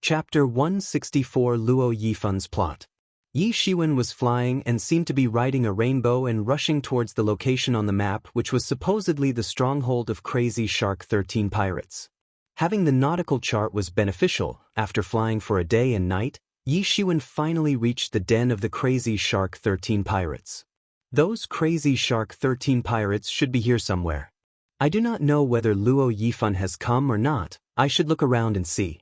Chapter 164 Luo Yifun's Plot. Yi Shiwen was flying and seemed to be riding a rainbow and rushing towards the location on the map which was supposedly the stronghold of Crazy Shark 13 pirates. Having the nautical chart was beneficial. After flying for a day and night, Yi Shiwen finally reached the den of the Crazy Shark 13 pirates. Those Crazy Shark 13 pirates should be here somewhere. I do not know whether Luo Yifun has come or not. I should look around and see.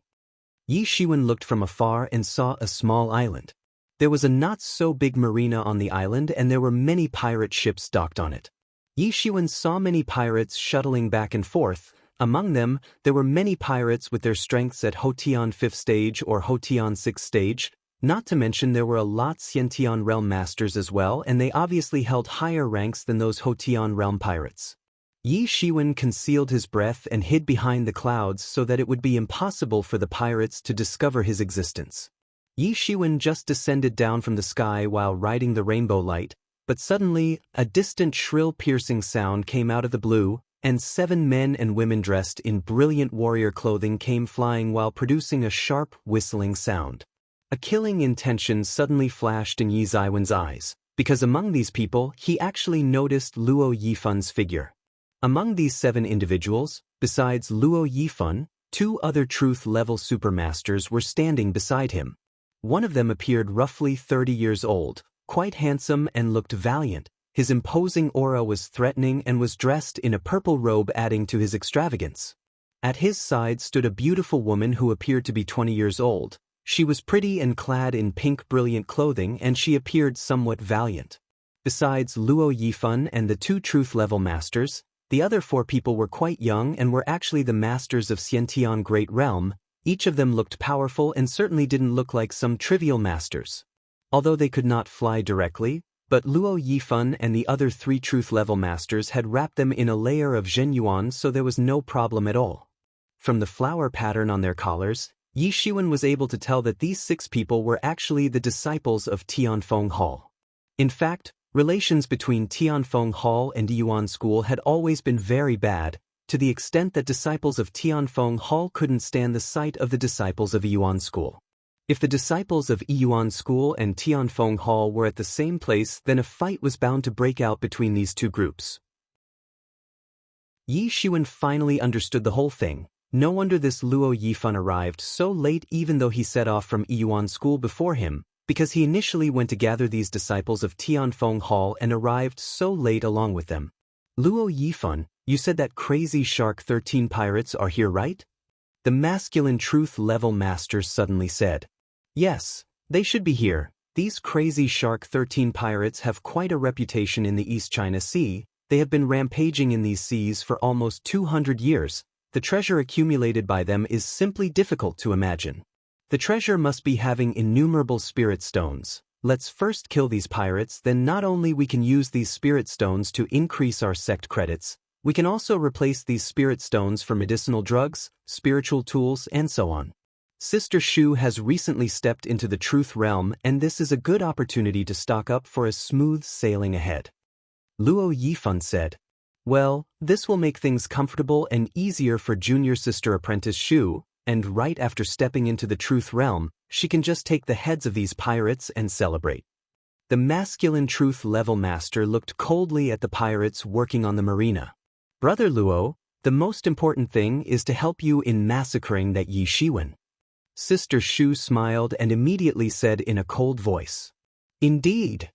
Yi Shiwen looked from afar and saw a small island. There was a not-so-big marina on the island and there were many pirate ships docked on it. Yi Shiwen saw many pirates shuttling back and forth. Among them, there were many pirates with their strengths at Hotian 5th stage or Hotian 6th stage, not to mention there were a lot Xiantian realm masters as well, and they obviously held higher ranks than those Hotian realm pirates. Yi Shiwen concealed his breath and hid behind the clouds so that it would be impossible for the pirates to discover his existence. Yi Shiwen just descended down from the sky while riding the rainbow light, but suddenly, a distant shrill piercing sound came out of the blue, and 7 men and women dressed in brilliant warrior clothing came flying while producing a sharp, whistling sound. A killing intention suddenly flashed in Yi Shiwen's eyes, because among these people he actually noticed Luo Yifun's figure. Among these 7 individuals, besides Luo Yifun, 2 other truth-level supermasters were standing beside him. One of them appeared roughly 30 years old, quite handsome and looked valiant. His imposing aura was threatening and was dressed in a purple robe adding to his extravagance. At his side stood a beautiful woman who appeared to be 20 years old. She was pretty and clad in pink brilliant clothing and she appeared somewhat valiant. Besides Luo Yifun and the 2 truth-level masters, the other 4 people were quite young and were actually the masters of Xiantian Great Realm. Each of them looked powerful and certainly didn't look like some trivial masters. Although they could not fly directly, but Luo Yifun and the other 3 truth-level masters had wrapped them in a layer of Zhenyuan so there was no problem at all. From the flower pattern on their collars, Yi Shiwen was able to tell that these 6 people were actually the disciples of Tianfeng Hall. In fact, relations between Tianfeng Hall and Yiyuan School had always been very bad, to the extent that disciples of Tianfeng Hall couldn't stand the sight of the disciples of Yiyuan School. If the disciples of Yiyuan School and Tianfeng Hall were at the same place, then a fight was bound to break out between these 2 groups. Yi Shiwen finally understood the whole thing. No wonder this Luo Yifun arrived so late even though he set off from Yiyuan School before him, because he initially went to gather these disciples of Tianfeng Hall and arrived so late along with them. Luo Yifun, you said that Crazy Shark 13 pirates are here, right? The masculine truth-level master suddenly said. Yes, they should be here. These Crazy Shark 13 pirates have quite a reputation in the East China Sea. They have been rampaging in these seas for almost 200 years. The treasure accumulated by them is simply difficult to imagine. The treasure must be having innumerable spirit stones. Let's first kill these pirates, then not only we can use these spirit stones to increase our sect credits, we can also replace these spirit stones for medicinal drugs, spiritual tools, and so on. Sister Shu has recently stepped into the truth realm and this is a good opportunity to stock up for a smooth sailing ahead. Luo Yifun said. Well, this will make things comfortable and easier for junior sister apprentice Shu, and right after stepping into the truth realm, she can just take the heads of these pirates and celebrate. The masculine truth-level master looked coldly at the pirates working on the marina. Brother Luo, the most important thing is to help you in massacring that Yi Shiwen. Sister Shu smiled and immediately said in a cold voice. Indeed.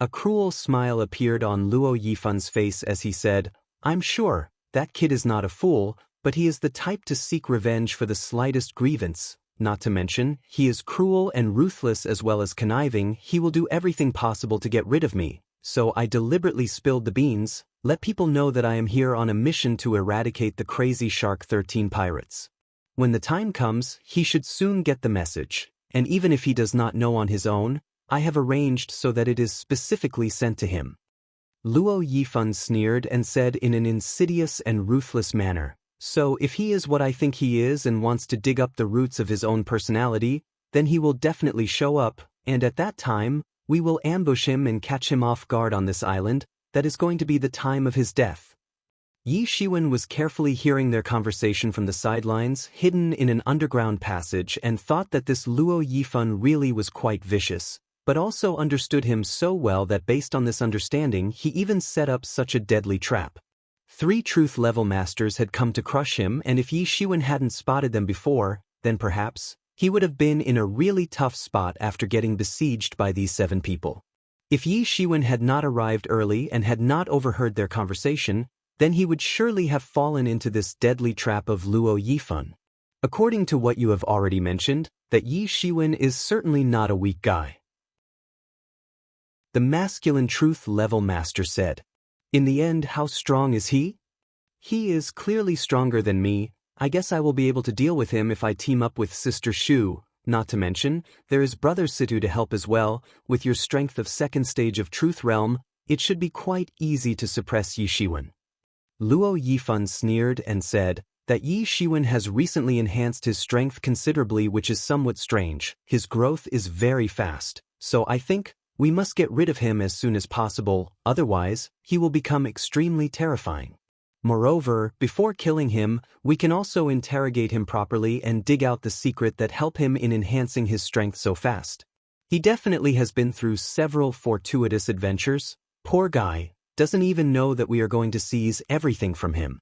A cruel smile appeared on Luo Yifun's face as he said, I'm sure, that kid is not a fool, but he is the type to seek revenge for the slightest grievance. Not to mention, he is cruel and ruthless as well as conniving. He will do everything possible to get rid of me. So I deliberately spilled the beans. Let people know that I am here on a mission to eradicate the Crazy Shark 13 pirates. When the time comes, he should soon get the message. And even if he does not know on his own, I have arranged so that it is specifically sent to him. Luo Yifun sneered and said in an insidious and ruthless manner, so if he is what I think he is and wants to dig up the roots of his own personality, then he will definitely show up, and at that time, we will ambush him and catch him off guard on this island. That is going to be the time of his death. Yi Shiwen was carefully hearing their conversation from the sidelines, hidden in an underground passage, and thought that this Luo Yifan really was quite vicious, but also understood him so well that based on this understanding he even set up such a deadly trap. 3 truth-level masters had come to crush him, and if Yi Shiwen hadn't spotted them before, then perhaps he would have been in a really tough spot after getting besieged by these 7 people. If Yi Shiwen had not arrived early and had not overheard their conversation, then he would surely have fallen into this deadly trap of Luo Yifan. According to what you have already mentioned, that Yi Shiwen is certainly not a weak guy. The masculine truth-level master said. In the end, how strong is he? He is clearly stronger than me. I guess I will be able to deal with him if I team up with Sister Shu. Not to mention, there is Brother Situ to help as well. With your strength of 2nd stage of Truth Realm, it should be quite easy to suppress Yi Shiwen. Luo Yifan sneered and said that Yi Shiwen has recently enhanced his strength considerably, which is somewhat strange. His growth is very fast, so I think we must get rid of him as soon as possible, otherwise he will become extremely terrifying. Moreover, before killing him, we can also interrogate him properly and dig out the secret that helped him in enhancing his strength so fast. He definitely has been through several fortuitous adventures. Poor guy, doesn't even know that we are going to seize everything from him.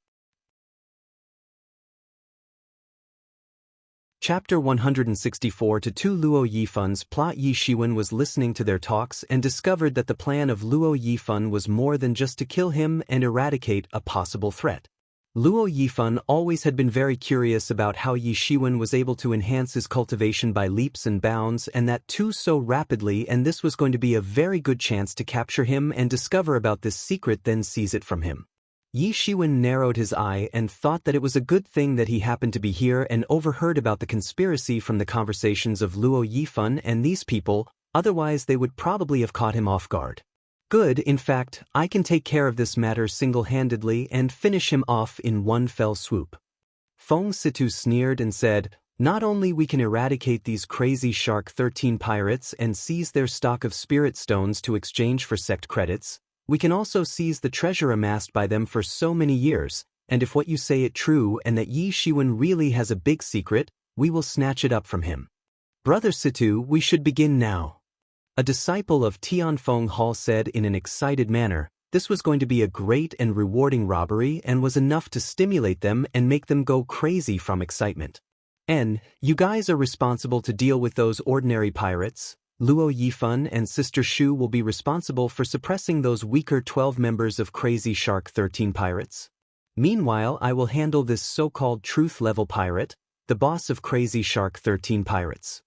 Chapter 164 To Luo Yifan's plot. Yi Shiwen was listening to their talks and discovered that the plan of Luo Yifan was more than just to kill him and eradicate a possible threat. Luo Yifan always had been very curious about how Yi Shiwen was able to enhance his cultivation by leaps and bounds, and that too so rapidly, and this was going to be a very good chance to capture him and discover about this secret, then seize it from him. Yi Shiwen narrowed his eye and thought that it was a good thing that he happened to be here and overheard about the conspiracy from the conversations of Luo Yifan and these people, otherwise they would probably have caught him off guard. Good, in fact, I can take care of this matter single-handedly and finish him off in one fell swoop. Feng Situ sneered and said, not only we can eradicate these crazy Shark 13 pirates and seize their stock of spirit stones to exchange for sect credits, we can also seize the treasure amassed by them for so many years, and if what you say is true and that Yi Shiwen really has a big secret, we will snatch it up from him. Brother Situ, we should begin now. A disciple of Tianfeng Hall said in an excited manner. This was going to be a great and rewarding robbery and was enough to stimulate them and make them go crazy from excitement. You guys are responsible to deal with those ordinary pirates. Luo Yifan and Sister Shu will be responsible for suppressing those weaker 12 members of Crazy Shark 13 pirates. Meanwhile, I will handle this so-called truth-level pirate, the boss of Crazy Shark 13 pirates.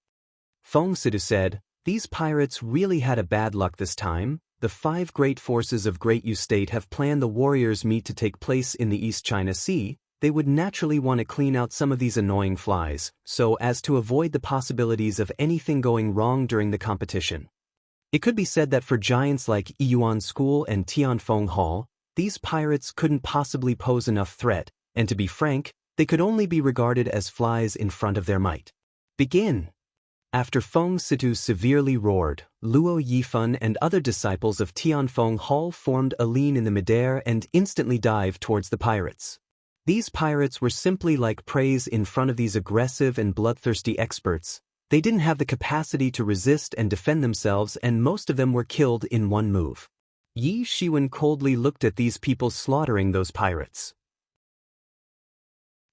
Feng Situ said, these pirates really had a bad luck this time. The 5 great forces of Great Yu State have planned the warriors' meet to take place in the East China Sea. They would naturally want to clean out some of these annoying flies, so as to avoid the possibilities of anything going wrong during the competition. It could be said that for giants like Yiyuan School and Tianfeng Hall, these pirates couldn't possibly pose enough threat, and to be frank, they could only be regarded as flies in front of their might. Begin! After Feng Situ severely roared, Luo Yifan and other disciples of Tianfeng Hall formed a lean in the midair and instantly dived towards the pirates. These pirates were simply like prey in front of these aggressive and bloodthirsty experts. They didn't have the capacity to resist and defend themselves, and most of them were killed in one move. Yi Shiwen coldly looked at these people slaughtering those pirates.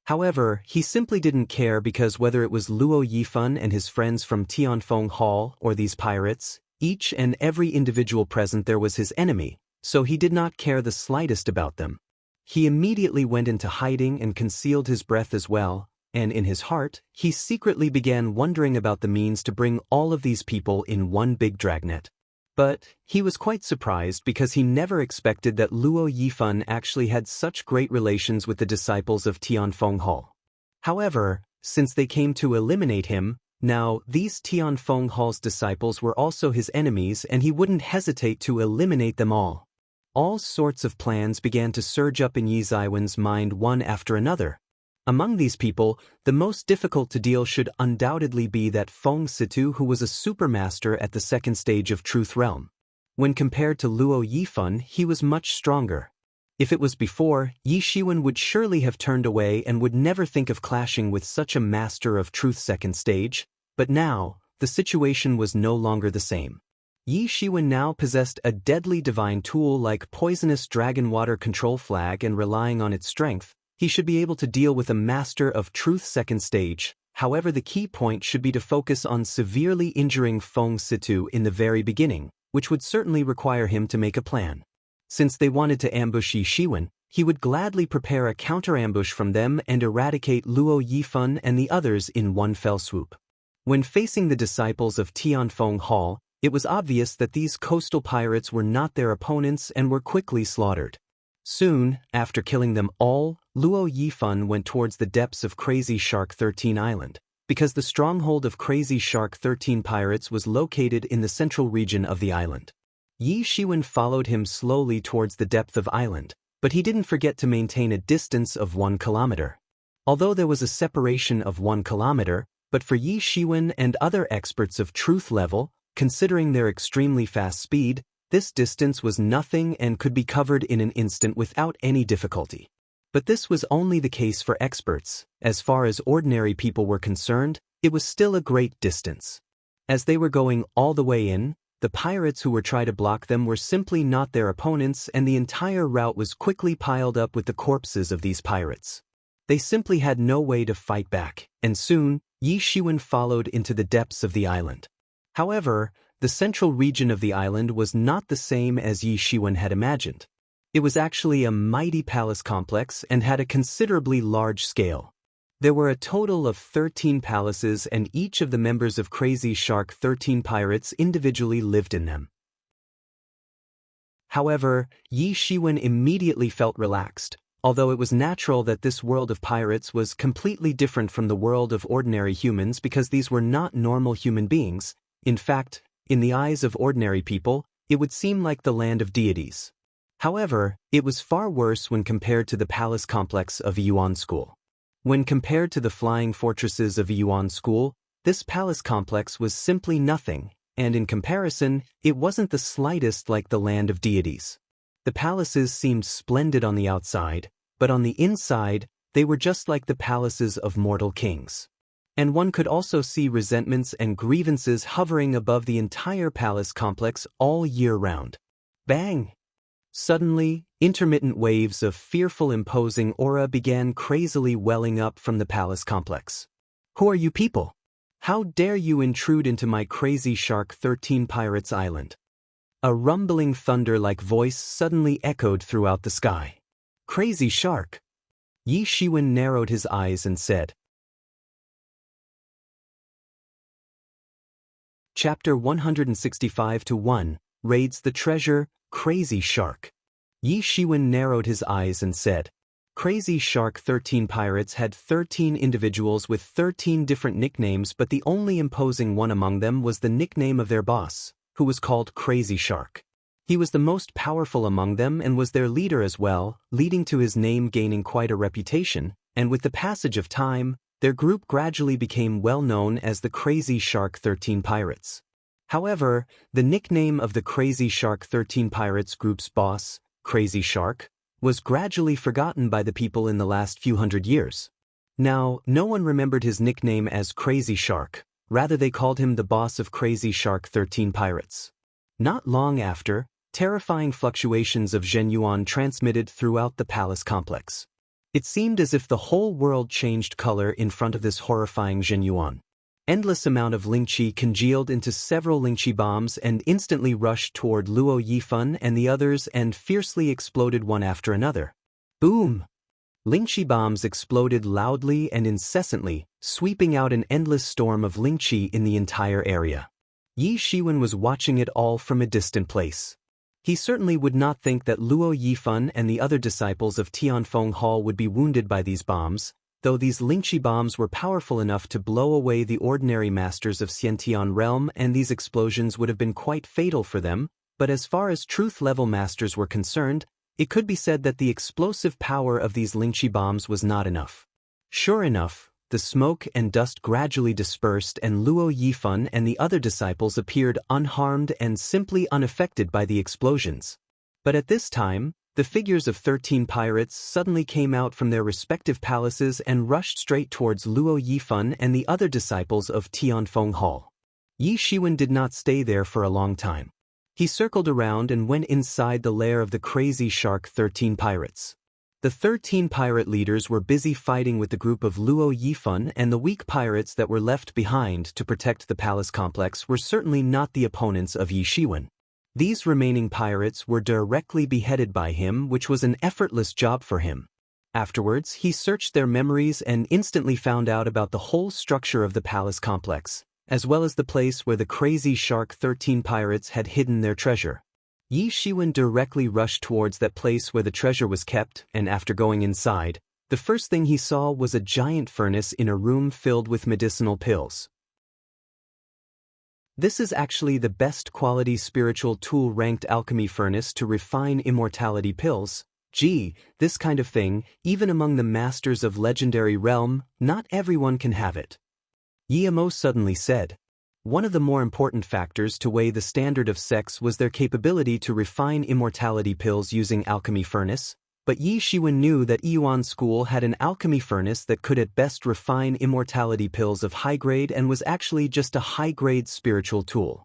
However, he simply didn't care, because whether it was Luo Yifan and his friends from Tianfeng Hall or these pirates, each and every individual present there was his enemy, so he did not care the slightest about them. He immediately went into hiding and concealed his breath as well, and in his heart, he secretly began wondering about the means to bring all of these people in one big dragnet. But he was quite surprised, because he never expected that Luo Yifan actually had such great relations with the disciples of Tianfeng Hall. However, since they came to eliminate him, now these Tianfeng Hall's disciples were also his enemies, and he wouldn't hesitate to eliminate them all. All sorts of plans began to surge up in Yi Ziwen's mind, one after another. Among these people, the most difficult to deal should undoubtedly be that Feng Situ, who was a supermaster at the 2nd stage of Truth Realm. When compared to Luo Yifan, he was much stronger. If it was before, Yi Shiwen would surely have turned away and would never think of clashing with such a master of truth second stage, but now, the situation was no longer the same. Yi Shiwen now possessed a deadly divine tool like poisonous dragon water control flag, and relying on its strength, he should be able to deal with a master of truth second stage. However, the key point should be to focus on severely injuring Feng Situ in the very beginning, which would certainly require him to make a plan. Since they wanted to ambush Yi Shiwen, he would gladly prepare a counter-ambush from them and eradicate Luo Yifan and the others in one fell swoop. When facing the disciples of Tianfeng Hall, it was obvious that these coastal pirates were not their opponents and were quickly slaughtered. Soon, after killing them all, Luo Yifan went towards the depths of Crazy Shark 13 Island, because the stronghold of Crazy Shark 13 pirates was located in the central region of the island. Yi Shiwen followed him slowly towards the depth of island, but he didn't forget to maintain a distance of 1 kilometer. Although there was a separation of 1 kilometer, but for Yi Shiwen and other experts of truth level, considering their extremely fast speed, this distance was nothing and could be covered in an instant without any difficulty. But this was only the case for experts. As far as ordinary people were concerned, it was still a great distance. As they were going all the way in, the pirates who were trying to block them were simply not their opponents, and the entire route was quickly piled up with the corpses of these pirates. They simply had no way to fight back, and soon, Yi Shiwen followed into the depths of the island. However, the central region of the island was not the same as Yi Shiwen had imagined. It was actually a mighty palace complex and had a considerably large scale. There were a total of 13 palaces, and each of the members of Crazy Shark 13 pirates individually lived in them. However, Yi Shiwen immediately felt relaxed, although it was natural that this world of pirates was completely different from the world of ordinary humans because these were not normal human beings. In fact, in the eyes of ordinary people, it would seem like the land of deities. However, it was far worse when compared to the palace complex of Yuan School. When compared to the flying fortresses of Yuan School, this palace complex was simply nothing, and in comparison, it wasn't the slightest like the land of deities. The palaces seemed splendid on the outside, but on the inside, they were just like the palaces of mortal kings. And one could also see resentments and grievances hovering above the entire palace complex all year round. Bang! Suddenly, intermittent waves of fearful imposing aura began crazily welling up from the palace complex. Who are you people? How dare you intrude into my Crazy Shark 13 Pirates Island? A rumbling thunder-like voice suddenly echoed throughout the sky. Crazy Shark! Yi Shiwen narrowed his eyes and said. Chapter 165-1, Raids the Treasure, Crazy Shark. Yi Shiwen narrowed his eyes and said, Crazy Shark 13 pirates had 13 individuals with 13 different nicknames, but the only imposing one among them was the nickname of their boss, who was called Crazy Shark. He was the most powerful among them and was their leader as well, leading to his name gaining quite a reputation, and with the passage of time, their group gradually became well known as the Crazy Shark 13 Pirates. However, the nickname of the Crazy Shark 13 Pirates group's boss, Crazy Shark, was gradually forgotten by the people in the last few hundred years. Now, no one remembered his nickname as Crazy Shark, rather they called him the boss of Crazy Shark 13 Pirates. Not long after, terrifying fluctuations of Zhenyuan transmitted throughout the palace complex. It seemed as if the whole world changed color in front of this horrifying Zhenyuan. Endless amount of Lingqi congealed into several Lingqi bombs and instantly rushed toward Luo Yifan and the others and fiercely exploded one after another. Boom! Lingqi bombs exploded loudly and incessantly, sweeping out an endless storm of Lingqi in the entire area. Yi Shiwen was watching it all from a distant place. He certainly would not think that Luo Yifan and the other disciples of Tianfeng Hall would be wounded by these bombs, though these Lingqi bombs were powerful enough to blow away the ordinary masters of Xiantian realm, and these explosions would have been quite fatal for them, but as far as truth-level masters were concerned, it could be said that the explosive power of these Lingqi bombs was not enough. Sure enough, the smoke and dust gradually dispersed and Luo Yifan and the other disciples appeared unharmed and simply unaffected by the explosions. But at this time, The figures of 13 pirates suddenly came out from their respective palaces and rushed straight towards Luo Yifan and the other disciples of Tianfeng Hall. Yi Shiwen did not stay there for a long time. He circled around and went inside the lair of the crazy shark 13 pirates. The 13 pirate leaders were busy fighting with the group of Luo Yifan, and the weak pirates that were left behind to protect the palace complex were certainly not the opponents of Yi Shiwen. These remaining pirates were directly beheaded by him, which was an effortless job for him. Afterwards, he searched their memories and instantly found out about the whole structure of the palace complex, as well as the place where the crazy shark 13 pirates had hidden their treasure. Yi Shiwen directly rushed towards that place where the treasure was kept, and after going inside, the first thing he saw was a giant furnace in a room filled with medicinal pills. This is actually the best quality spiritual tool ranked alchemy furnace to refine immortality pills. Gee, this kind of thing, even among the masters of legendary realm, not everyone can have it. Yimo suddenly said. One of the more important factors to weigh the standard of sex was their capability to refine immortality pills using alchemy furnace, but Yi Shiwen knew that Yuan School had an alchemy furnace that could at best refine immortality pills of high grade and was actually just a high-grade spiritual tool.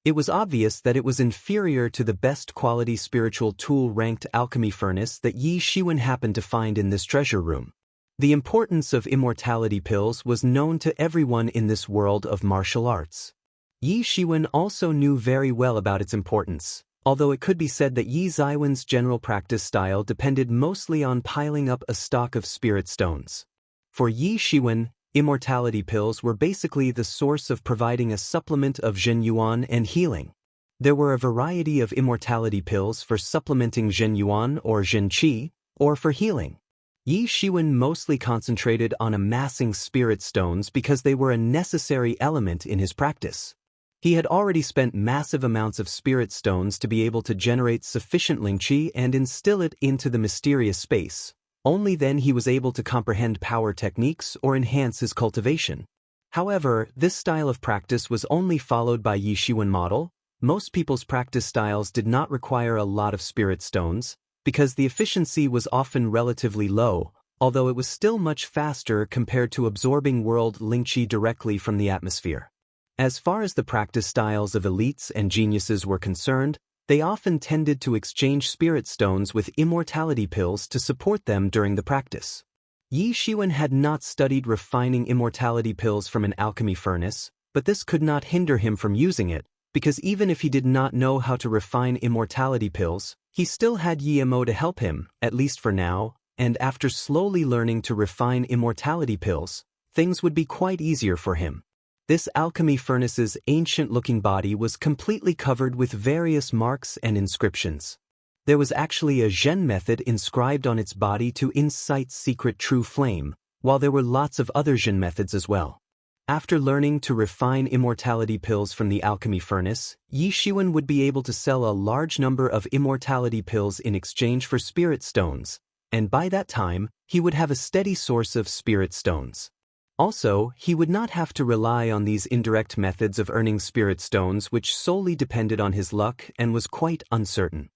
It was obvious that it was inferior to the best quality spiritual tool ranked alchemy furnace that Yi Shiwen happened to find in this treasure room. The importance of immortality pills was known to everyone in this world of martial arts. Yi Shiwen also knew very well about its importance, although it could be said that Yi Ziwen's general practice style depended mostly on piling up a stock of spirit stones. For Yi Shiwen, immortality pills were basically the source of providing a supplement of Zhen Yuan and healing. There were a variety of immortality pills for supplementing Zhen Yuan or Zhen Qi, or for healing. Yi Shiwen mostly concentrated on amassing spirit stones because they were a necessary element in his practice. He had already spent massive amounts of spirit stones to be able to generate sufficient Lingqi and instill it into the mysterious space. Only then he was able to comprehend power techniques or enhance his cultivation. However, this style of practice was only followed by Yi Shiwen model. Most people's practice styles did not require a lot of spirit stones, because the efficiency was often relatively low, although it was still much faster compared to absorbing world Lingqi directly from the atmosphere. As far as the practice styles of elites and geniuses were concerned, they often tended to exchange spirit stones with immortality pills to support them during the practice. Yi Shiwen had not studied refining immortality pills from an alchemy furnace, but this could not hinder him from using it, because even if he did not know how to refine immortality pills, he still had Yimo to help him, at least for now, and after slowly learning to refine immortality pills, things would be quite easier for him. This alchemy furnace's ancient-looking body was completely covered with various marks and inscriptions. There was actually a Zhen method inscribed on its body to incite secret true flame, while there were lots of other Zhen methods as well. After learning to refine immortality pills from the alchemy furnace, Yi Shiwen would be able to sell a large number of immortality pills in exchange for spirit stones, and by that time, he would have a steady source of spirit stones. Also, he would not have to rely on these indirect methods of earning spirit stones which solely depended on his luck and was quite uncertain.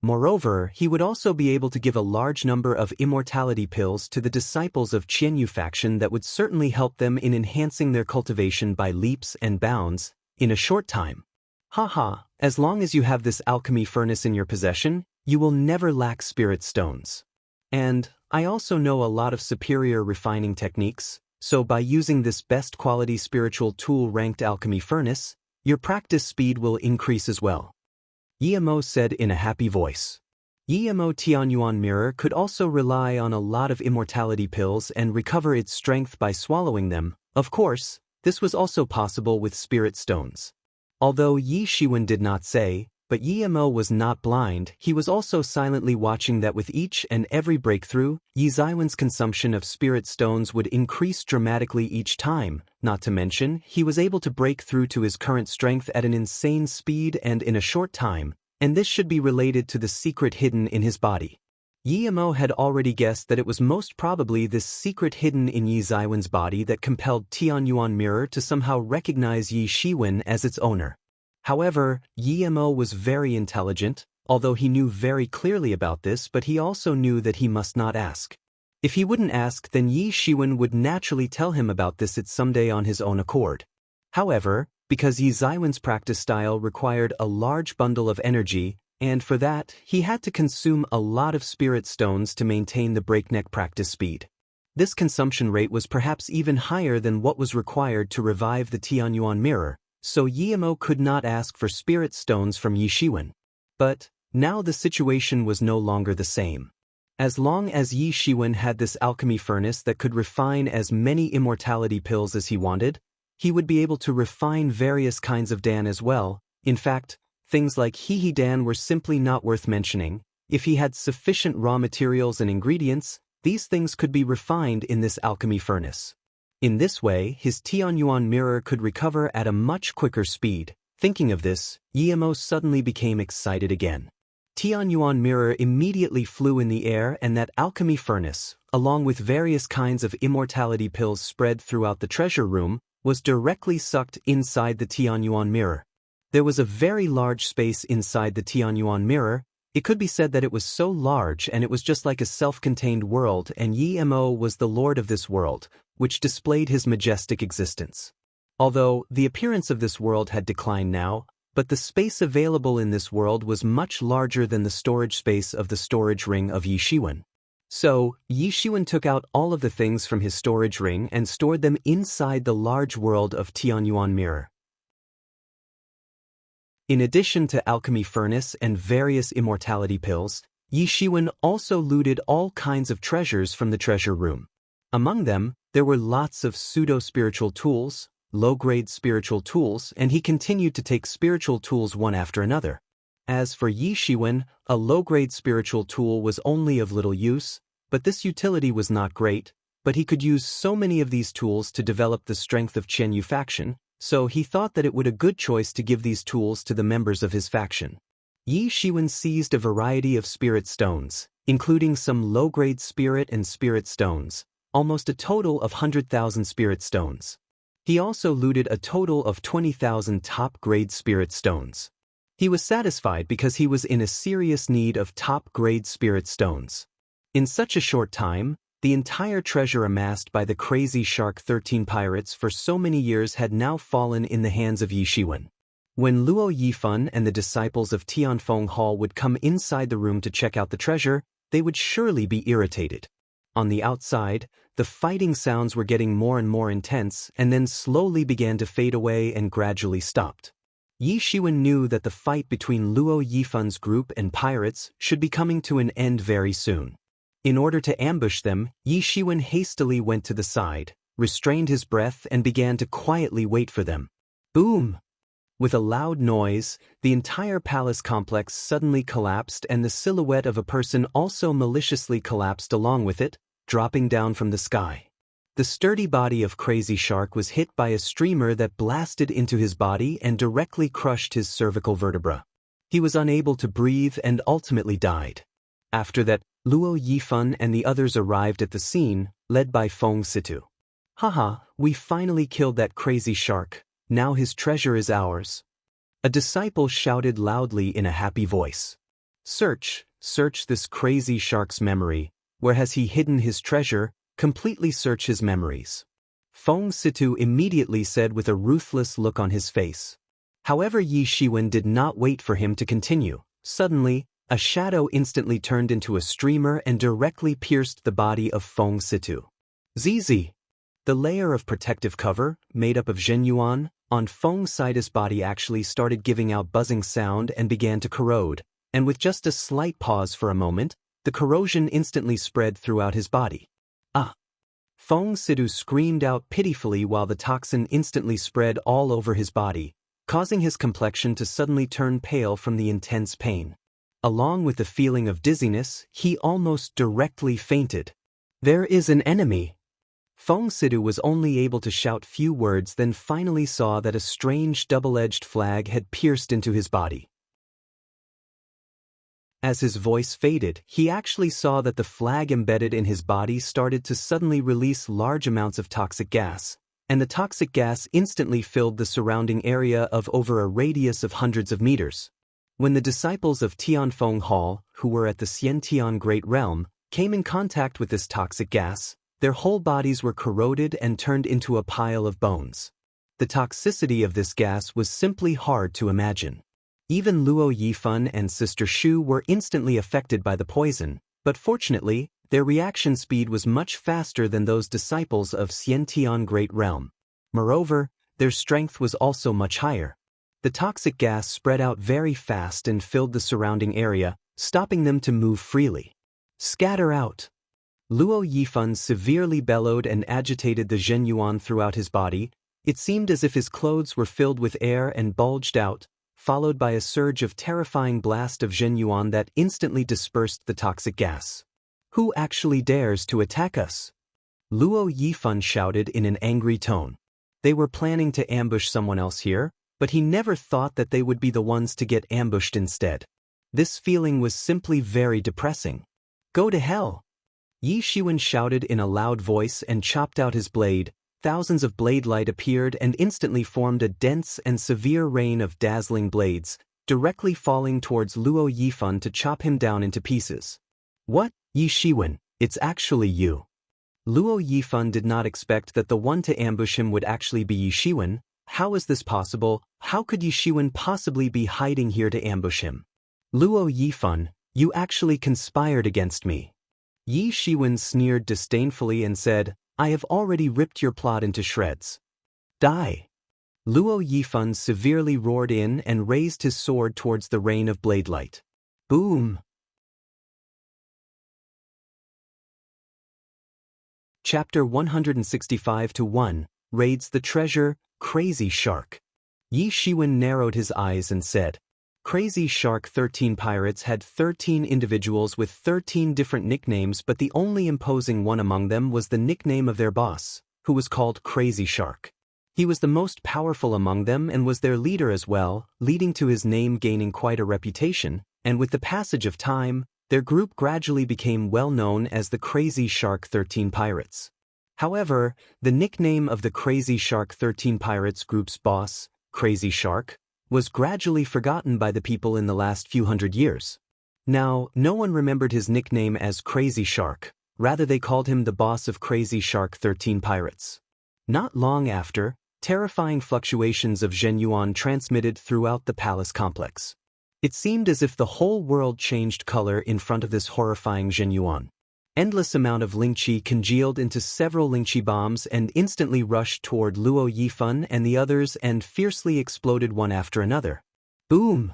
Moreover, he would also be able to give a large number of immortality pills to the disciples of Qianyu faction that would certainly help them in enhancing their cultivation by leaps and bounds, in a short time. Haha, as long as you have this alchemy furnace in your possession, you will never lack spirit stones. And, I also know a lot of superior refining techniques, so by using this best quality spiritual tool ranked alchemy furnace, your practice speed will increase as well. Yimo said in a happy voice. Yimo Tianyuan mirror could also rely on a lot of immortality pills and recover its strength by swallowing them. Of course, this was also possible with spirit stones. Although Yi Shiwen did not say, but Yimo was not blind, he was also silently watching that with each and every breakthrough, Yi Ziwen's consumption of spirit stones would increase dramatically each time, not to mention, he was able to break through to his current strength at an insane speed and in a short time, and this should be related to the secret hidden in his body. Yimo had already guessed that it was most probably this secret hidden in Yi Ziwen's body that compelled Tianyuan mirror to somehow recognize Yi Shiwen as its owner. However, Yimo was very intelligent, although he knew very clearly about this, but he also knew that he must not ask. If he wouldn't ask, then Yi Shiwen would naturally tell him about this at someday on his own accord. However, because Yi Ziwen's practice style required a large bundle of energy, and for that, he had to consume a lot of spirit stones to maintain the breakneck practice speed. This consumption rate was perhaps even higher than what was required to revive the Tianyuan mirror, so Yi Mo could not ask for spirit stones from Yi Shiwen. But now the situation was no longer the same. As long as Yi Shiwen had this alchemy furnace that could refine as many immortality pills as he wanted, he would be able to refine various kinds of dan as well. In fact, things like He Dan were simply not worth mentioning. If he had sufficient raw materials and ingredients, these things could be refined in this alchemy furnace. In this way, his Tianyuan mirror could recover at a much quicker speed. Thinking of this, Yi Mo suddenly became excited again. Tianyuan mirror immediately flew in the air, and that alchemy furnace, along with various kinds of immortality pills spread throughout the treasure room, was directly sucked inside the Tianyuan mirror. There was a very large space inside the Tianyuan mirror. It could be said that it was so large and it was just like a self-contained world, and Yi Mo was the lord of this world, which displayed his majestic existence. Although the appearance of this world had declined now, but the space available in this world was much larger than the storage space of the storage ring of Yi Shiwen. So, Yi Shiwen took out all of the things from his storage ring and stored them inside the large world of Tianyuan mirror. In addition to alchemy furnace and various immortality pills, Yi Shiwen also looted all kinds of treasures from the treasure room. Among them, there were lots of pseudo-spiritual tools, low-grade spiritual tools, and he continued to take spiritual tools one after another. As for Yi Shiwen, a low-grade spiritual tool was only of little use, but this utility was not great, but he could use so many of these tools to develop the strength of Qianyu faction, so he thought that it would be a good choice to give these tools to the members of his faction. Yi Shiwen seized a variety of spirit stones, including some low-grade spirit and spirit stones, almost a total of 100,000 spirit stones. He also looted a total of 20,000 top-grade spirit stones. He was satisfied because he was in a serious need of top-grade spirit stones. In such a short time, the entire treasure amassed by the Crazy Shark 13 pirates for so many years had now fallen in the hands of Yi Shiwen. When Luo Yifan and the disciples of Tianfeng Hall would come inside the room to check out the treasure, they would surely be irritated. On the outside, the fighting sounds were getting more and more intense and then slowly began to fade away and gradually stopped. Yi Shiwen knew that the fight between Luo Yifan's group and pirates should be coming to an end very soon. In order to ambush them, Yi Shiwen hastily went to the side, restrained his breath, and began to quietly wait for them. Boom! With a loud noise, the entire palace complex suddenly collapsed, and the silhouette of a person also maliciously collapsed along with it, dropping down from the sky. The sturdy body of Crazy Shark was hit by a streamer that blasted into his body and directly crushed his cervical vertebra. He was unable to breathe and ultimately died. After that, Luo Yifan and the others arrived at the scene, led by Feng Situ. Haha, we finally killed that Crazy Shark. Now his treasure is ours. A disciple shouted loudly in a happy voice. Search this Crazy Shark's memory. Where has he hidden his treasure? Completely search his memories. Feng Situ immediately said with a ruthless look on his face. However, Yi Shiwen did not wait for him to continue. Suddenly, a shadow instantly turned into a streamer and directly pierced the body of Feng Situ. ZZ. The layer of protective cover, made up of Zhenyuan, on Feng Sita's body actually started giving out buzzing sound and began to corrode, and with just a slight pause for a moment, the corrosion instantly spread throughout his body. Ah! Feng Situ screamed out pitifully while the toxin instantly spread all over his body, causing his complexion to suddenly turn pale from the intense pain. Along with the feeling of dizziness, he almost directly fainted. There is an enemy! Feng Situ was only able to shout few words, then finally saw that a strange double-edged flag had pierced into his body. As his voice faded, he actually saw that the flag embedded in his body started to suddenly release large amounts of toxic gas, and the toxic gas instantly filled the surrounding area of over a radius of hundreds of meters. When the disciples of Tianfeng Hall, who were at the Xiantian Great Realm, came in contact with this toxic gas, their whole bodies were corroded and turned into a pile of bones. The toxicity of this gas was simply hard to imagine. Even Luo Yifan and Sister Shu were instantly affected by the poison, but fortunately, their reaction speed was much faster than those disciples of Xiantian Great Realm. Moreover, their strength was also much higher. The toxic gas spread out very fast and filled the surrounding area, stopping them to move freely. "Scatter out!" Luo Yifan severely bellowed and agitated the Zhenyuan throughout his body. It seemed as if his clothes were filled with air and bulged out, followed by a surge of terrifying blast of Zhenyuan that instantly dispersed the toxic gas. "Who actually dares to attack us?" Luo Yifan shouted in an angry tone. They were planning to ambush someone else here, but he never thought that they would be the ones to get ambushed instead. This feeling was simply very depressing. "Go to hell!" Yi Shiwen shouted in a loud voice and chopped out his blade. Thousands of blade light appeared and instantly formed a dense and severe rain of dazzling blades, directly falling towards Luo Yifan to chop him down into pieces. "What, Yi Shiwen, it's actually you." Luo Yifan did not expect that the one to ambush him would actually be Yi Shiwen. How is this possible? How could Yi Shiwen possibly be hiding here to ambush him? "Luo Yifan, you actually conspired against me." Yi Shiwen sneered disdainfully and said, "I have already ripped your plot into shreds. Die!" Luo Yifan severely roared in and raised his sword towards the rain of blade light. Boom! Chapter 165-1, Raids the Treasure, Crazy Shark. Yi Shiwen narrowed his eyes and said, "Crazy Shark 13 pirates had 13 individuals with 13 different nicknames, but the only imposing one among them was the nickname of their boss, who was called Crazy Shark. He was the most powerful among them and was their leader as well, leading to his name gaining quite a reputation, and with the passage of time, their group gradually became well known as the Crazy Shark 13 Pirates. However, the nickname of the Crazy Shark 13 Pirates group's boss, Crazy Shark, was gradually forgotten by the people in the last few hundred years. Now, no one remembered his nickname as Crazy Shark, rather they called him the boss of Crazy Shark 13 Pirates. Not long after, terrifying fluctuations of Zhenyuan transmitted throughout the palace complex. It seemed as if the whole world changed color in front of this horrifying Zhenyuan. Endless amount of Lingqi congealed into several Lingqi bombs and instantly rushed toward Luo Yifan and the others and fiercely exploded one after another. Boom!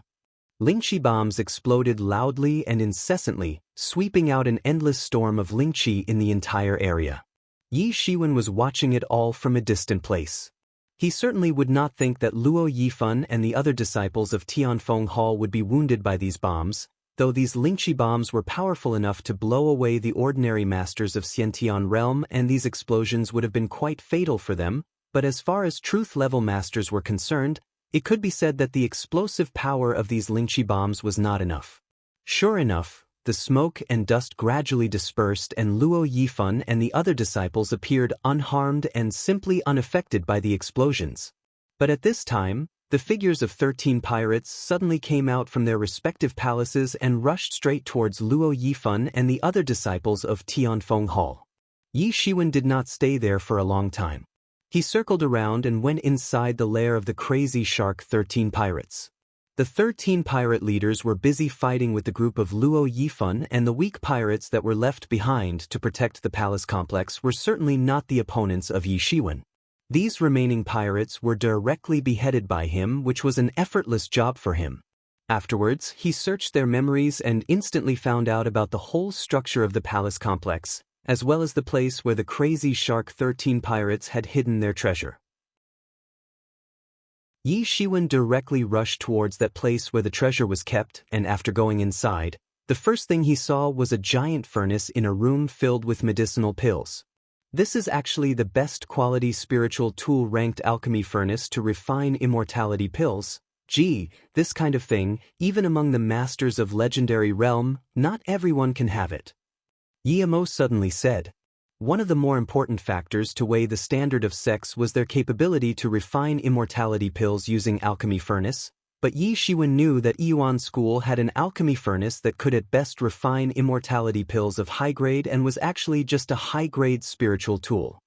Lingqi bombs exploded loudly and incessantly, sweeping out an endless storm of Lingqi in the entire area. Yi Shiwen was watching it all from a distant place. He certainly would not think that Luo Yifan and the other disciples of Tianfeng Hall would be wounded by these bombs, though these Lingqi bombs were powerful enough to blow away the ordinary masters of Xiantian realm, and these explosions would have been quite fatal for them, but as far as truth-level masters were concerned, it could be said that the explosive power of these Lingqi bombs was not enough. Sure enough, the smoke and dust gradually dispersed and Luo Yifan and the other disciples appeared unharmed and simply unaffected by the explosions. But at this time, the figures of 13 pirates suddenly came out from their respective palaces and rushed straight towards Luo Yifan and the other disciples of Tianfeng Hall. Yi Shiwen did not stay there for a long time. He circled around and went inside the lair of the Crazy Shark 13 pirates. The 13 pirate leaders were busy fighting with the group of Luo Yifan, and the weak pirates that were left behind to protect the palace complex were certainly not the opponents of Yi Shiwen. These remaining pirates were directly beheaded by him, which was an effortless job for him. Afterwards, he searched their memories and instantly found out about the whole structure of the palace complex, as well as the place where the Crazy Shark 13 pirates had hidden their treasure. Yi Shiwen directly rushed towards that place where the treasure was kept, and after going inside, the first thing he saw was a giant furnace in a room filled with medicinal pills. This is actually the best quality spiritual tool ranked alchemy furnace to refine immortality pills. Gee, this kind of thing, even among the masters of legendary realm, not everyone can have it. Yi Amo suddenly said. One of the more important factors to weigh the standard of sex was their capability to refine immortality pills using alchemy furnace. But Yi Shiwen knew that Yuan School had an alchemy furnace that could at best refine immortality pills of high grade and was actually just a high-grade spiritual tool.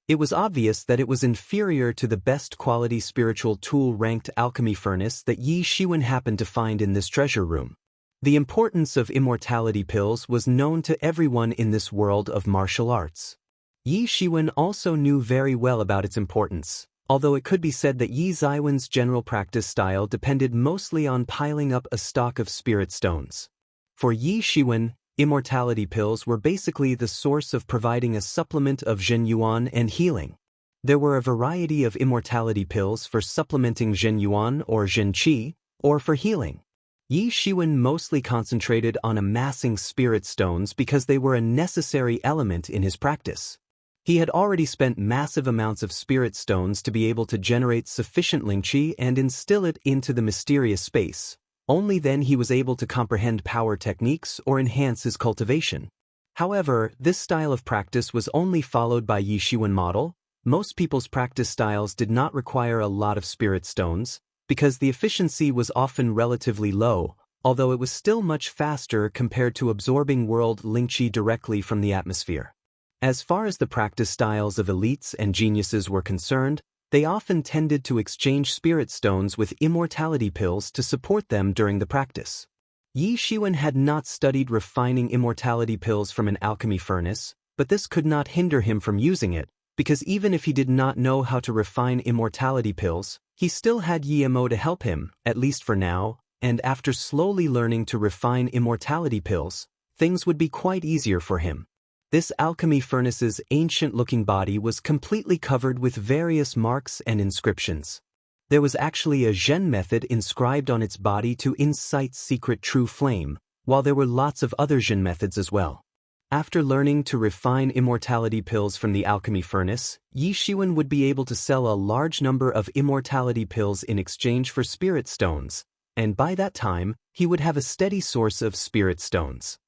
It was obvious that it was inferior to the best quality spiritual tool-ranked alchemy furnace that Yi Shiwen happened to find in this treasure room. The importance of immortality pills was known to everyone in this world of martial arts. Yi Shiwen also knew very well about its importance, although it could be said that Yi Ziwen's general practice style depended mostly on piling up a stock of spirit stones. For Yi Shiwen, immortality pills were basically the source of providing a supplement of Zhen Yuan and healing. There were a variety of immortality pills for supplementing Zhen Yuan or Zhen Qi, or for healing. Yi Shiwen mostly concentrated on amassing spirit stones because they were a necessary element in his practice. He had already spent massive amounts of spirit stones to be able to generate sufficient Lingqi and instill it into the mysterious space. Only then he was able to comprehend power techniques or enhance his cultivation. However, this style of practice was only followed by Yi Shiwen model. Most people's practice styles did not require a lot of spirit stones, because the efficiency was often relatively low, although it was still much faster compared to absorbing world Lingqi directly from the atmosphere. As far as the practice styles of elites and geniuses were concerned, they often tended to exchange spirit stones with immortality pills to support them during the practice. Yi Shiwen had not studied refining immortality pills from an alchemy furnace, but this could not hinder him from using it, because even if he did not know how to refine immortality pills, he still had Yi Mo to help him, at least for now, and after slowly learning to refine immortality pills, things would be quite easier for him. This alchemy furnace's ancient-looking body was completely covered with various marks and inscriptions. There was actually a Zhen method inscribed on its body to incite secret true flame, while there were lots of other Zhen methods as well. After learning to refine immortality pills from the alchemy furnace, Yi Shiwen would be able to sell a large number of immortality pills in exchange for spirit stones, and by that time, he would have a steady source of spirit stones.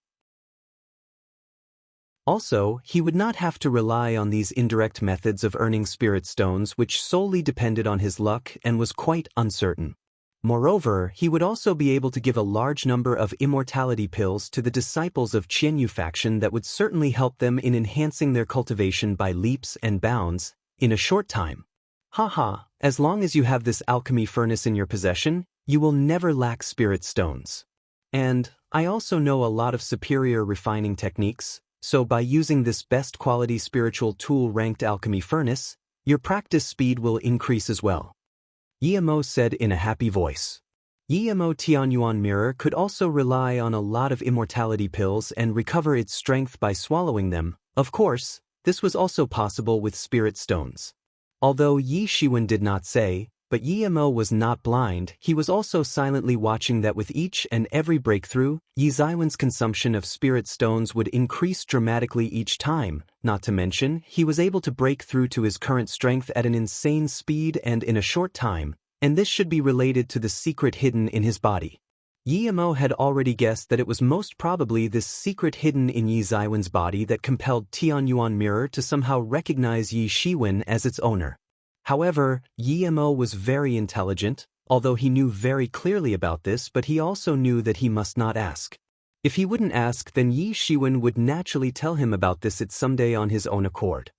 Also, he would not have to rely on these indirect methods of earning spirit stones which solely depended on his luck and was quite uncertain. Moreover, he would also be able to give a large number of immortality pills to the disciples of Qianyu faction that would certainly help them in enhancing their cultivation by leaps and bounds in a short time. Haha, as long as you have this alchemy furnace in your possession, you will never lack spirit stones. And I also know a lot of superior refining techniques. So by using this best quality spiritual tool ranked alchemy furnace, your practice speed will increase as well. Yi Mo said in a happy voice. Yi Mo Tianyuan mirror could also rely on a lot of immortality pills and recover its strength by swallowing them. Of course, this was also possible with spirit stones. Although Yi Shiwen did not say, but Yi Mo was not blind, he was also silently watching that with each and every breakthrough, Yi Ziwen's consumption of spirit stones would increase dramatically each time, not to mention, he was able to break through to his current strength at an insane speed and in a short time, and this should be related to the secret hidden in his body. Yi Mo had already guessed that it was most probably this secret hidden in Yi Ziwen's body that compelled Tianyuan Mirror to somehow recognize Yi Shiwen as its owner. However, Yi Mo was very intelligent, although he knew very clearly about this, but he also knew that he must not ask. If he wouldn't ask, then Yi Shiwen would naturally tell him about this at someday on his own accord.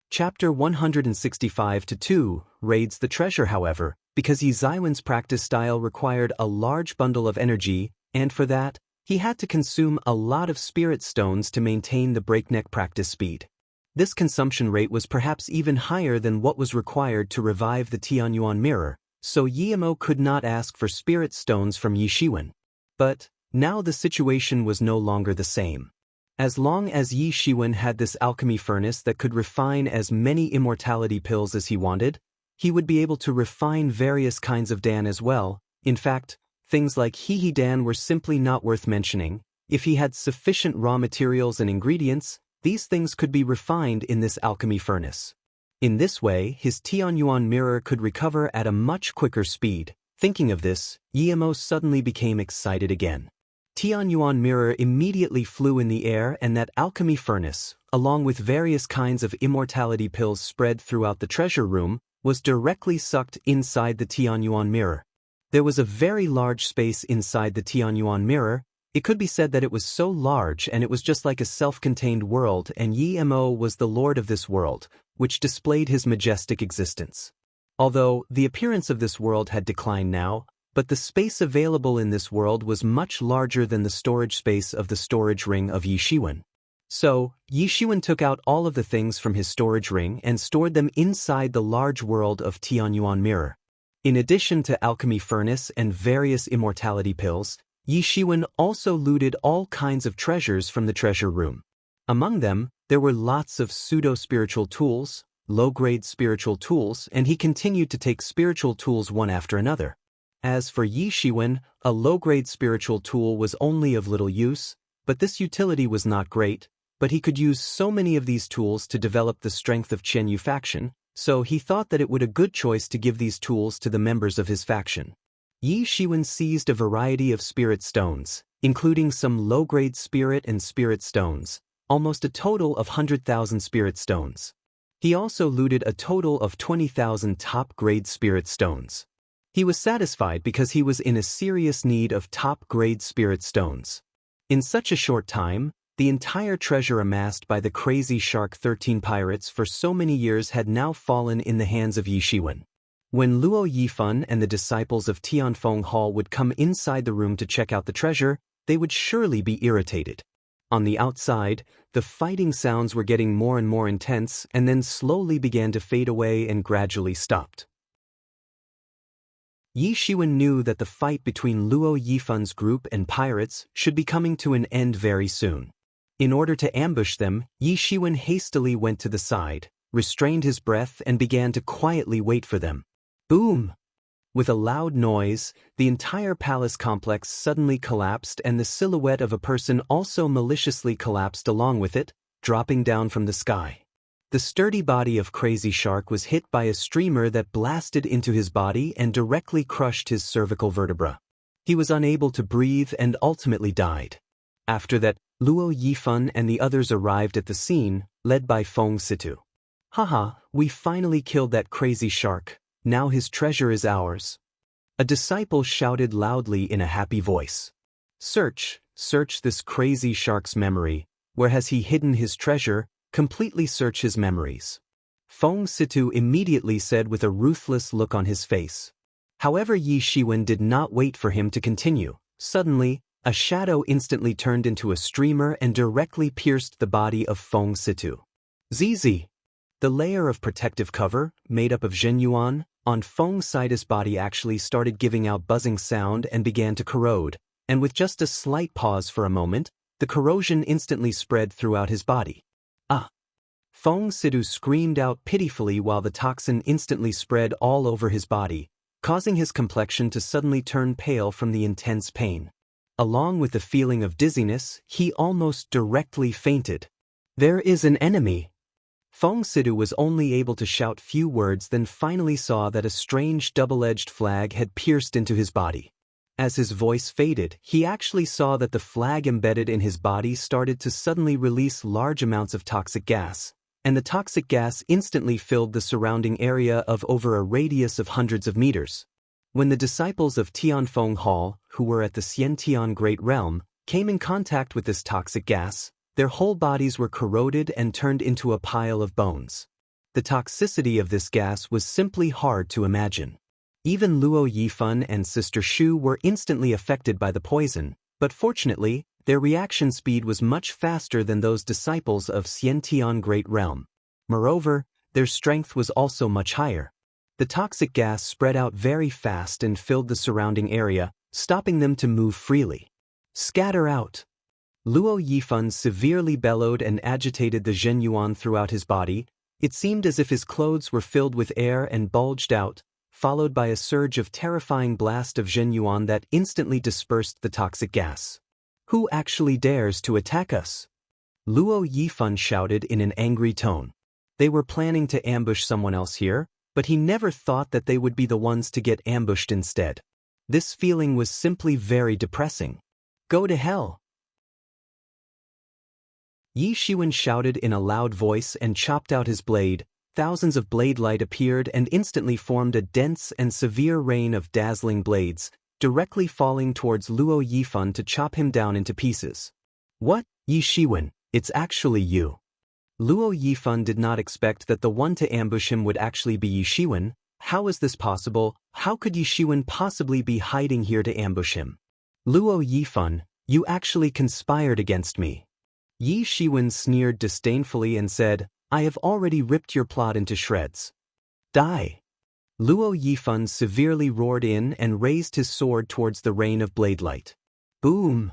Chapter 165-2 raids the treasure. However, because Yi Ziwen's practice style required a large bundle of energy, and for that, he had to consume a lot of spirit stones to maintain the breakneck practice speed. This consumption rate was perhaps even higher than what was required to revive the Tianyuan mirror, so Yi Mo could not ask for spirit stones from Yi Shiwen. But now the situation was no longer the same. As long as Yi Shiwen had this alchemy furnace that could refine as many immortality pills as he wanted, he would be able to refine various kinds of Dan as well. In fact, things like He Dan were simply not worth mentioning. If he had sufficient raw materials and ingredients, these things could be refined in this alchemy furnace. In this way, his Tianyuan mirror could recover at a much quicker speed. Thinking of this, Yi Mo suddenly became excited again. Tianyuan mirror immediately flew in the air, and that alchemy furnace, along with various kinds of immortality pills spread throughout the treasure room, was directly sucked inside the Tianyuan mirror. There was a very large space inside the Tianyuan mirror. It could be said that it was so large and it was just like a self-contained world, and Yi Mo was the lord of this world, which displayed his majestic existence. Although the appearance of this world had declined now, but the space available in this world was much larger than the storage space of the storage ring of Yi Shiwen. So, Yi Shiwen took out all of the things from his storage ring and stored them inside the large world of Tianyuan mirror. In addition to alchemy furnace and various immortality pills, Yi Shiwen also looted all kinds of treasures from the treasure room. Among them, there were lots of pseudo-spiritual tools, low-grade spiritual tools, and he continued to take spiritual tools one after another. As for Yi Shiwen, a low-grade spiritual tool was only of little use, but this utility was not great, but he could use so many of these tools to develop the strength of Qianyu faction, so he thought that it would be a good choice to give these tools to the members of his faction. Yi Shiwen seized a variety of spirit stones, including some low-grade spirit and spirit stones, almost a total of 100,000 spirit stones. He also looted a total of 20,000 top-grade spirit stones. He was satisfied because he was in a serious need of top-grade spirit stones. In such a short time, the entire treasure amassed by the Crazy Shark 13 pirates for so many years had now fallen in the hands of Yi Shiwen. When Luo Yifan and the disciples of Tianfeng Hall would come inside the room to check out the treasure, they would surely be irritated. On the outside, the fighting sounds were getting more and more intense and then slowly began to fade away and gradually stopped. Yi Shiwen knew that the fight between Luo Yifan's group and pirates should be coming to an end very soon. In order to ambush them, Yi Shiwen hastily went to the side, restrained his breath, and began to quietly wait for them. Boom! With a loud noise, the entire palace complex suddenly collapsed, and the silhouette of a person also maliciously collapsed along with it, dropping down from the sky. The sturdy body of Crazy Shark was hit by a streamer that blasted into his body and directly crushed his cervical vertebra. He was unable to breathe and ultimately died. After that, Luo Yifan and the others arrived at the scene, led by Feng Situ. Haha, we finally killed that Crazy Shark. Now his treasure is ours. A disciple shouted loudly in a happy voice. Search this Crazy Shark's memory. Where has he hidden his treasure? Completely search his memories. Feng Situ immediately said with a ruthless look on his face. However, Yi Shiwen did not wait for him to continue. Suddenly, a shadow instantly turned into a streamer and directly pierced the body of Feng Situ. ZZ. The layer of protective cover, made up of Zhenyuan, on Feng Situ's body actually started giving out buzzing sound and began to corrode, and with just a slight pause for a moment, the corrosion instantly spread throughout his body. Ah! Feng Situ screamed out pitifully while the toxin instantly spread all over his body, causing his complexion to suddenly turn pale from the intense pain. Along with the feeling of dizziness, he almost directly fainted. There is an enemy! Feng Situ was only able to shout few words, then finally saw that a strange double-edged flag had pierced into his body. As his voice faded, he actually saw that the flag embedded in his body started to suddenly release large amounts of toxic gas, and the toxic gas instantly filled the surrounding area of over a radius of hundreds of meters. When the disciples of Tianfeng Hall, who were at the Xiantian Great Realm, came in contact with this toxic gas, their whole bodies were corroded and turned into a pile of bones. The toxicity of this gas was simply hard to imagine. Even Luo Yifan and Sister Shu were instantly affected by the poison, but fortunately, their reaction speed was much faster than those disciples of Xiantian Great Realm. Moreover, their strength was also much higher. The toxic gas spread out very fast and filled the surrounding area, stopping them to move freely. Scatter out! Luo Yifan severely bellowed and agitated the Zhenyuan throughout his body. It seemed as if his clothes were filled with air and bulged out, followed by a surge of terrifying blast of Zhenyuan that instantly dispersed the toxic gas. Who actually dares to attack us? Luo Yifan shouted in an angry tone. They were planning to ambush someone else here, but he never thought that they would be the ones to get ambushed instead. This feeling was simply very depressing. Go to hell! Yi Shiwen shouted in a loud voice and chopped out his blade. Thousands of blade light appeared and instantly formed a dense and severe rain of dazzling blades, directly falling towards Luo Yifan to chop him down into pieces. What, Yi Shiwen, it's actually you. Luo Yifan did not expect that the one to ambush him would actually be Yi Shiwen. How is this possible? How could Yi Shiwen possibly be hiding here to ambush him? Luo Yifan, you actually conspired against me. Yi Shiwen sneered disdainfully and said, I have already ripped your plot into shreds. Die! Luo Yifan severely roared in and raised his sword towards the rain of blade light. Boom!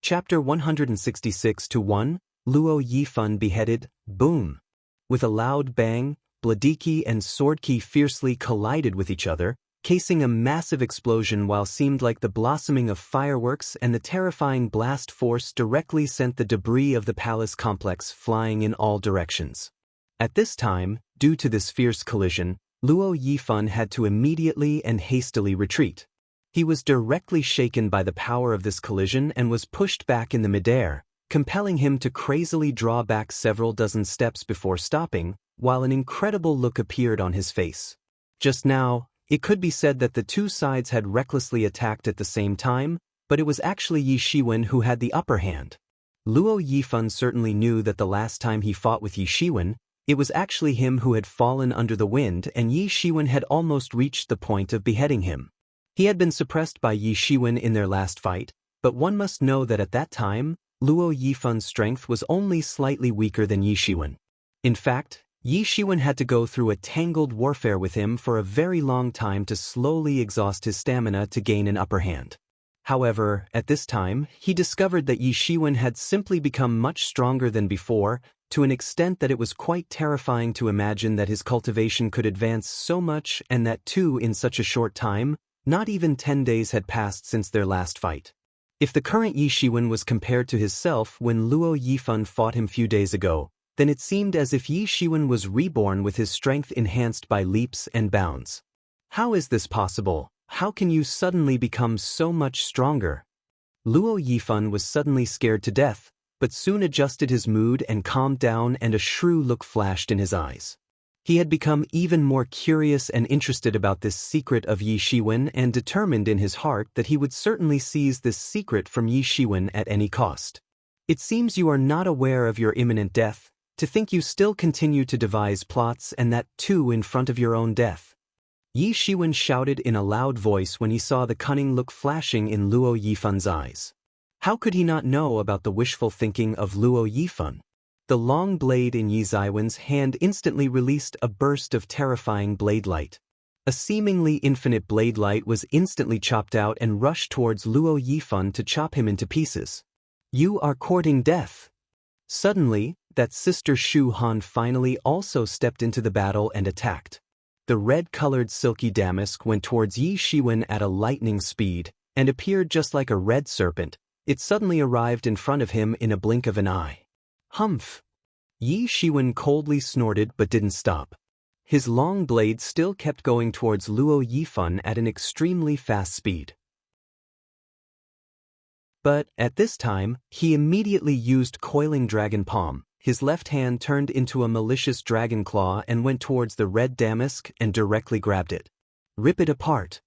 Chapter 166-1, Luo Yifan beheaded, boom! With a loud bang, Bladiki and Swordkey fiercely collided with each other, casing a massive explosion while seemed like the blossoming of fireworks, and the terrifying blast force directly sent the debris of the palace complex flying in all directions. At this time, due to this fierce collision, Luo Yifan had to immediately and hastily retreat. He was directly shaken by the power of this collision and was pushed back in the midair, compelling him to crazily draw back several dozen steps before stopping, while an incredible look appeared on his face. Just now, it could be said that the two sides had recklessly attacked at the same time, but it was actually Yi Shiwen who had the upper hand. Luo Yifan certainly knew that the last time he fought with Yi Shiwen, it was actually him who had fallen under the wind, and Yi Shiwen had almost reached the point of beheading him. He had been suppressed by Yi Shiwen in their last fight, but one must know that at that time, Luo Yifan's strength was only slightly weaker than Yi Shiwen. In fact, Yi Shiwen had to go through a tangled warfare with him for a very long time to slowly exhaust his stamina to gain an upper hand. However, at this time, he discovered that Yi Shiwen had simply become much stronger than before, to an extent that it was quite terrifying to imagine that his cultivation could advance so much, and that too in such a short time. Not even 10 days had passed since their last fight. If the current Yi Shiwen was compared to his self when Luo Yifan fought him few days ago, then it seemed as if Yi Shiwen was reborn with his strength enhanced by leaps and bounds. How is this possible? How can you suddenly become so much stronger? Luo Yifan was suddenly scared to death, but soon adjusted his mood and calmed down, and a shrew look flashed in his eyes. He had become even more curious and interested about this secret of Yi Shiwen, and determined in his heart that he would certainly seize this secret from Yi Shiwen at any cost. It seems you are not aware of your imminent death, to think you still continue to devise plots, and that too in front of your own death. Yi Shiwen shouted in a loud voice when he saw the cunning look flashing in Luo Yifan's eyes. How could he not know about the wishful thinking of Luo Yifan? The long blade in Yi Ziwen's hand instantly released a burst of terrifying blade light. A seemingly infinite blade light was instantly chopped out and rushed towards Luo Yifan to chop him into pieces. You are courting death. Suddenly, that sister Shu Han finally also stepped into the battle and attacked. The red-colored silky damask went towards Yi Shiwen at a lightning speed, and appeared just like a red serpent. It suddenly arrived in front of him in a blink of an eye. Humph! Yi Shiwen coldly snorted but didn't stop. His long blade still kept going towards Luo Yifan at an extremely fast speed. But, at this time, he immediately used Coiling Dragon Palm. His left hand turned into a malicious dragon claw and went towards the red damask and directly grabbed it. Rip it apart.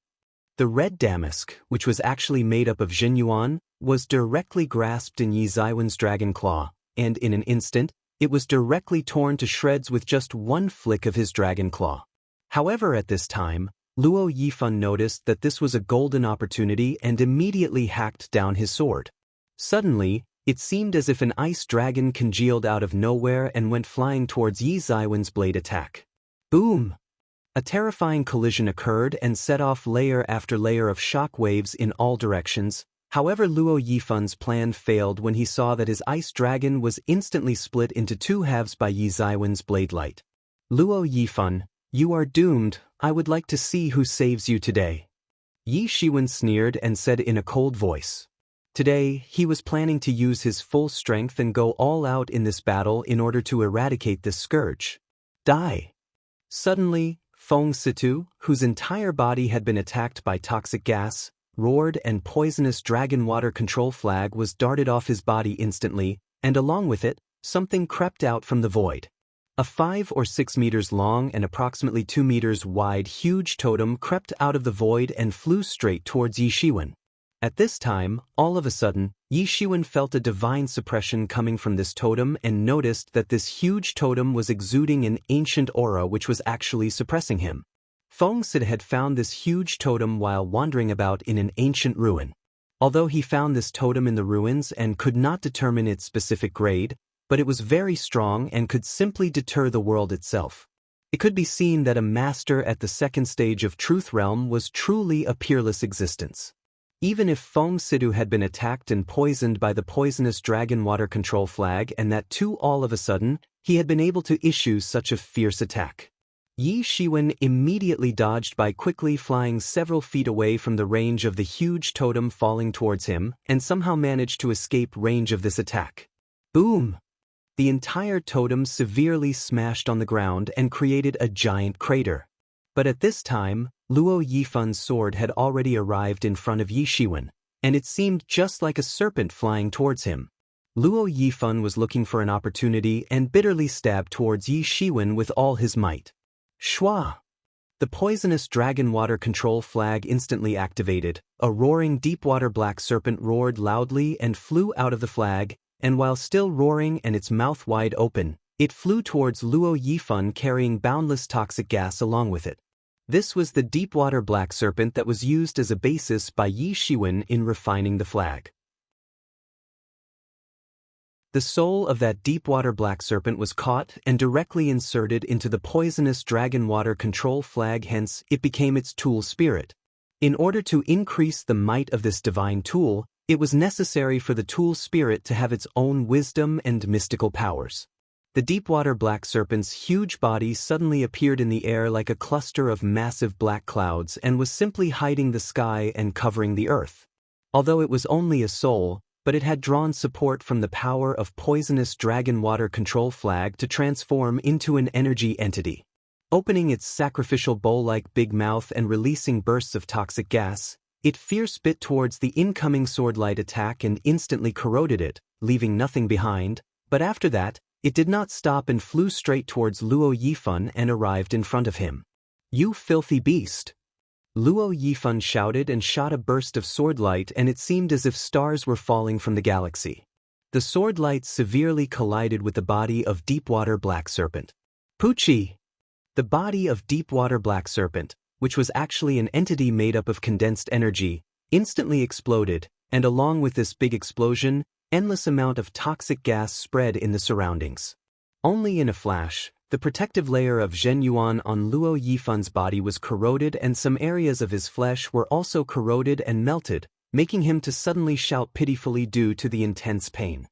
The red damask, which was actually made up of Jinyuan, was directly grasped in Yi Ziwen's dragon claw, and in an instant, it was directly torn to shreds with just one flick of his dragon claw. However, at this time, Luo Yifan noticed that this was a golden opportunity and immediately hacked down his sword. Suddenly, it seemed as if an ice dragon congealed out of nowhere and went flying towards Yi Ziwen's blade attack. Boom! A terrifying collision occurred and set off layer after layer of shock waves in all directions. However, Luo Yifan's plan failed when he saw that his ice dragon was instantly split into two halves by Yi Ziwen's blade light. Luo Yifan, you are doomed. I would like to see who saves you today. Yi Shiwen sneered and said in a cold voice. Today, he was planning to use his full strength and go all out in this battle in order to eradicate this scourge. Die! Suddenly, Feng Situ, whose entire body had been attacked by toxic gas, roared, and poisonous dragon water control flag was darted off his body instantly, and along with it, something crept out from the void. A 5 or 6 meters long and approximately 2 meters wide huge totem crept out of the void and flew straight towards Yi Shiwen. At this time, all of a sudden, Yi Shiwen felt a divine suppression coming from this totem and noticed that this huge totem was exuding an ancient aura which was actually suppressing him. Feng Sid had found this huge totem while wandering about in an ancient ruin. Although he found this totem in the ruins and could not determine its specific grade, but it was very strong and could simply deter the world itself. It could be seen that a master at the second stage of Truth Realm was truly a peerless existence. Even if Feng Sidu had been attacked and poisoned by the poisonous dragon water control flag and that too all of a sudden, he had been able to issue such a fierce attack. Yi Shiwen immediately dodged by quickly flying several feet away from the range of the huge totem falling towards him and somehow managed to escape range of this attack. Boom! The entire totem severely smashed on the ground and created a giant crater. But at this time, Luo Yifun's sword had already arrived in front of Yi Shiwen, and it seemed just like a serpent flying towards him. Luo Yifun was looking for an opportunity and bitterly stabbed towards Yi Shiwen with all his might. Shwa! The poisonous dragon water control flag instantly activated. A roaring deep-water black serpent roared loudly and flew out of the flag, and while still roaring and its mouth wide open, it flew towards Luo Yifun carrying boundless toxic gas along with it. This was the deep-water black serpent that was used as a basis by Yi Shiwen in refining the flag. The soul of that deep-water black serpent was caught and directly inserted into the poisonous dragon water control flag, hence it became its tool spirit. In order to increase the might of this divine tool, it was necessary for the tool spirit to have its own wisdom and mystical powers. The deep-water black serpent's huge body suddenly appeared in the air like a cluster of massive black clouds and was simply hiding the sky and covering the earth. Although it was only a soul, but it had drawn support from the power of poisonous dragon water control flag to transform into an energy entity. Opening its sacrificial bowl-like big mouth and releasing bursts of toxic gas, it fierce bit towards the incoming sword-light attack and instantly corroded it, leaving nothing behind, but after that, it did not stop and flew straight towards Luo Yifun and arrived in front of him. "You filthy beast!" Luo Yifun shouted and shot a burst of sword light, and it seemed as if stars were falling from the galaxy. The sword light severely collided with the body of Deepwater Black Serpent. Poochie! The body of Deepwater Black Serpent, which was actually an entity made up of condensed energy, instantly exploded, and along with this big explosion, endless amount of toxic gas spread in the surroundings. Only in a flash, the protective layer of Zhen Yuan on Luo Yifun's body was corroded and some areas of his flesh were also corroded and melted, making him to suddenly shout pitifully due to the intense pain.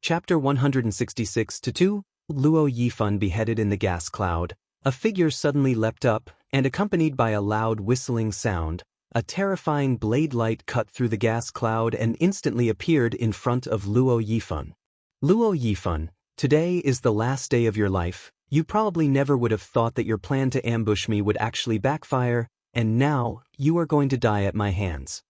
Chapter 166-2, Luo Yifun beheaded in the gas cloud. A figure suddenly leapt up, and accompanied by a loud whistling sound, a terrifying blade light cut through the gas cloud and instantly appeared in front of Luo Yifun. Luo Yifun, today is the last day of your life. You probably never would have thought that your plan to ambush me would actually backfire, and now, you are going to die at my hands.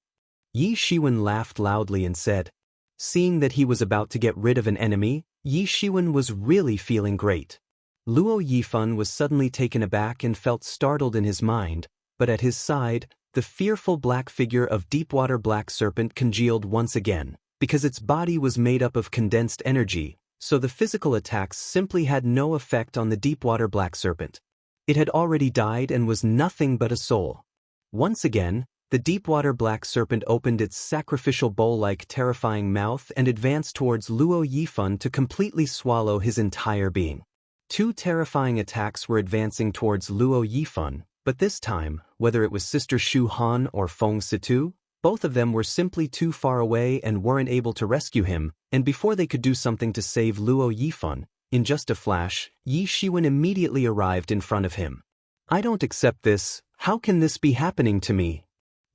Yi Shiwen laughed loudly and said. Seeing that he was about to get rid of an enemy, Yi Shiwen was really feeling great. Luo Yifun was suddenly taken aback and felt startled in his mind, but at his side, the fearful black figure of Deepwater Black Serpent congealed once again, because its body was made up of condensed energy, so the physical attacks simply had no effect on the Deepwater Black Serpent. It had already died and was nothing but a soul. Once again, the Deepwater Black Serpent opened its sacrificial bowl-like terrifying mouth and advanced towards Luo Yifun to completely swallow his entire being. Two terrifying attacks were advancing towards Luo Yifun, but this time, whether it was Sister Shu Han or Feng Situ, both of them were simply too far away and weren't able to rescue him, and before they could do something to save Luo Yifun, in just a flash, Yi Shiwen immediately arrived in front of him. "I don't accept this. How can this be happening to me?"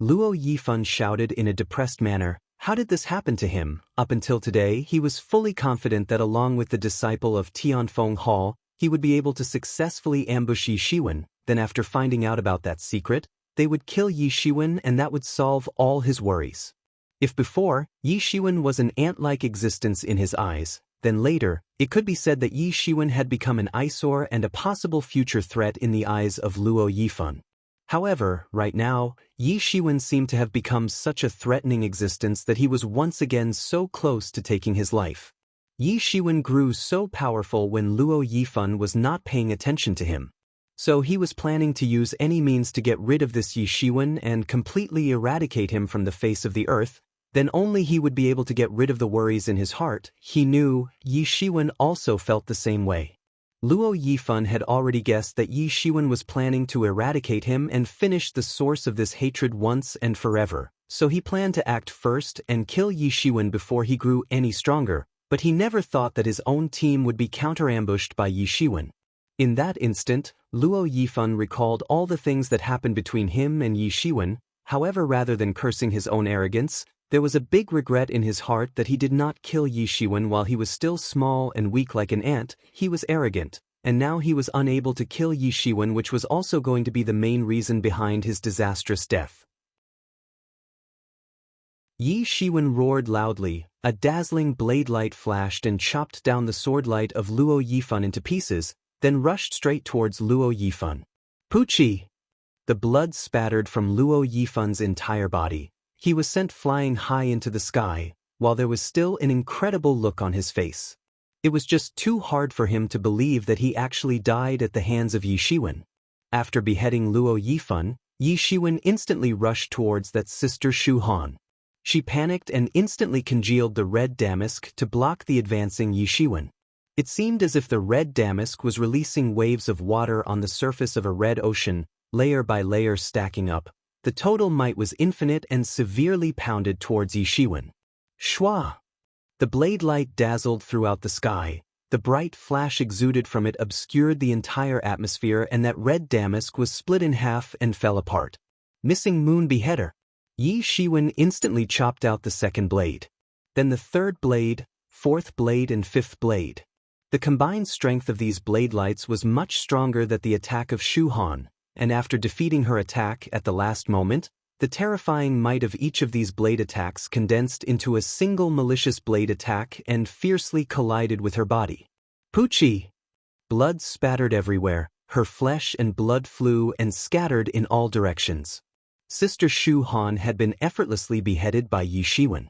Luo Yifun shouted in a depressed manner. How did this happen to him? Up until today, he was fully confident that along with the disciple of Tianfeng Hall, he would be able to successfully ambush Yi Shiwen. Then after finding out about that secret, they would kill Yi Shiwen and that would solve all his worries. If before, Yi Shiwen was an ant-like existence in his eyes, then later, it could be said that Yi Shiwen had become an eyesore and a possible future threat in the eyes of Luo Yifan. However, right now, Yi Shiwen seemed to have become such a threatening existence that he was once again so close to taking his life. Yi Shiwen grew so powerful when Luo Yifan was not paying attention to him. So he was planning to use any means to get rid of this Yi Shiwen and completely eradicate him from the face of the earth. Then only he would be able to get rid of the worries in his heart. He knew Yi Shiwen also felt the same way. Luo Yifan had already guessed that Yi Shiwen was planning to eradicate him and finish the source of this hatred once and forever, so he planned to act first and kill Yi Shiwen before he grew any stronger, but he never thought that his own team would be counter-ambushed by Yi Shiwen. In that instant, Luo Yifan recalled all the things that happened between him and Yi Shiwen. However, rather than cursing his own arrogance, there was a big regret in his heart that he did not kill Yi Shiwen while he was still small and weak like an ant. He was arrogant, and now he was unable to kill Yi Shiwen, which was also going to be the main reason behind his disastrous death. Yi Shiwen roared loudly, a dazzling blade light flashed and chopped down the sword light of Luo Yifan into pieces, then rushed straight towards Luo Yifan. Puchi! The blood spattered from Luo Yifan's entire body. He was sent flying high into the sky, while there was still an incredible look on his face. It was just too hard for him to believe that he actually died at the hands of Yi Shiwen. After beheading Luo Yifan, Yi Shiwen instantly rushed towards that sister Shu Han. She panicked and instantly congealed the red damask to block the advancing Yi Shiwen. It seemed as if the red damask was releasing waves of water on the surface of a red ocean, layer by layer stacking up. The total might was infinite and severely pounded towards Yi Shiwen. Shwa! The blade light dazzled throughout the sky. The bright flash exuded from it obscured the entire atmosphere, and that red damask was split in half and fell apart. Missing moon beheader. Yi Shiwen instantly chopped out the second blade. Then the third blade, fourth blade and fifth blade. The combined strength of these blade lights was much stronger than the attack of Shu Han. And after defeating her attack at the last moment, the terrifying might of each of these blade attacks condensed into a single malicious blade attack and fiercely collided with her body. Puchi! Blood spattered everywhere, her flesh and blood flew and scattered in all directions. Sister Shu Han had been effortlessly beheaded by Yi Shiwen.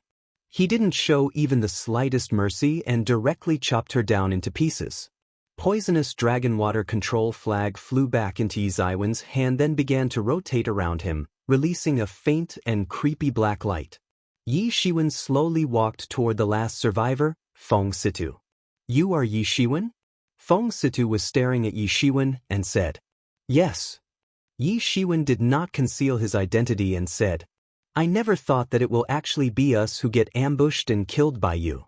He didn't show even the slightest mercy and directly chopped her down into pieces. Poisonous dragon water control flag flew back into Yi Shiwen's hand, then began to rotate around him, releasing a faint and creepy black light. Yi Shiwen slowly walked toward the last survivor, Feng Situ. You are Yi Shiwen? Feng Situ was staring at Yi Shiwen and said, Yes. Yi Shiwen did not conceal his identity and said, I never thought that it will actually be us who get ambushed and killed by you.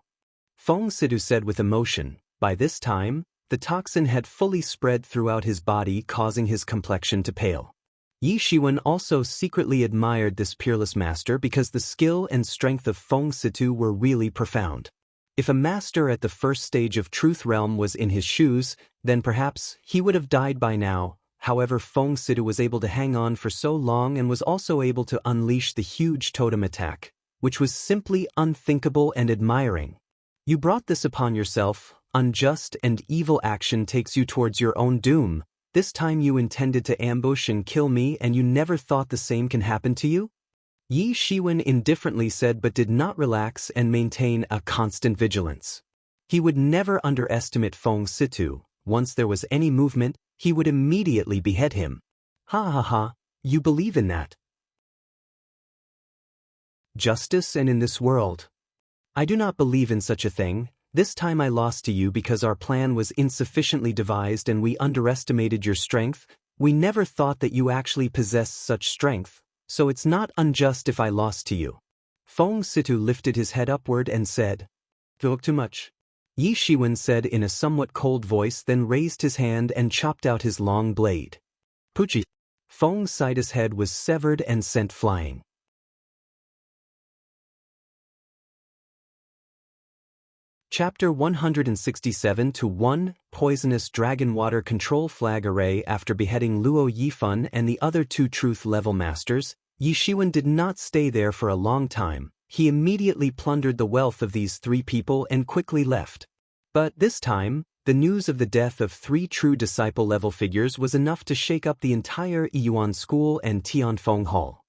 Feng Situ said with emotion. By this time, the toxin had fully spread throughout his body, causing his complexion to pale. Yi Shiwen also secretly admired this peerless master because the skill and strength of Feng Situ were really profound. If a master at the first stage of Truth Realm was in his shoes, then perhaps he would have died by now. However, Feng Situ was able to hang on for so long and was also able to unleash the huge totem attack, which was simply unthinkable and admiring. You brought this upon yourself. Unjust and evil action takes you towards your own doom. This time you intended to ambush and kill me, and you never thought the same can happen to you? Yi Shiwen indifferently said, but did not relax and maintain a constant vigilance. He would never underestimate Feng Situ. Once there was any movement, he would immediately behead him. Ha ha ha, you believe in that? Justice and in this world. I do not believe in such a thing. This time I lost to you because our plan was insufficiently devised and we underestimated your strength. We never thought that you actually possessed such strength, so it's not unjust if I lost to you. Feng Situ lifted his head upward and said, Talk too much. Yi Shiwen said in a somewhat cold voice, then raised his hand and chopped out his long blade. Puchi! Feng Sita's head was severed and sent flying. Chapter 167 to 1 Poisonous Dragon Water Control Flag Array. After beheading Luo Yifan and the other two truth level masters, Yi Shiwen did not stay there for a long time. He immediately plundered the wealth of these three people and quickly left. But this time, the news of the death of three true disciple-level figures was enough to shake up the entire Yiyuan school and Tianfeng Hall.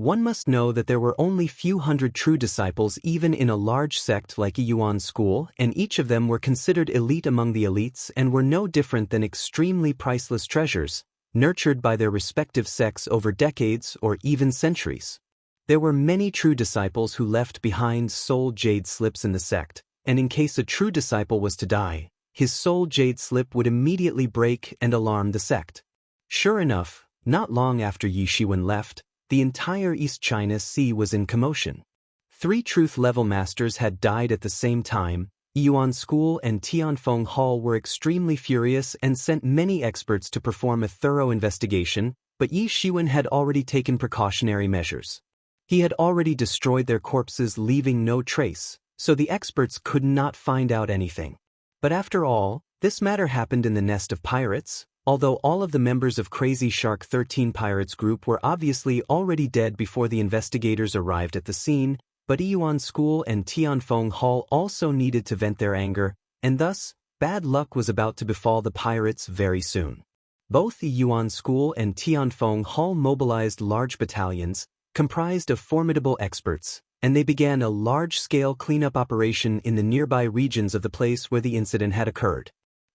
One must know that there were only few hundred true disciples even in a large sect like Yiyuan school, and each of them were considered elite among the elites and were no different than extremely priceless treasures, nurtured by their respective sects over decades or even centuries. There were many true disciples who left behind soul jade slips in the sect, and in case a true disciple was to die, his soul jade slip would immediately break and alarm the sect. Sure enough, not long after Yi Shiwen left, the entire East China Sea was in commotion. Three truth level masters had died at the same time. Yiyuan School and Tianfeng Hall were extremely furious and sent many experts to perform a thorough investigation, but Yi Shiwen had already taken precautionary measures. He had already destroyed their corpses, leaving no trace, so the experts could not find out anything. But after all, this matter happened in the nest of pirates. Although all of the members of Crazy Shark 13 Pirates group were obviously already dead before the investigators arrived at the scene, but Yiyuan School and Tianfeng Hall also needed to vent their anger, and thus, bad luck was about to befall the pirates very soon. Both Yiyuan School and Tianfeng Hall mobilized large battalions, comprised of formidable experts, and they began a large-scale cleanup operation in the nearby regions of the place where the incident had occurred.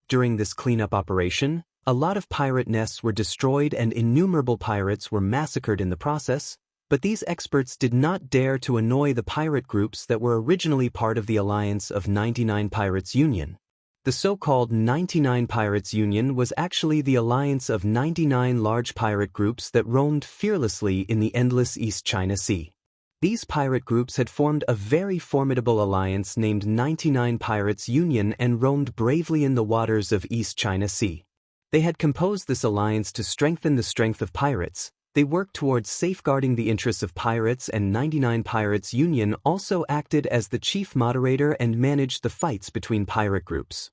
During this cleanup operation, a lot of pirate nests were destroyed and innumerable pirates were massacred in the process, but these experts did not dare to annoy the pirate groups that were originally part of the alliance of 99 Pirates Union. The so-called 99 Pirates Union was actually the alliance of 99 large pirate groups that roamed fearlessly in the endless East China Sea. These pirate groups had formed a very formidable alliance named 99 Pirates Union and roamed bravely in the waters of East China Sea. They had composed this alliance to strengthen the strength of pirates. They worked towards safeguarding the interests of pirates, and 99 Pirates Union also acted as the chief moderator and managed the fights between pirate groups.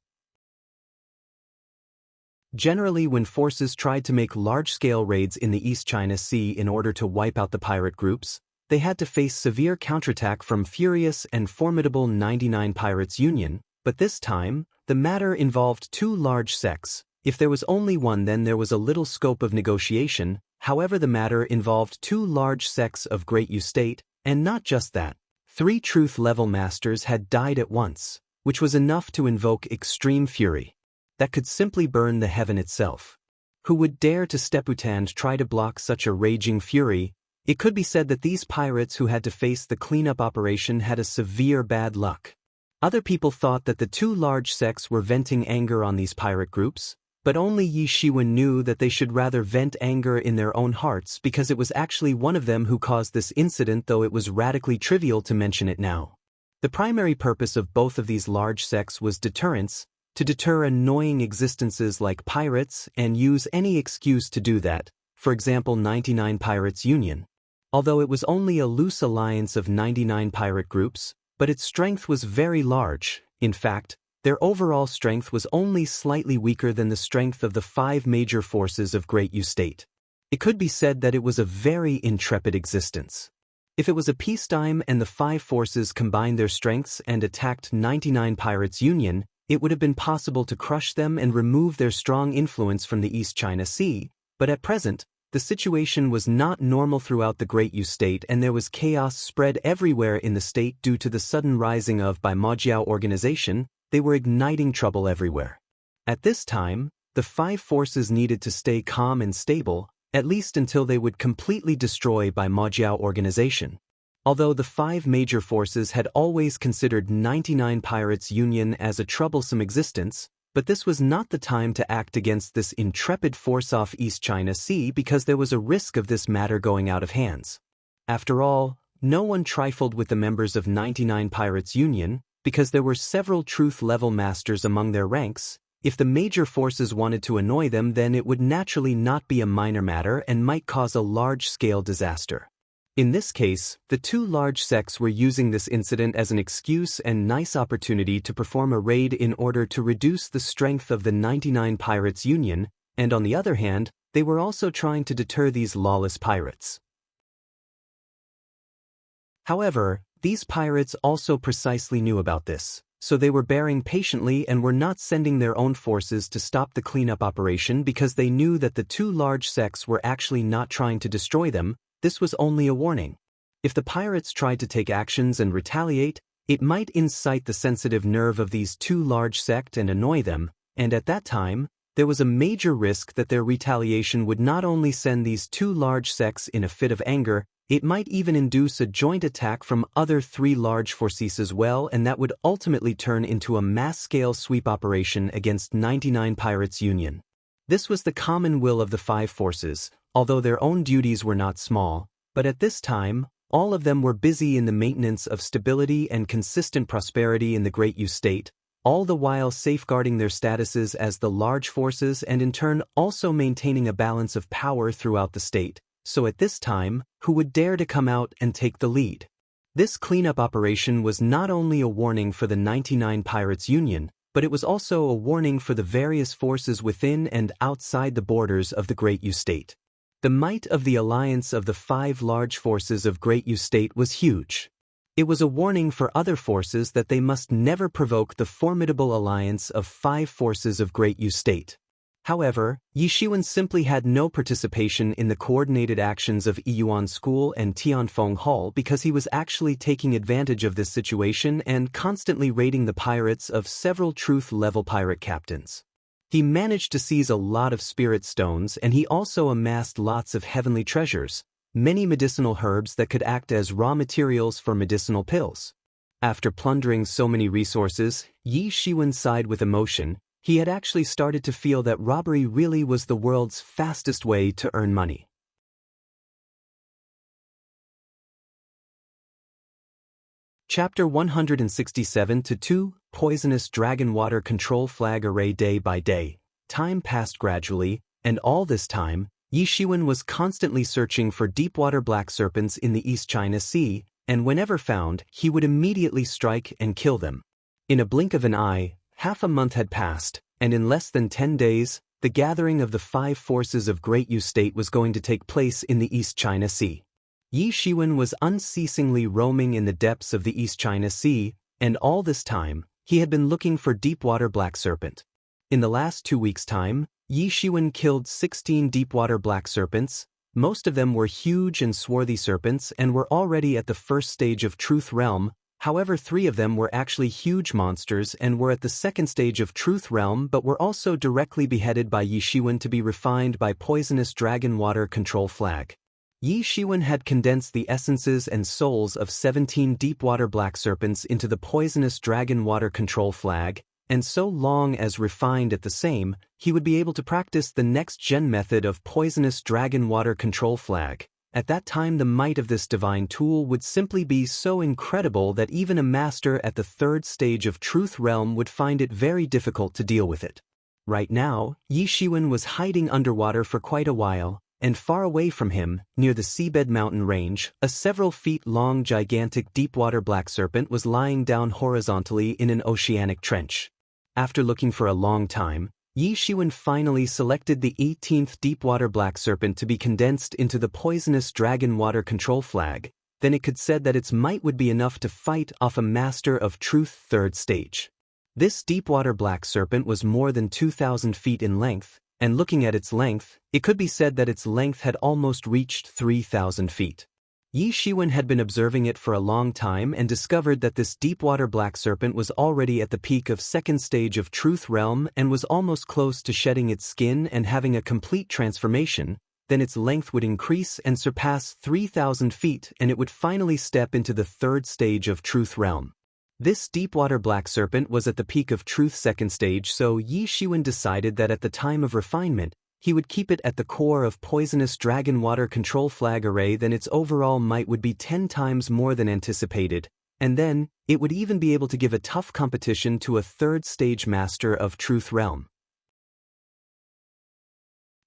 Generally, when forces tried to make large-scale raids in the East China Sea in order to wipe out the pirate groups, they had to face severe counterattack from furious and formidable 99 Pirates Union, but this time, the matter involved two large sects. If there was only one, then there was a little scope of negotiation. However, the matter involved two large sects of Great Yu State, and not just that. Three truth level masters had died at once, which was enough to invoke extreme fury. That could simply burn the heaven itself. Who would dare to step out and try to block such a raging fury? It could be said that these pirates who had to face the cleanup operation had a severe bad luck. Other people thought that the two large sects were venting anger on these pirate groups, but only Yi Shiwen knew that they should rather vent anger in their own hearts because it was actually one of them who caused this incident, though it was radically trivial to mention it now. The primary purpose of both of these large sects was deterrence, to deter annoying existences like pirates and use any excuse to do that, for example 99 Pirates Union. Although it was only a loose alliance of 99 pirate groups, but its strength was very large. In fact, their overall strength was only slightly weaker than the strength of the five major forces of Great Yu State. It could be said that it was a very intrepid existence. If it was a peacetime and the five forces combined their strengths and attacked 99 Pirates Union, it would have been possible to crush them and remove their strong influence from the East China Sea, but at present, the situation was not normal throughout the Great Yu State, and there was chaos spread everywhere in the state due to the sudden rising of by Majiao organization. They were igniting trouble everywhere. At this time, the five forces needed to stay calm and stable, at least until they would completely destroy by Majiao organization. Although the five major forces had always considered 99 Pirates Union as a troublesome existence, but this was not the time to act against this intrepid force off East China Sea because there was a risk of this matter going out of hands. After all, no one trifled with the members of 99 Pirates Union, because there were several truth-level masters among their ranks. If the major forces wanted to annoy them, then it would naturally not be a minor matter and might cause a large-scale disaster. In this case, the two large sects were using this incident as an excuse and nice opportunity to perform a raid in order to reduce the strength of the 99 Pirates Union, and on the other hand, they were also trying to deter these lawless pirates. However, these pirates also precisely knew about this, so they were bearing patiently and were not sending their own forces to stop the cleanup operation because they knew that the two large sects were actually not trying to destroy them. This was only a warning. If the pirates tried to take actions and retaliate, it might incite the sensitive nerve of these two large sects and annoy them, and at that time, there was a major risk that their retaliation would not only send these two large sects in a fit of anger, it might even induce a joint attack from other three large forces as well, and that would ultimately turn into a mass-scale sweep operation against 99 Pirates Union. This was the common will of the five forces, although their own duties were not small, but at this time, all of them were busy in the maintenance of stability and consistent prosperity in the Great U State, all the while safeguarding their statuses as the large forces and in turn also maintaining a balance of power throughout the state. So at this time, who would dare to come out and take the lead? This cleanup operation was not only a warning for the 99 Pirates Union, but it was also a warning for the various forces within and outside the borders of the Great U State. The might of the alliance of the five large forces of Great U State was huge. It was a warning for other forces that they must never provoke the formidable alliance of five forces of Great U State. However, Yi Shiwen simply had no participation in the coordinated actions of Yiyuan School and Tianfeng Hall because he was actually taking advantage of this situation and constantly raiding the pirates of several truth-level pirate captains. He managed to seize a lot of spirit stones, and he also amassed lots of heavenly treasures, many medicinal herbs that could act as raw materials for medicinal pills. After plundering so many resources, Yi Shiwen sighed with emotion. He had actually started to feel that robbery really was the world's fastest way to earn money. Chapter 167-2 Poisonous Dragon Water Control Flag Array. Day by day, time passed gradually, and all this time, Yi Shiwen was constantly searching for deepwater black serpents in the East China Sea, and whenever found, he would immediately strike and kill them. In a blink of an eye, half a month had passed, and in less than 10 days, the gathering of the five forces of Great U State was going to take place in the East China Sea. Yi Shiwen was unceasingly roaming in the depths of the East China Sea, and all this time, he had been looking for deepwater black serpent. In the last 2 weeks' time, Yi Shiwen killed 16 deepwater black serpents. Most of them were huge and swarthy serpents and were already at the first stage of Truth Realm. However, 3 of them were actually huge monsters and were at the second stage of Truth Realm but were also directly beheaded by Yi Shiwen to be refined by Poisonous Dragon Water Control Flag. Yi Shiwen had condensed the essences and souls of 17 deepwater black serpents into the Poisonous Dragon Water Control Flag, and so long as refined at the same, he would be able to practice the next-gen method of Poisonous Dragon Water Control Flag. At that time, the might of this divine tool would simply be so incredible that even a master at the third stage of Truth Realm would find it very difficult to deal with it. Right now, Yi Shiwen was hiding underwater for quite a while, and far away from him, near the seabed mountain range, a several feet long gigantic deepwater black serpent was lying down horizontally in an oceanic trench. After looking for a long time, Yi Shiwen finally selected the 18th deepwater black serpent to be condensed into the Poisonous Dragon Water Control Flag. Then it could said that its might would be enough to fight off a Master of Truth third stage. This deepwater black serpent was more than 2,000 feet in length, and looking at its length, it could be said that its length had almost reached 3,000 feet. Yi Shiwen had been observing it for a long time and discovered that this deepwater black serpent was already at the peak of second stage of Truth Realm and was almost close to shedding its skin and having a complete transformation. Then its length would increase and surpass 3,000 feet, and it would finally step into the third stage of Truth Realm. This deepwater black serpent was at the peak of Truth second stage, so Yi Shiwen decided that at the time of refinement, he would keep it at the core of Poisonous Dragon Water Control Flag Array. Then its overall might would be 10 times more than anticipated, and then, it would even be able to give a tough competition to a third stage Master of Truth Realm.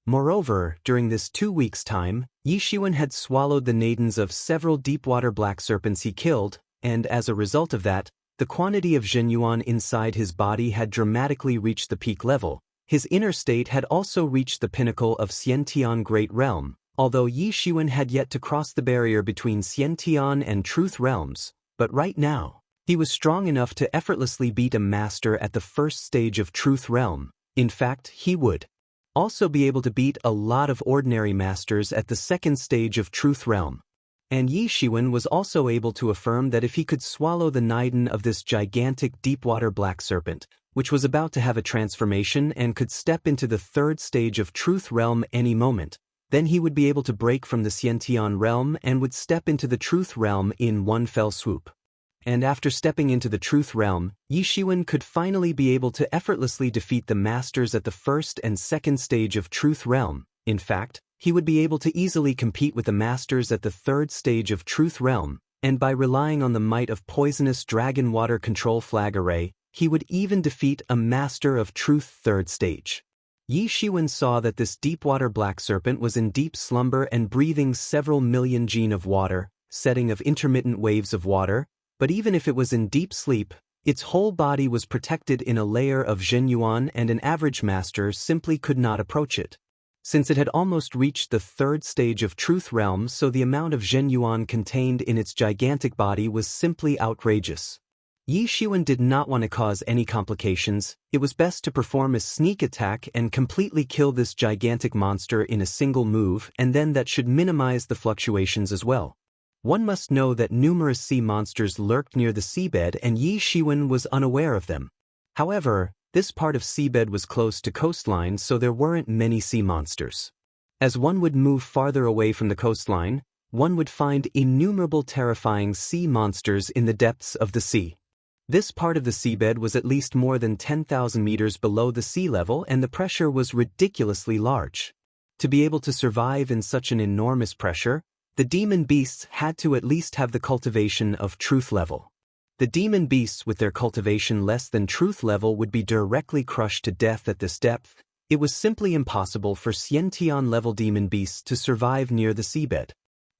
Moreover, during this 2 weeks' time, Yi Shiwen had swallowed the nadens of several deep-water black serpents he killed, and as a result of that, the quantity of Zhenyuan inside his body had dramatically reached the peak level. His inner state had also reached the pinnacle of Xiantian Great Realm, although Yi Shiwen had yet to cross the barrier between Xiantian and Truth Realms, but right now, he was strong enough to effortlessly beat a master at the first stage of Truth Realm. In fact, he would also be able to beat a lot of ordinary masters at the second stage of Truth Realm. And Yi Shiwen was also able to affirm that if he could swallow the Naiden of this gigantic deep-water black serpent, which was about to have a transformation and could step into the third stage of Truth Realm any moment, then he would be able to break from the Xiantian realm and would step into the Truth Realm in one fell swoop. And after stepping into the Truth Realm, Yi Shiwen could finally be able to effortlessly defeat the masters at the first and second stage of Truth Realm. In fact, he would be able to easily compete with the masters at the third stage of Truth Realm, and by relying on the might of poisonous dragon water control flag array, he would even defeat a master of Truth third stage. Yi Shiwen saw that this deep-water black serpent was in deep slumber and breathing several million gene of water, setting of intermittent waves of water, but even if it was in deep sleep, its whole body was protected in a layer of Zhenyuan and an average master simply could not approach it. Since it had almost reached the third stage of Truth Realm, so the amount of Zhenyuan contained in its gigantic body was simply outrageous. Yi Shiwen did not want to cause any complications. It was best to perform a sneak attack and completely kill this gigantic monster in a single move, and then that should minimize the fluctuations as well. One must know that numerous sea monsters lurked near the seabed and Yi Shiwen was unaware of them. However, this part of seabed was close to coastline, so there weren't many sea monsters. As one would move farther away from the coastline, one would find innumerable terrifying sea monsters in the depths of the sea. This part of the seabed was at least more than 10,000 meters below the sea level and the pressure was ridiculously large. To be able to survive in such an enormous pressure, the demon beasts had to at least have the cultivation of truth level. The demon beasts with their cultivation less than truth level would be directly crushed to death at this depth. It was simply impossible for Xiantian level demon beasts to survive near the seabed.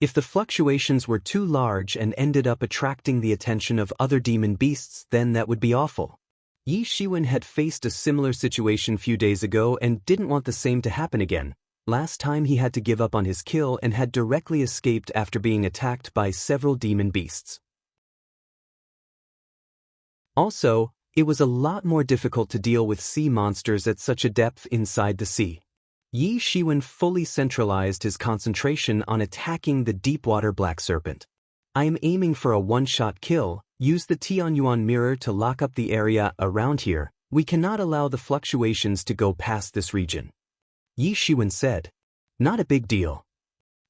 If the fluctuations were too large and ended up attracting the attention of other demon beasts, then that would be awful. Yi Shiwen had faced a similar situation few days ago and didn't want the same to happen again. Last time he had to give up on his kill and had directly escaped after being attacked by several demon beasts. Also, it was a lot more difficult to deal with sea monsters at such a depth inside the sea. Yi Shiwen fully centralized his concentration on attacking the deep-water black serpent. I am aiming for a one-shot kill. Use the Tianyuan mirror to lock up the area around here. We cannot allow the fluctuations to go past this region. Yi Shiwen said. Not a big deal.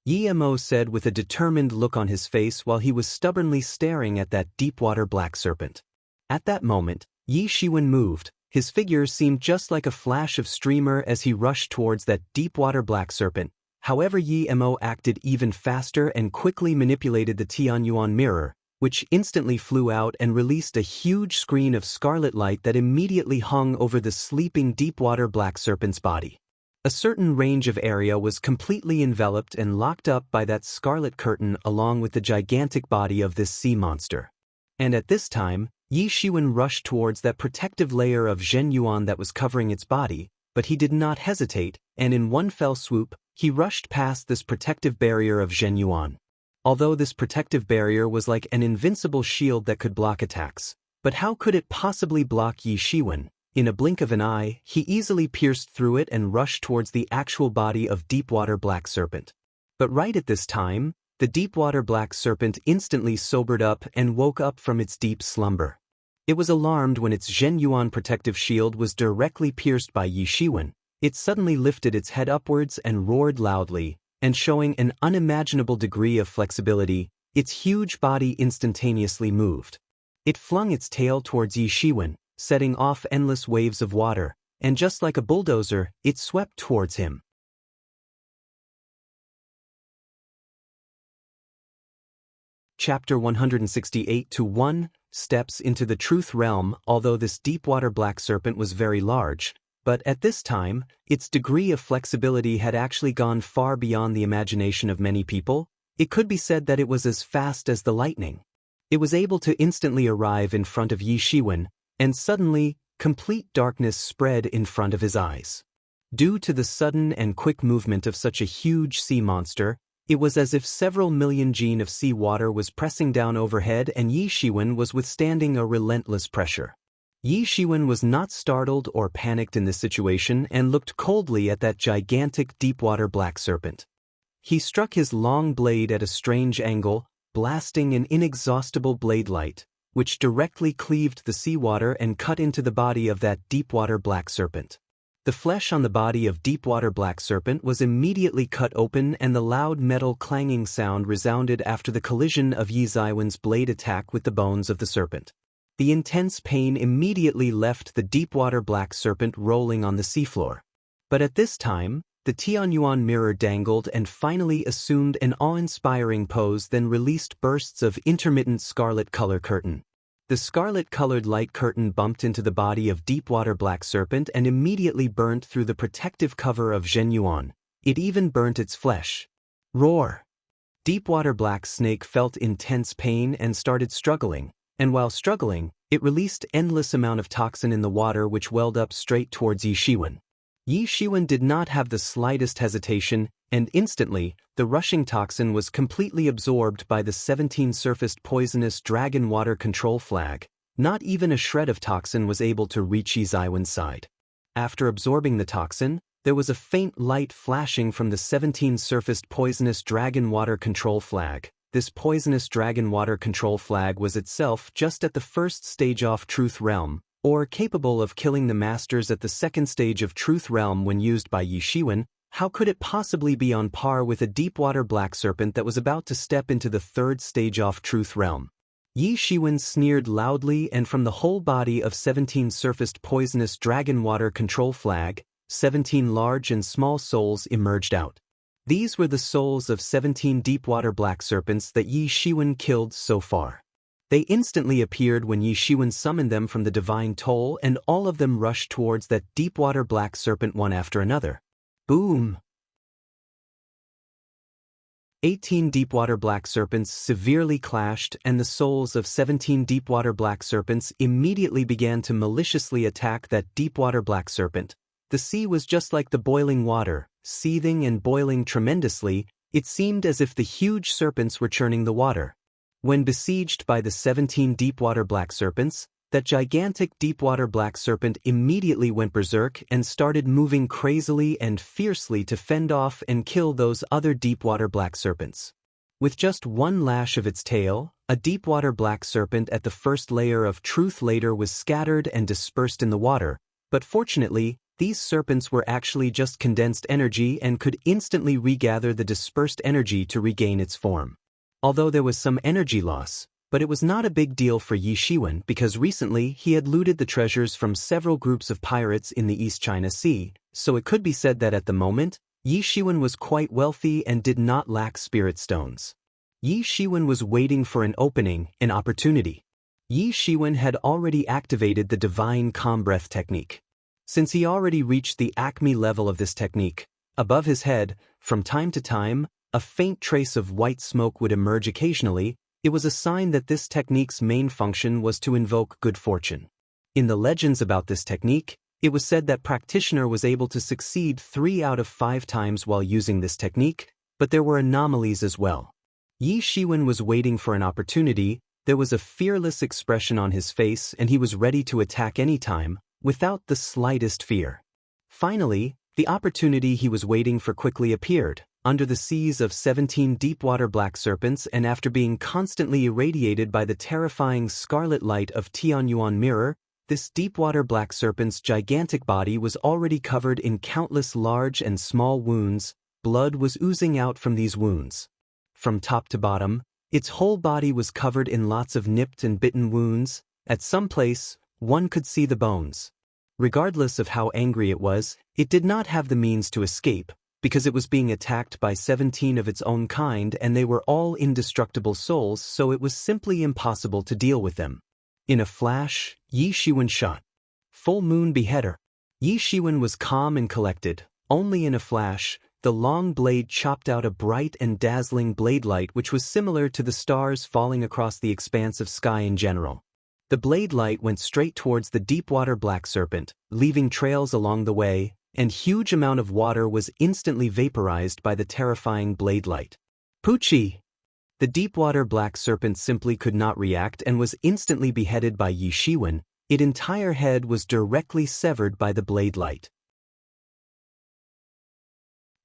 Yi Mo said with a determined look on his face while he was stubbornly staring at that deep-water black serpent. At that moment, Yi Shiwen moved. His figure seemed just like a flash of streamer as he rushed towards that deep-water black serpent. However, Yi Mo acted even faster and quickly manipulated the Tianyuan mirror, which instantly flew out and released a huge screen of scarlet light that immediately hung over the sleeping deep-water black serpent's body. A certain range of area was completely enveloped and locked up by that scarlet curtain along with the gigantic body of this sea monster. And at this time, Yi Shiwen rushed towards that protective layer of Zhenyuan that was covering its body, but he did not hesitate, and in one fell swoop, he rushed past this protective barrier of Zhenyuan. Although this protective barrier was like an invincible shield that could block attacks, but how could it possibly block Yi Shiwen? In a blink of an eye, he easily pierced through it and rushed towards the actual body of deep-water black serpent. But right at this time, the deep-water black serpent instantly sobered up and woke up from its deep slumber. It was alarmed when its Zhenyuan protective shield was directly pierced by Yi Shiwen. It suddenly lifted its head upwards and roared loudly, and showing an unimaginable degree of flexibility, its huge body instantaneously moved. It flung its tail towards Yi Shiwen, setting off endless waves of water, and just like a bulldozer, it swept towards him. Chapter 168-1 Steps into the Truth Realm. Although this deep-water black serpent was very large, but at this time, its degree of flexibility had actually gone far beyond the imagination of many people. It could be said that it was as fast as the lightning. It was able to instantly arrive in front of Yi Shiwen, and suddenly, complete darkness spread in front of his eyes. Due to the sudden and quick movement of such a huge sea monster, it was as if several million gen of sea water was pressing down overhead and Yi Shiwen was withstanding a relentless pressure. Yi Shiwen was not startled or panicked in this situation and looked coldly at that gigantic deep-water black serpent. He struck his long blade at a strange angle, blasting an inexhaustible blade light, which directly cleaved the seawater and cut into the body of that deep-water black serpent. The flesh on the body of deep-water black serpent was immediately cut open and the loud metal clanging sound resounded after the collision of Yi Shiwen's blade attack with the bones of the serpent. The intense pain immediately left the deep-water black serpent rolling on the seafloor. But at this time, the Tianyuan mirror dangled and finally assumed an awe-inspiring pose, then released bursts of intermittent scarlet color curtain. The scarlet-colored light curtain bumped into the body of deep-water black serpent and immediately burnt through the protective cover of Zhenyuan. It even burnt its flesh. Roar! Deep-water black snake felt intense pain and started struggling, and while struggling, it released endless amount of toxin in the water which welled up straight towards Yi Shiwen. Yi Shiwen did not have the slightest hesitation, and instantly, the rushing toxin was completely absorbed by the 17-surfaced poisonous dragon water control flag. Not even a shred of toxin was able to reach Yi Shiwen's side. After absorbing the toxin, there was a faint light flashing from the 17-surfaced poisonous dragon water control flag. This poisonous dragon water control flag was itself just at the first stage of Truth Realm, or capable of killing the masters at the second stage of Truth Realm when used by Yi Shiwen. How could it possibly be on par with a deep-water black serpent that was about to step into the third stage of Truth Realm? Yi Shiwen sneered loudly, and from the whole body of 17-surfaced poisonous dragon water control flag, 17 large and small souls emerged out. These were the souls of 17 deep-water black serpents that Yi Shiwen killed so far. They instantly appeared when Yi Shiwen summoned them from the divine toll, and all of them rushed towards that deep-water black serpent one after another. Boom! 18 deep-water black serpents severely clashed, and the souls of 17 deep-water black serpents immediately began to maliciously attack that deep-water black serpent. The sea was just like the boiling water, seething and boiling tremendously. It seemed as if the huge serpents were churning the water. When besieged by the 17 deep-water black serpents, that gigantic deep-water black serpent immediately went berserk and started moving crazily and fiercely to fend off and kill those other deep-water black serpents. With just one lash of its tail, a deep-water black serpent at the first layer of Truth later was scattered and dispersed in the water, but fortunately, these serpents were actually just condensed energy and could instantly regather the dispersed energy to regain its form. Although there was some energy loss, but it was not a big deal for Yi Shiwen because recently he had looted the treasures from several groups of pirates in the East China Sea, so it could be said that at the moment, Yi Shiwen was quite wealthy and did not lack spirit stones. Yi Shiwen was waiting for an opening, an opportunity. Yi Shiwen had already activated the divine calm breath technique. Since he already reached the acme level of this technique, above his head, from time to time, a faint trace of white smoke would emerge occasionally. It was a sign that this technique's main function was to invoke good fortune. In the legends about this technique, it was said that practitioner was able to succeed 3 out of 5 times while using this technique, but there were anomalies as well. Yi Shiwen was waiting for an opportunity. There was a fearless expression on his face and he was ready to attack any time, without the slightest fear. Finally, the opportunity he was waiting for quickly appeared. Under the seas of 17 deep-water black serpents and after being constantly irradiated by the terrifying scarlet light of Tianyuan mirror, this deep-water black serpent's gigantic body was already covered in countless large and small wounds. Blood was oozing out from these wounds. From top to bottom, its whole body was covered in lots of nipped and bitten wounds. At some place, one could see the bones. Regardless of how angry it was, it did not have the means to escape, because it was being attacked by 17 of its own kind and they were all indestructible souls, so it was simply impossible to deal with them. In a flash, Yi Shiwen shot. Full moon beheader. Yi Shiwen was calm and collected. Only in a flash, the long blade chopped out a bright and dazzling blade light which was similar to the stars falling across the expanse of sky in general. The blade light went straight towards the deep-water black serpent, leaving trails along the way, and huge amount of water was instantly vaporized by the terrifying blade light. Poochie! The deep-water black serpent simply could not react and was instantly beheaded by Yi Shiwen. Its entire head was directly severed by the blade light.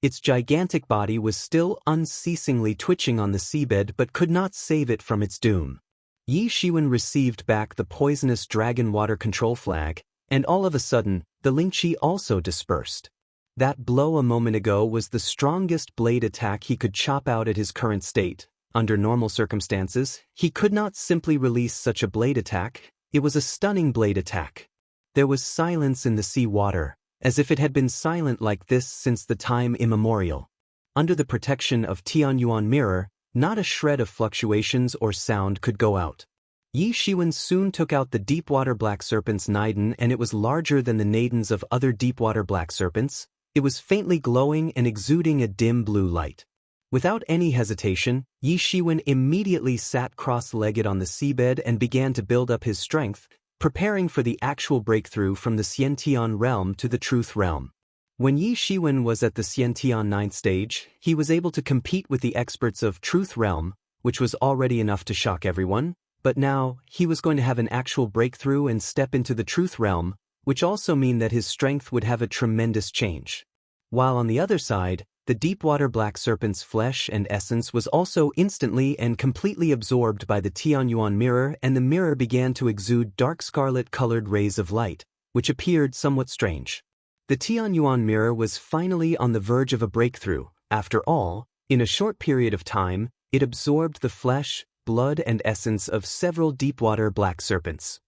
Its gigantic body was still unceasingly twitching on the seabed but could not save it from its doom. Yi Shiwen received back the poisonous dragon water control flag, and all of a sudden, the Lingqi also dispersed. That blow a moment ago was the strongest blade attack he could chop out at his current state. Under normal circumstances, he could not simply release such a blade attack. It was a stunning blade attack. There was silence in the sea water, as if it had been silent like this since the time immemorial. Under the protection of Tianyuan mirror, not a shred of fluctuations or sound could go out. Yi Shiwen soon took out the deep-water black serpent's naiden, and it was larger than the naidens of other deep-water black serpents. It was faintly glowing and exuding a dim blue light. Without any hesitation, Yi Shiwen immediately sat cross-legged on the seabed and began to build up his strength, preparing for the actual breakthrough from the Xiantian realm to the Truth realm. When Yi Shiwen was at the Xiantian 9th stage, he was able to compete with the experts of Truth realm, which was already enough to shock everyone, but now he was going to have an actual breakthrough and step into the Truth realm, which also mean that his strength would have a tremendous change. While on the other side, the deep-water black serpent's flesh and essence was also instantly and completely absorbed by the Tianyuan mirror, and the mirror began to exude dark scarlet-colored rays of light, which appeared somewhat strange. The Tianyuan mirror was finally on the verge of a breakthrough. After all, in a short period of time, it absorbed the flesh, blood and essence of several deep-water black serpents.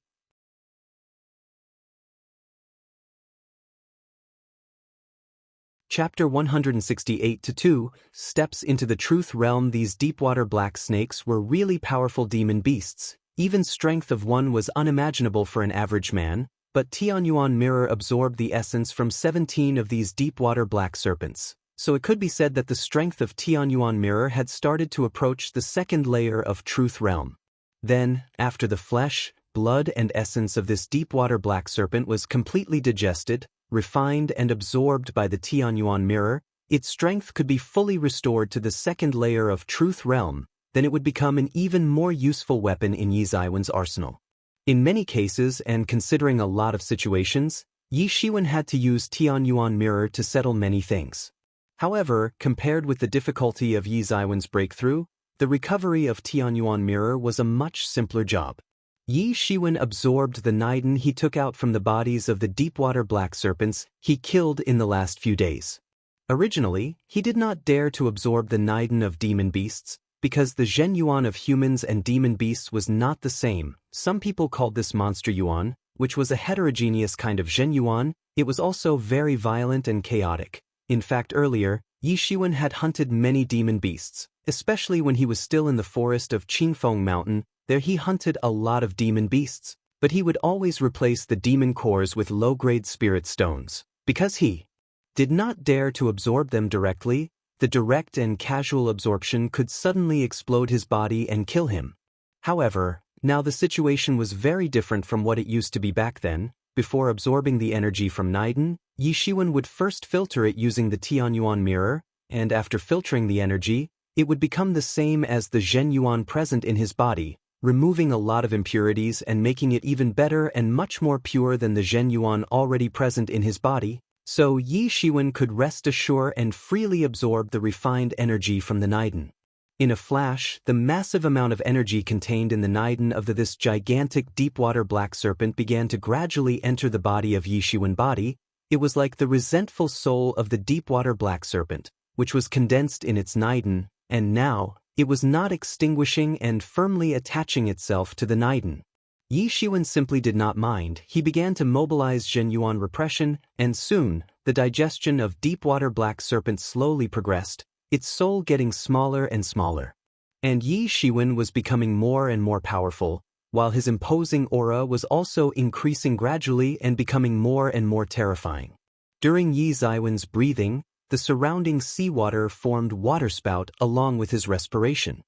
Chapter 168-2 Steps into the Truth Realm. These deep-water black snakes were really powerful demon beasts. Even strength of one was unimaginable for an average man, but Tianyuan mirror absorbed the essence from 17 of these deep-water black serpents. So it could be said that the strength of Tianyuan mirror had started to approach the second layer of Truth realm. Then, after the flesh, blood and essence of this deep-water black serpent was completely digested, refined and absorbed by the Tianyuan mirror, its strength could be fully restored to the second layer of Truth realm. Then it would become an even more useful weapon in Yi Shiwen's arsenal. In many cases and considering a lot of situations, Yi Shiwen had to use Tianyuan mirror to settle many things. However, compared with the difficulty of Yi Shiwen's breakthrough, the recovery of Tianyuan mirror was a much simpler job. Yi Shiwen absorbed the naiden he took out from the bodies of the deep-water black serpents he killed in the last few days. Originally, he did not dare to absorb the naiden of demon beasts, because the Zhen Yuan of humans and demon beasts was not the same. Some people called this Monster Yuan, which was a heterogeneous kind of Zhen Yuan. It was also very violent and chaotic. In fact, earlier, Yi Shiwen had hunted many demon beasts, especially when he was still in the forest of Qingfeng Mountain. There he hunted a lot of demon beasts, but he would always replace the demon cores with low-grade spirit stones. Because he did not dare to absorb them directly, the direct and casual absorption could suddenly explode his body and kill him. However, now the situation was very different from what it used to be back then. Before absorbing the energy from naiden, Yi Shiwen would first filter it using the Tianyuan mirror, and after filtering the energy, it would become the same as the Zhen Yuan present in his body, removing a lot of impurities and making it even better and much more pure than the Zhen Yuan already present in his body. So Yi Shiwen could rest assured and freely absorb the refined energy from the naiden. In a flash, the massive amount of energy contained in the naiden of this gigantic deep-water black serpent began to gradually enter the body of Yi Shiwen's body. It was like the resentful soul of the deep-water black serpent, which was condensed in its naiden, and now, it was not extinguishing and firmly attaching itself to the naiden. Yi Shiwen simply did not mind. He began to mobilize Zhen Yuan repression, and soon, the digestion of deep-water black serpent slowly progressed, its soul getting smaller and smaller. And Yi Shiwen was becoming more and more powerful. while his imposing aura was also increasing gradually and becoming more and more terrifying. During Yi Ziwen's breathing, the surrounding seawater formed waterspout along with his respiration.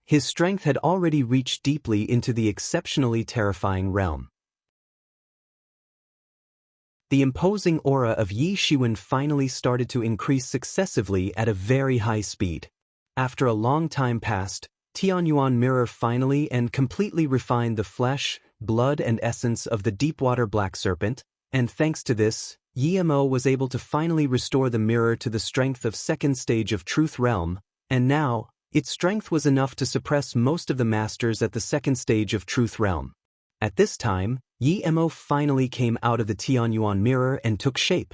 His strength had already reached deeply into the exceptionally terrifying realm. The imposing aura of Yi Shiwen finally started to increase successively at a very high speed. After a long time passed, Tianyuan Mirror finally and completely refined the flesh, blood and essence of the deepwater black serpent, and thanks to this, Yi Mo was able to finally restore the mirror to the strength of second stage of Truth Realm, and now, its strength was enough to suppress most of the masters at the second stage of Truth Realm. At this time, Yi Mo finally came out of the Tianyuan Mirror and took shape.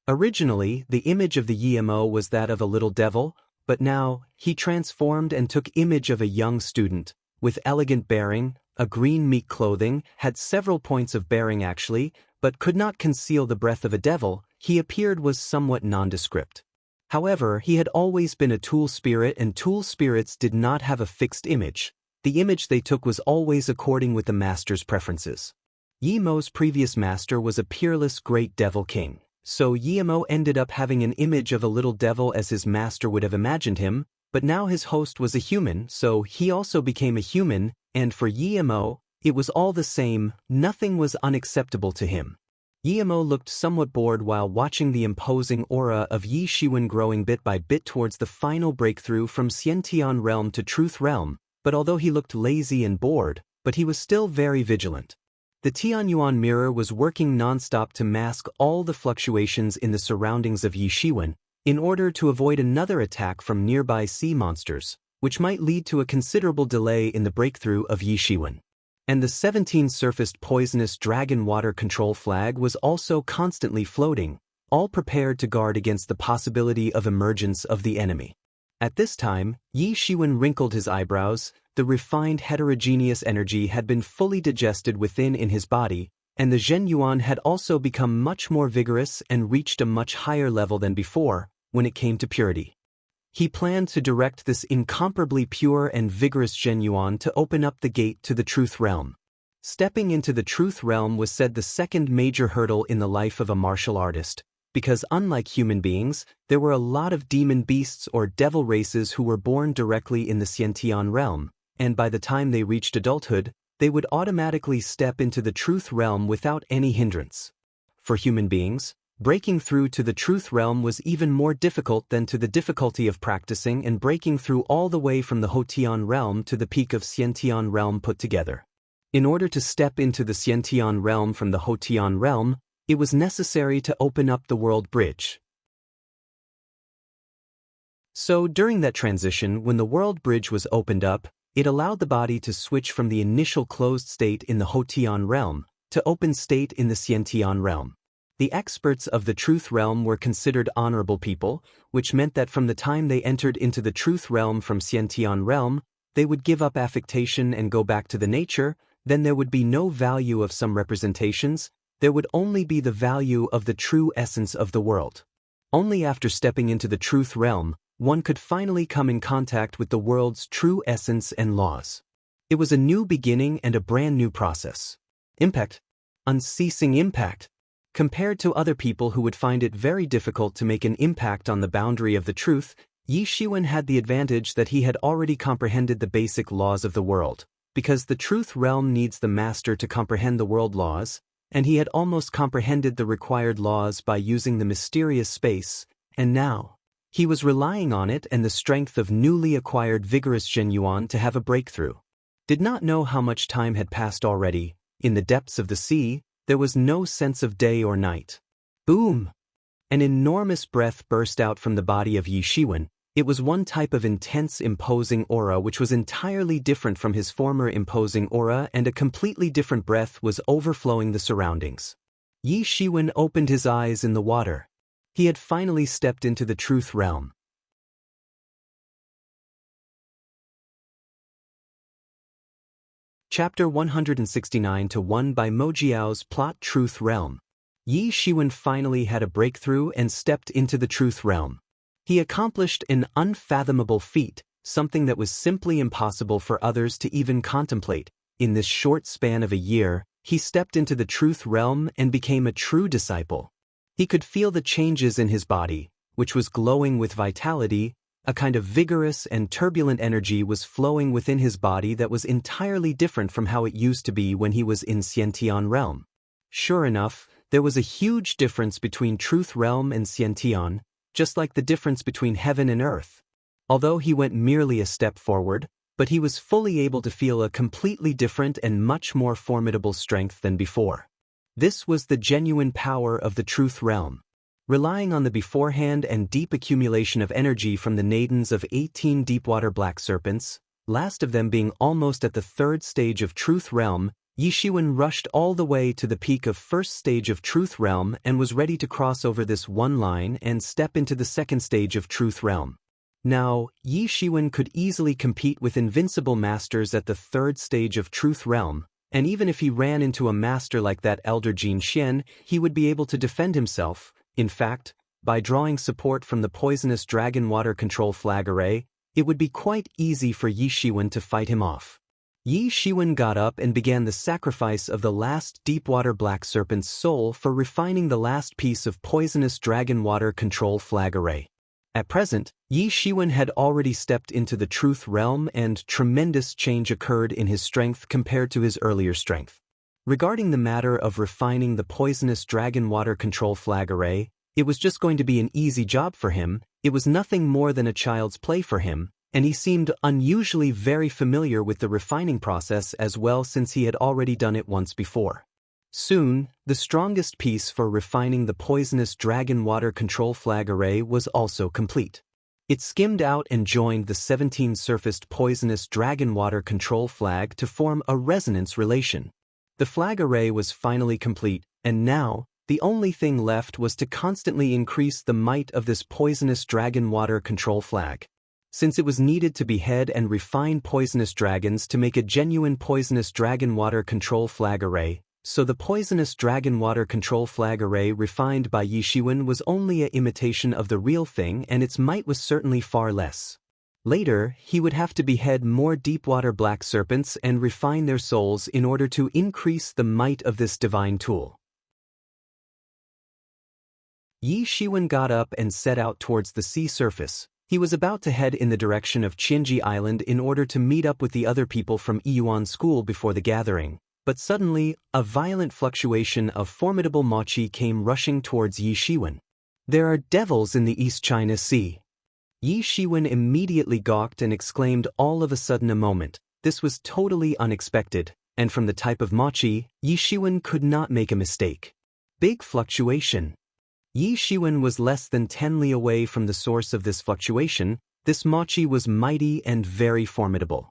Originally, the image of the Yi Mo was that of a little devil, but now, he transformed and took image of a young student, with elegant bearing, a green meek clothing, had several points of bearing actually, but could not conceal the breath of a devil. He appeared was somewhat nondescript. However, he had always been a tool spirit, and tool spirits did not have a fixed image. The image they took was always according with the master's preferences. Yi Mo's previous master was a peerless great devil king, so Yi Mo ended up having an image of a little devil as his master would have imagined him, but now his host was a human, so he also became a human, and for Yi Mo, it was all the same, nothing was unacceptable to him. Yi Mo looked somewhat bored while watching the imposing aura of Yi Shiwen growing bit by bit towards the final breakthrough from Xiantian realm to Truth realm, but although he looked lazy and bored, but he was still very vigilant. The Tianyuan mirror was working non-stop to mask all the fluctuations in the surroundings of Yi Shiwen, in order to avoid another attack from nearby sea monsters, which might lead to a considerable delay in the breakthrough of Yi Shiwen. And the 17-surfaced poisonous dragon water control flag was also constantly floating, all prepared to guard against the possibility of emergence of the enemy. At this time, Yi Shiwen wrinkled his eyebrows. The refined heterogeneous energy had been fully digested within in his body, and the Zhen Yuan had also become much more vigorous and reached a much higher level than before, when it came to purity. He planned to direct this incomparably pure and vigorous Zhen Yuan to open up the gate to the Truth Realm. Stepping into the Truth Realm was said the second major hurdle in the life of a martial artist, because unlike human beings, there were a lot of demon beasts or devil races who were born directly in the Xiantian realm, and by the time they reached adulthood, they would automatically step into the Truth Realm without any hindrance. For human beings, breaking through to the Truth Realm was even more difficult than to the difficulty of practicing and breaking through all the way from the Hotian realm to the peak of Xiantian realm put together. In order to step into the Xiantian realm from the Hotian realm, it was necessary to open up the world bridge. So during that transition, when the world bridge was opened up, it allowed the body to switch from the initial closed state in the Hotian realm to open state in the Xiantian realm. The experts of the Truth Realm were considered honorable people, which meant that from the time they entered into the Truth Realm from Xiantian realm, they would give up affectation and go back to the nature. Then there would be no value of some representations, there would only be the value of the true essence of the world. Only after stepping into the Truth Realm, one could finally come in contact with the world's true essence and laws. It was a new beginning and a brand new process. Impact. Unceasing impact. Compared to other people who would find it very difficult to make an impact on the boundary of the truth, Yi Shiwen had the advantage that he had already comprehended the basic laws of the world, because the Truth Realm needs the master to comprehend the world laws, and he had almost comprehended the required laws by using the mysterious space, and now, he was relying on it and the strength of newly acquired vigorous Zhen Yuan to have a breakthrough. Did not know how much time had passed already. In the depths of the sea, there was no sense of day or night. Boom! An enormous breath burst out from the body of Yi Shiwen. It was one type of intense imposing aura which was entirely different from his former imposing aura, and a completely different breath was overflowing the surroundings. Yi Shiwen opened his eyes in the water. He had finally stepped into the Truth Realm. Chapter 169-1 by Mojiao's Plot Truth Realm. Yi Shiwen finally had a breakthrough and stepped into the Truth Realm. He accomplished an unfathomable feat, something that was simply impossible for others to even contemplate. in this short span of a year, he stepped into the truth realm and became a true disciple. He could feel the changes in his body, which was glowing with vitality. A kind of vigorous and turbulent energy was flowing within his body that was entirely different from how it used to be when he was in Xiantian realm. Sure enough, there was a huge difference between Truth Realm and Xiantian, just like the difference between heaven and earth. Although he went merely a step forward, but he was fully able to feel a completely different and much more formidable strength than before. This was the genuine power of the Truth Realm. Relying on the beforehand and deep accumulation of energy from the nadens of 18 deepwater black serpents, last of them being almost at the third stage of Truth Realm, Yi Shiwen rushed all the way to the peak of first stage of Truth Realm and was ready to cross over this one line and step into the second stage of Truth Realm. Now, Yi Shiwen could easily compete with invincible masters at the third stage of Truth Realm, and even if he ran into a master like that Elder Jin Xian, he would be able to defend himself. In fact, by drawing support from the poisonous dragon water control flag array, it would be quite easy for Yi Shiwen to fight him off. Yi Shiwen got up and began the sacrifice of the last deepwater black serpent's soul for refining the last piece of poisonous dragon water control flag array. At present, Yi Shiwen had already stepped into the truth realm and tremendous change occurred in his strength compared to his earlier strength. Regarding the matter of refining the poisonous dragon water control flag array, it was just going to be an easy job for him. It was nothing more than a child's play for him, and he seemed unusually very familiar with the refining process as well since he had already done it once before. Soon, the strongest piece for refining the poisonous dragon water control flag array was also complete. It skimmed out and joined the 17-surfaced poisonous dragon water control flag to form a resonance relation. The flag array was finally complete, and now, the only thing left was to constantly increase the might of this poisonous dragon water control flag. Since it was needed to behead and refine poisonous dragons to make a genuine poisonous dragon water control flag array, so the poisonous dragon water control flag array refined by Yi Shiwen was only an imitation of the real thing and its might was certainly far less. Later, he would have to behead more deepwater black serpents and refine their souls in order to increase the might of this divine tool. Yi Shiwen got up and set out towards the sea surface. He was about to head in the direction of Qianji Island in order to meet up with the other people from Yiyuan School before the gathering, but suddenly, a violent fluctuation of formidable mochi came rushing towards Yi Shiwen. "There are devils in the East China Sea." Yi Shiwen immediately gawked and exclaimed all of a sudden a moment. This was totally unexpected, and from the type of mochi, Yi Shiwen could not make a mistake. Big fluctuation. Yi Shiwen was less than 10 li away from the source of this fluctuation. This mochi was mighty and very formidable.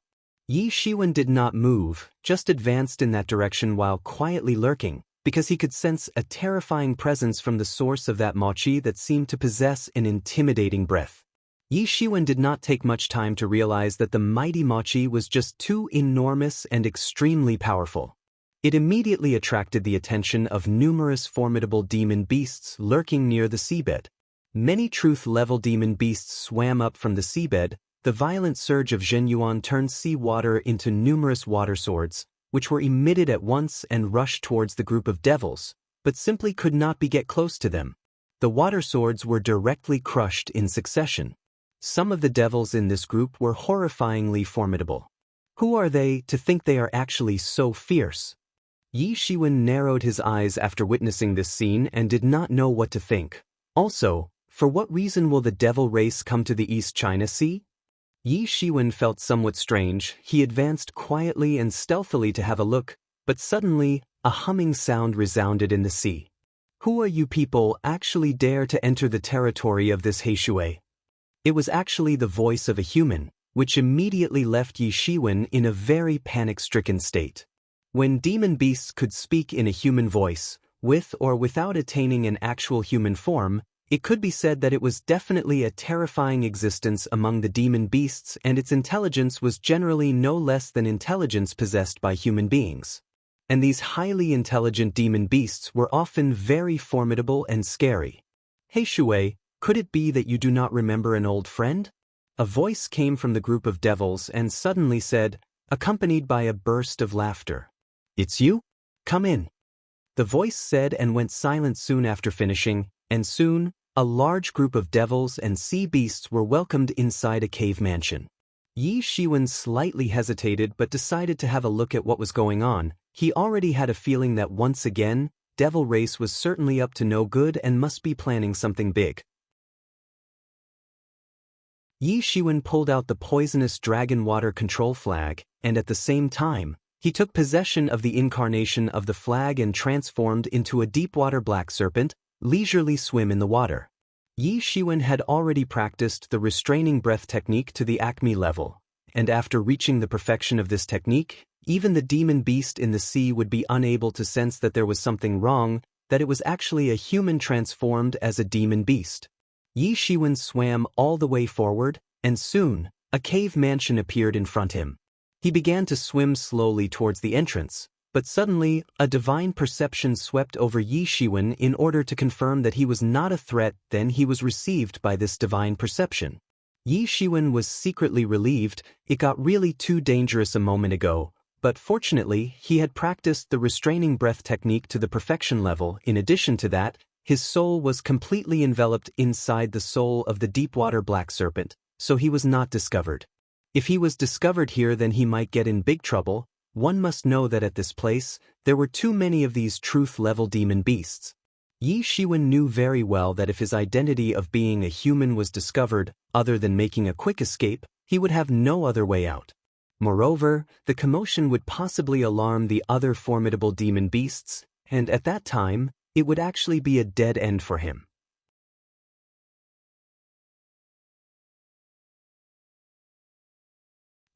Yi Shiwen did not move, just advanced in that direction while quietly lurking, because he could sense a terrifying presence from the source of that mochi that seemed to possess an intimidating breath. Yi Shiwen did not take much time to realize that the mighty mochi was just too enormous and extremely powerful. It immediately attracted the attention of numerous formidable demon beasts lurking near the seabed. Many truth-level demon beasts swam up from the seabed. The violent surge of Zhenyuan turned sea water into numerous water swords, which were emitted at once and rushed towards the group of devils, but simply could not get close to them. The water swords were directly crushed in succession. Some of the devils in this group were horrifyingly formidable. Who are they to think they are actually so fierce? Yi Shiwen narrowed his eyes after witnessing this scene and did not know what to think. Also, for what reason will the devil race come to the East China Sea? Yi Shiwen felt somewhat strange. He advanced quietly and stealthily to have a look, but suddenly, a humming sound resounded in the sea. Who are you people actually dare to enter the territory of this Heishui? It was actually the voice of a human, which immediately left Yi Shiwen in a very panic-stricken state. When demon beasts could speak in a human voice, with or without attaining an actual human form, it could be said that it was definitely a terrifying existence among the demon beasts, and its intelligence was generally no less than intelligence possessed by human beings. And these highly intelligent demon beasts were often very formidable and scary. Heishui, could it be that you do not remember an old friend? A voice came from the group of devils and suddenly said, accompanied by a burst of laughter. "It's you? Come in," the voice said, and went silent soon after finishing, and soon, a large group of devils and sea beasts were welcomed inside a cave mansion. Yi Shiwen slightly hesitated but decided to have a look at what was going on. He already had a feeling that once again, Devil Race was certainly up to no good and must be planning something big. Yi Shiwen pulled out the poisonous dragon water control flag, and at the same time, he took possession of the incarnation of the flag and transformed into a deep-water black serpent, leisurely swim in the water. Yi Shiwen had already practiced the restraining breath technique to the Acme level, and after reaching the perfection of this technique, even the demon beast in the sea would be unable to sense that there was something wrong, that it was actually a human transformed as a demon beast. Yi Shiwen swam all the way forward, and soon, a cave mansion appeared in front of him. He began to swim slowly towards the entrance, but suddenly, a divine perception swept over Yi Shiwen in order to confirm that he was not a threat. Then he was received by this divine perception. Yi Shiwen was secretly relieved. It got really too dangerous a moment ago, but fortunately, he had practiced the restraining breath technique to the perfection level. In addition to that, his soul was completely enveloped inside the soul of the deep-water black serpent, so he was not discovered. If he was discovered here, then he might get in big trouble. One must know that at this place, there were too many of these truth-level demon beasts. Yi Shiwen knew very well that if his identity of being a human was discovered, other than making a quick escape, he would have no other way out. Moreover, the commotion would possibly alarm the other formidable demon beasts, and at that time, it would actually be a dead end for him.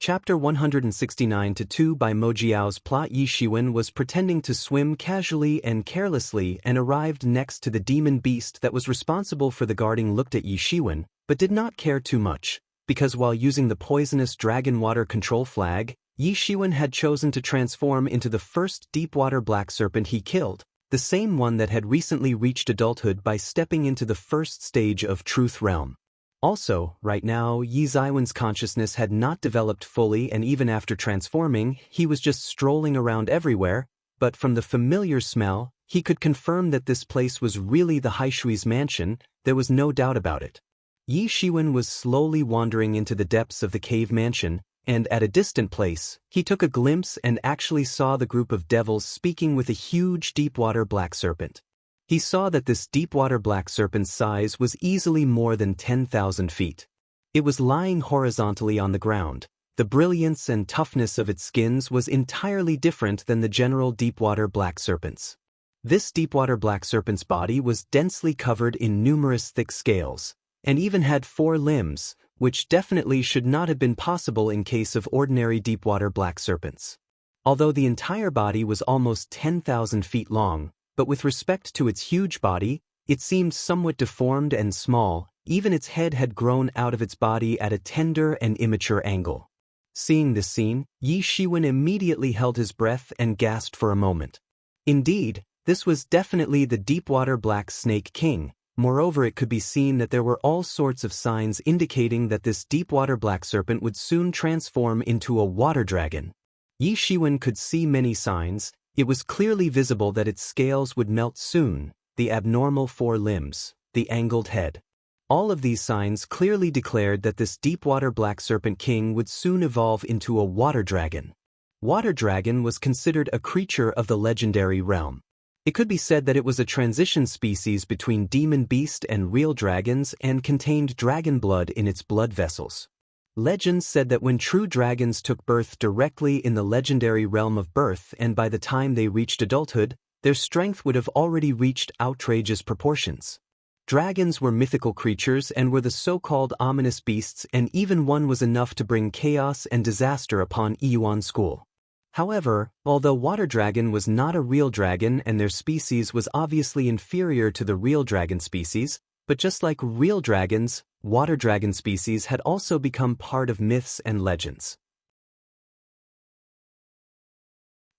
Chapter 169-2 by Mo Jiao's plot. Yi Shiwen was pretending to swim casually and carelessly and arrived next to the demon beast that was responsible for the guarding. Looked at Yi Shiwen, but did not care too much, because while using the poisonous dragon water control flag, Yi Shiwen had chosen to transform into the first deep-water black serpent he killed, the same one that had recently reached adulthood by stepping into the first stage of Truth Realm. Also, right now, Yi Shiwen's consciousness had not developed fully, and even after transforming, he was just strolling around everywhere, but from the familiar smell, he could confirm that this place was really the Haishui's mansion. There was no doubt about it. Yi Shiwen was slowly wandering into the depths of the cave mansion, and at a distant place, he took a glimpse and actually saw the group of devils speaking with a huge deep-water black serpent. He saw that this deep-water black serpent's size was easily more than 10,000 feet. It was lying horizontally on the ground. The brilliance and toughness of its skins was entirely different than the general deep-water black serpents. This deep-water black serpent's body was densely covered in numerous thick scales, and even had 4 limbs, which definitely should not have been possible in case of ordinary deep-water black serpents. Although the entire body was almost 10,000 feet long, but with respect to its huge body, it seemed somewhat deformed and small. Even its head had grown out of its body at a tender and immature angle. Seeing this scene, Yi Shiwen immediately held his breath and gasped for a moment. Indeed, this was definitely the deep-water black snake king. Moreover, it could be seen that there were all sorts of signs indicating that this deep-water black serpent would soon transform into a water dragon. Yi Shiwen could see many signs. It was clearly visible that its scales would melt soon, the abnormal 4 limbs, the angled head. All of these signs clearly declared that this deep-water black serpent king would soon evolve into a water dragon. Water dragon was considered a creature of the legendary realm. It could be said that it was a transition species between demon beast and real dragons and contained dragon blood in its blood vessels. Legends said that when true dragons took birth directly in the legendary realm of birth, and by the time they reached adulthood, their strength would have already reached outrageous proportions. Dragons were mythical creatures and were the so-called ominous beasts, and even one was enough to bring chaos and disaster upon Yuan school. However, although water dragon was not a real dragon and their species was obviously inferior to the real dragon species, but just like real dragons, water dragon species had also become part of myths and legends.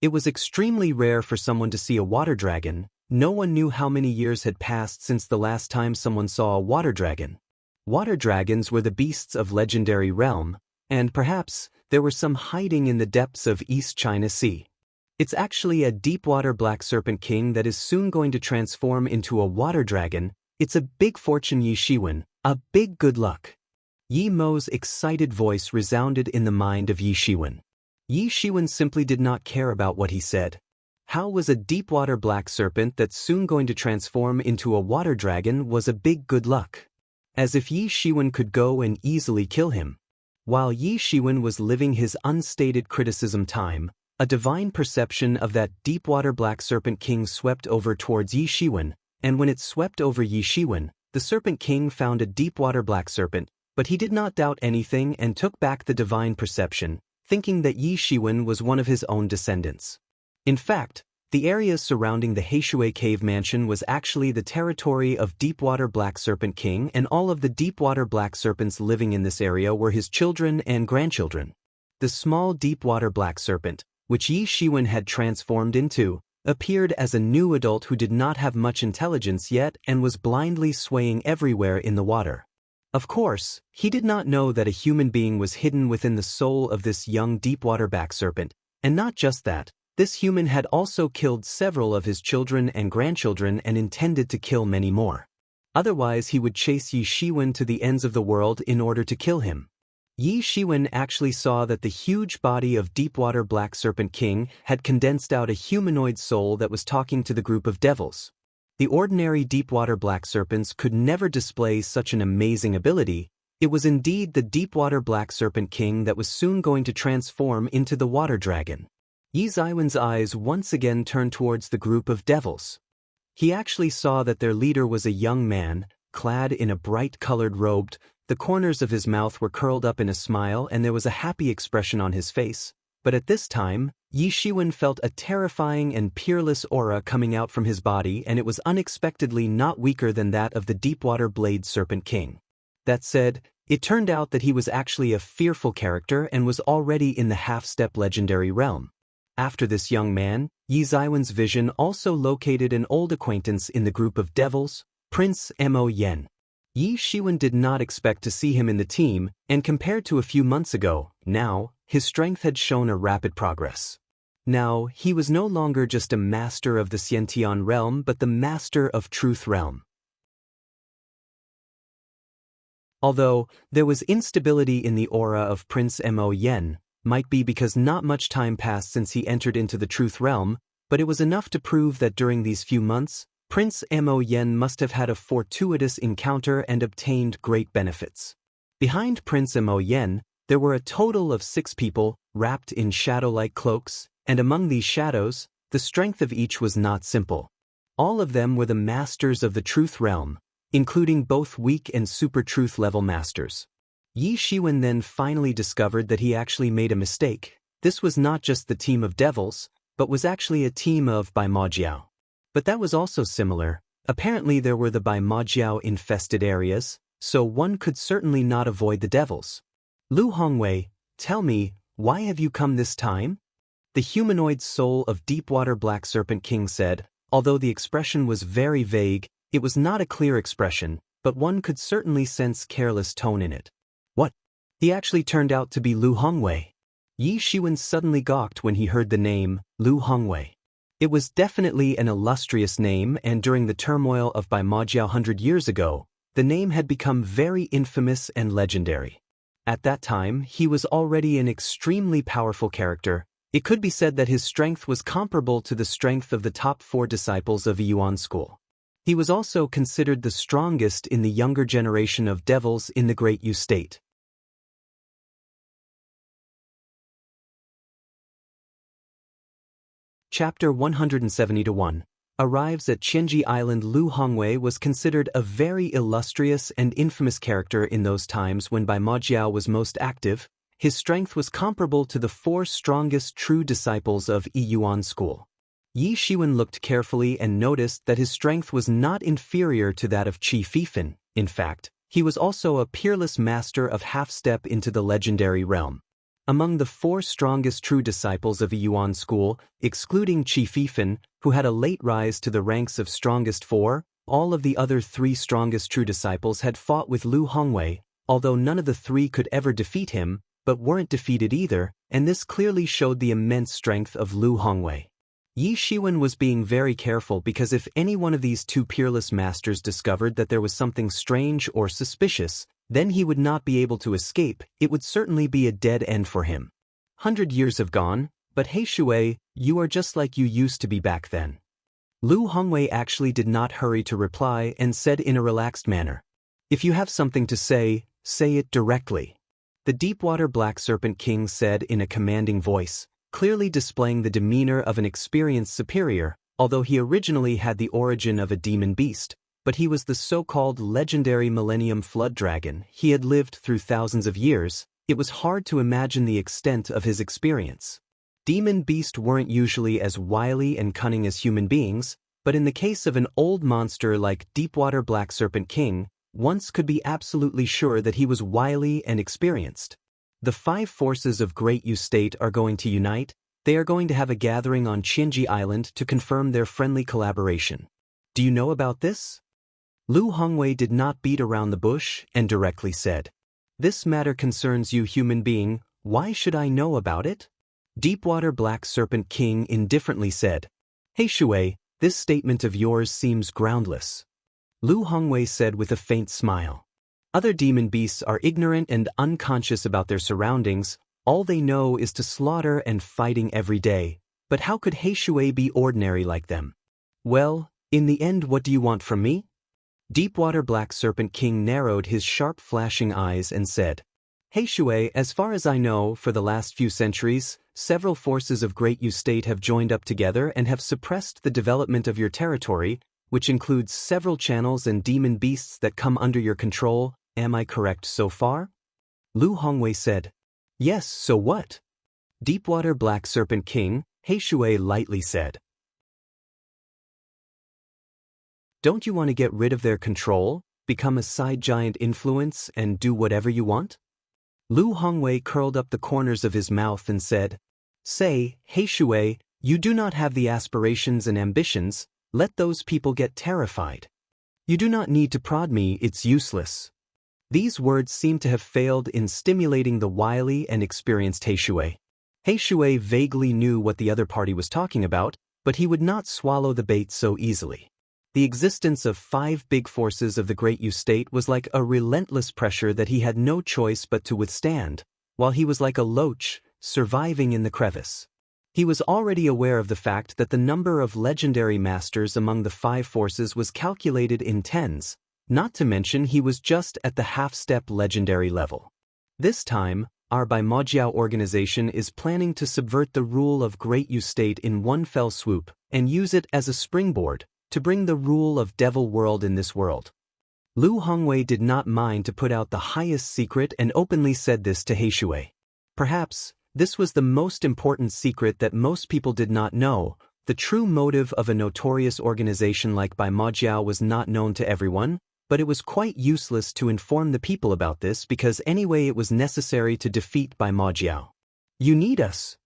It was extremely rare for someone to see a water dragon. No one knew how many years had passed since the last time someone saw a water dragon. Water dragons were the beasts of legendary realm, and perhaps there were some hiding in the depths of East China Sea. It's actually a deep-water black serpent king that is soon going to transform into a water dragon. It's a big fortune, Yi Shiwen, a big good luck. Yi Mo's excited voice resounded in the mind of Yi Shiwen. Yi Shiwen simply did not care about what he said. How was a deep-water black serpent that's soon going to transform into a water dragon was a big good luck? As if Yi Shiwen could go and easily kill him. While Yi Shiwen was living his unstated criticism time, a divine perception of that deep-water black serpent king swept over towards Yi Shiwen, and when it swept over Yi Shiwen, the serpent king found a deep-water black serpent, but he did not doubt anything and took back the divine perception, thinking that Yi Shiwen was one of his own descendants. In fact, the area surrounding the Heishui Cave Mansion was actually the territory of Deepwater Black Serpent King, and all of the Deepwater Black Serpents living in this area were his children and grandchildren. The small Deepwater Black Serpent, which Yi Shiwen had transformed into, appeared as a new adult who did not have much intelligence yet and was blindly swaying everywhere in the water. Of course, he did not know that a human being was hidden within the soul of this young Deepwater Black Serpent, and not just that. This human had also killed several of his children and grandchildren and intended to kill many more. Otherwise he would chase Yi Shiwen to the ends of the world in order to kill him. Yi Shiwen actually saw that the huge body of Deepwater Black Serpent King had condensed out a humanoid soul that was talking to the group of devils. The ordinary Deepwater Black Serpents could never display such an amazing ability. It was indeed the Deepwater Black Serpent King that was soon going to transform into the water dragon. Yi Shiwen's eyes once again turned towards the group of devils. He actually saw that their leader was a young man, clad in a bright-colored robe. The corners of his mouth were curled up in a smile and there was a happy expression on his face. But at this time, Yi Shiwen felt a terrifying and peerless aura coming out from his body, and it was unexpectedly not weaker than that of the Deepwater Blade Serpent King. That said, it turned out that he was actually a fearful character and was already in the half-step legendary realm. After this young man, Yi Shiwen's vision also located an old acquaintance in the group of devils, Prince Mo Yen. Yi Shiwen did not expect to see him in the team, and compared to a few months ago, now, his strength had shown a rapid progress. Now, he was no longer just a master of the Xiantian realm but the master of Truth realm. Although, there was instability in the aura of Prince Mo Yen, might be because not much time passed since he entered into the Truth realm, but it was enough to prove that during these few months, Prince Mo Yen must have had a fortuitous encounter and obtained great benefits. Behind Prince Mo Yen, there were a total of 6 people, wrapped in shadow-like cloaks, and among these shadows, the strength of each was not simple. All of them were the masters of the Truth realm, including both weak and super Truth level masters. Yi Shiwen then finally discovered that he actually made a mistake. This was not just the team of devils, but was actually a team of Bai Majiao. But that was also similar. Apparently there were the Bai Majiao infested areas, so one could certainly not avoid the devils. Lu Hongwei, tell me, why have you come this time? The humanoid soul of Deepwater Black Serpent King said. Although the expression was very vague, it was not a clear expression, but one could certainly sense careless tone in it. What? He actually turned out to be Lu Hongwei. Yi Shiwen suddenly gawked when he heard the name, Lu Hongwei. It was definitely an illustrious name, and during the turmoil of Bai Majiao 100 years ago, the name had become very infamous and legendary. At that time, he was already an extremely powerful character. It could be said that his strength was comparable to the strength of the top 4 disciples of Yuan school. He was also considered the strongest in the younger generation of devils in the Great Yu state. Chapter 170-1 Arrives at Qianji Island. Lu Hongwei was considered a very illustrious and infamous character in those times when Bai Majiao was most active. His strength was comparable to the 4 strongest true disciples of Yuan school. Yi Shiwen looked carefully and noticed that his strength was not inferior to that of Qi Fifan. In fact, he was also a peerless master of half-step into the legendary realm. Among the 4 strongest true disciples of Yuan school, excluding Qi Fifan, who had a late rise to the ranks of strongest 4, all of the other 3 strongest true disciples had fought with Lu Hongwei. Although none of the 3 could ever defeat him, but weren't defeated either, and this clearly showed the immense strength of Lu Hongwei. Yi Shiwen was being very careful because if any one of these two peerless masters discovered that there was something strange or suspicious, then he would not be able to escape. It would certainly be a dead end for him. 100 years have gone, but He Shui, you are just like you used to be back then. Lu Hongwei actually did not hurry to reply and said in a relaxed manner, "If you have something to say it directly." The Deepwater Black Serpent King said in a commanding voice, clearly displaying the demeanor of an experienced superior, although he originally had the origin of a demon beast, but he was the so-called legendary Millennium Flood Dragon. He had lived through thousands of years. It was hard to imagine the extent of his experience. Demon beasts weren't usually as wily and cunning as human beings, but in the case of an old monster like Deepwater Black Serpent King, one could be absolutely sure that he was wily and experienced. The 5 forces of Great Yu State are going to unite. They are going to have a gathering on Qianji Island to confirm their friendly collaboration. Do you know about this? Lu Hongwei did not beat around the bush and directly said, "This matter concerns you, human being. Why should I know about it?" Deepwater Black Serpent King indifferently said, "He Shui, this statement of yours seems groundless." Lu Hongwei said with a faint smile, "Other demon beasts are ignorant and unconscious about their surroundings. All they know is to slaughter and fighting every day. But how could He Shui be ordinary like them? Well, in the end, what do you want from me?" Deepwater Black Serpent King narrowed his sharp flashing eyes and said, "He Shui, as far as I know, for the last few centuries, several forces of Great Yu State have joined up together and have suppressed the development of your territory, which includes several channels and demon beasts that come under your control. Am I correct so far?" Lu Hongwei said, "Yes, so what?" Deepwater Black Serpent King, He Shui lightly said, "Don't you want to get rid of their control, become a side giant influence, and do whatever you want?" Lu Hongwei curled up the corners of his mouth and said, "Say, He Shui, you do not have the aspirations and ambitions. Let those people get terrified. You do not need to prod me, it's useless." These words seemed to have failed in stimulating the wily and experienced He Shui. He Shui vaguely knew what the other party was talking about, but he would not swallow the bait so easily. The existence of 5 big forces of the Great Yu State was like a relentless pressure that he had no choice but to withstand, while he was like a loach, surviving in the crevice. He was already aware of the fact that the number of legendary masters among the 5 forces was calculated in tens, not to mention he was just at the half-step legendary level. This time, our Baimajiao organization is planning to subvert the rule of Great Yu State in one fell swoop and use it as a springboard to bring the rule of Devil World in this world. Lu Hongwei did not mind to put out the highest secret and openly said this to He Shui. Perhaps, this was the most important secret that most people did not know. The true motive of a notorious organization like Baimajiao was not known to everyone, but it was quite useless to inform the people about this because anyway it was necessary to defeat Baimajiao. "You need us,"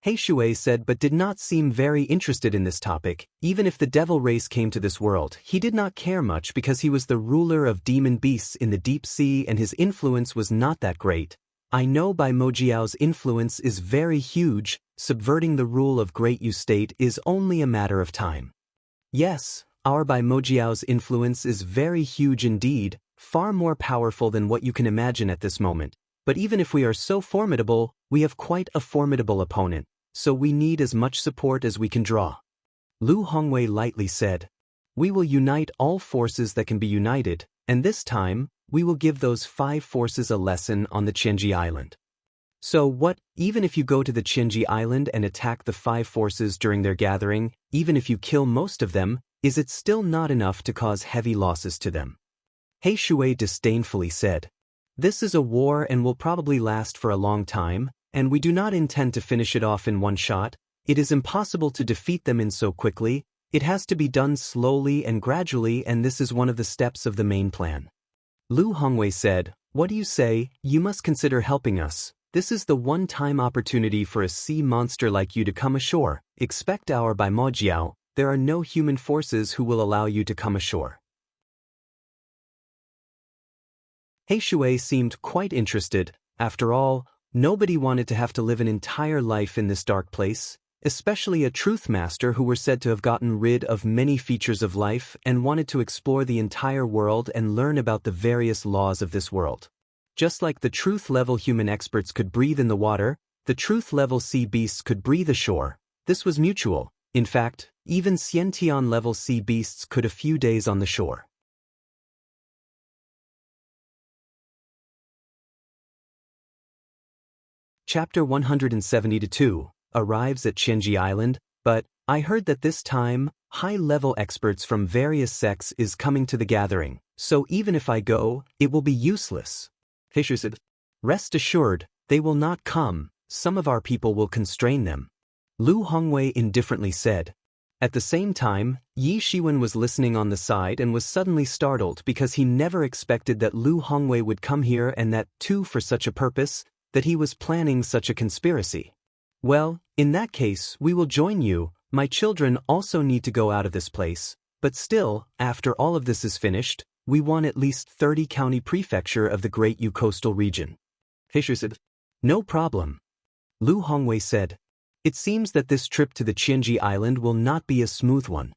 He Shui said, but did not seem very interested in this topic. Even if the devil race came to this world, he did not care much because he was the ruler of demon beasts in the deep sea and his influence was not that great. "I know Baimajiao's influence is very huge. Subverting the rule of Great Yu State is only a matter of time." "Yes, our Baimajiao's influence is very huge indeed, far more powerful than what you can imagine at this moment. But even if we are so formidable, we have quite a formidable opponent, so we need as much support as we can draw." Lu Hongwei lightly said, "We will unite all forces that can be united, and this time, we will give those 5 forces a lesson on the Qianji Island." "So what, even if you go to the Qianji Island and attack the 5 forces during their gathering, even if you kill most of them, is it still not enough to cause heavy losses to them?" He Shui disdainfully said, "This is a war and will probably last for a long time, and we do not intend to finish it off in one shot. It is impossible to defeat them in so quickly. It has to be done slowly and gradually, and this is one of the steps of the main plan." Lu Hongwei said, "What do you say? You must consider helping us. This is the one-time opportunity for a sea monster like you to come ashore. Expect our Baimajiao. There are no human forces who will allow you to come ashore." He Shui seemed quite interested. After all, Nobody wanted to have to live an entire life in this dark place, especially a truth master who were said to have gotten rid of many features of life and wanted to explore the entire world and learn about the various laws of this world. Just like the truth-level human experts could breathe in the water, the truth-level sea beasts could breathe ashore. This was mutual. In fact, even Xiantian-level sea beasts could a few days on the shore. Chapter 172 arrives at Qianji Island, but I heard that this time, high-level experts from various sects is coming to the gathering, so even if I go, it will be useless. Fisher said, "Rest assured, they will not come, some of our people will constrain them," Lu Hongwei indifferently said. At the same time, Yi Shiwen was listening on the side and was suddenly startled because he never expected that Lu Hongwei would come here and that, too, for such a purpose, that he was planning such a conspiracy. "Well, in that case, we will join you. My children also need to go out of this place, but still, after all of this is finished, we want at least 30 county prefecture of the Great Yu coastal region." Fisher said, "No problem." Lu Hongwei said, "It seems that this trip to the Qianji Island will not be a smooth one."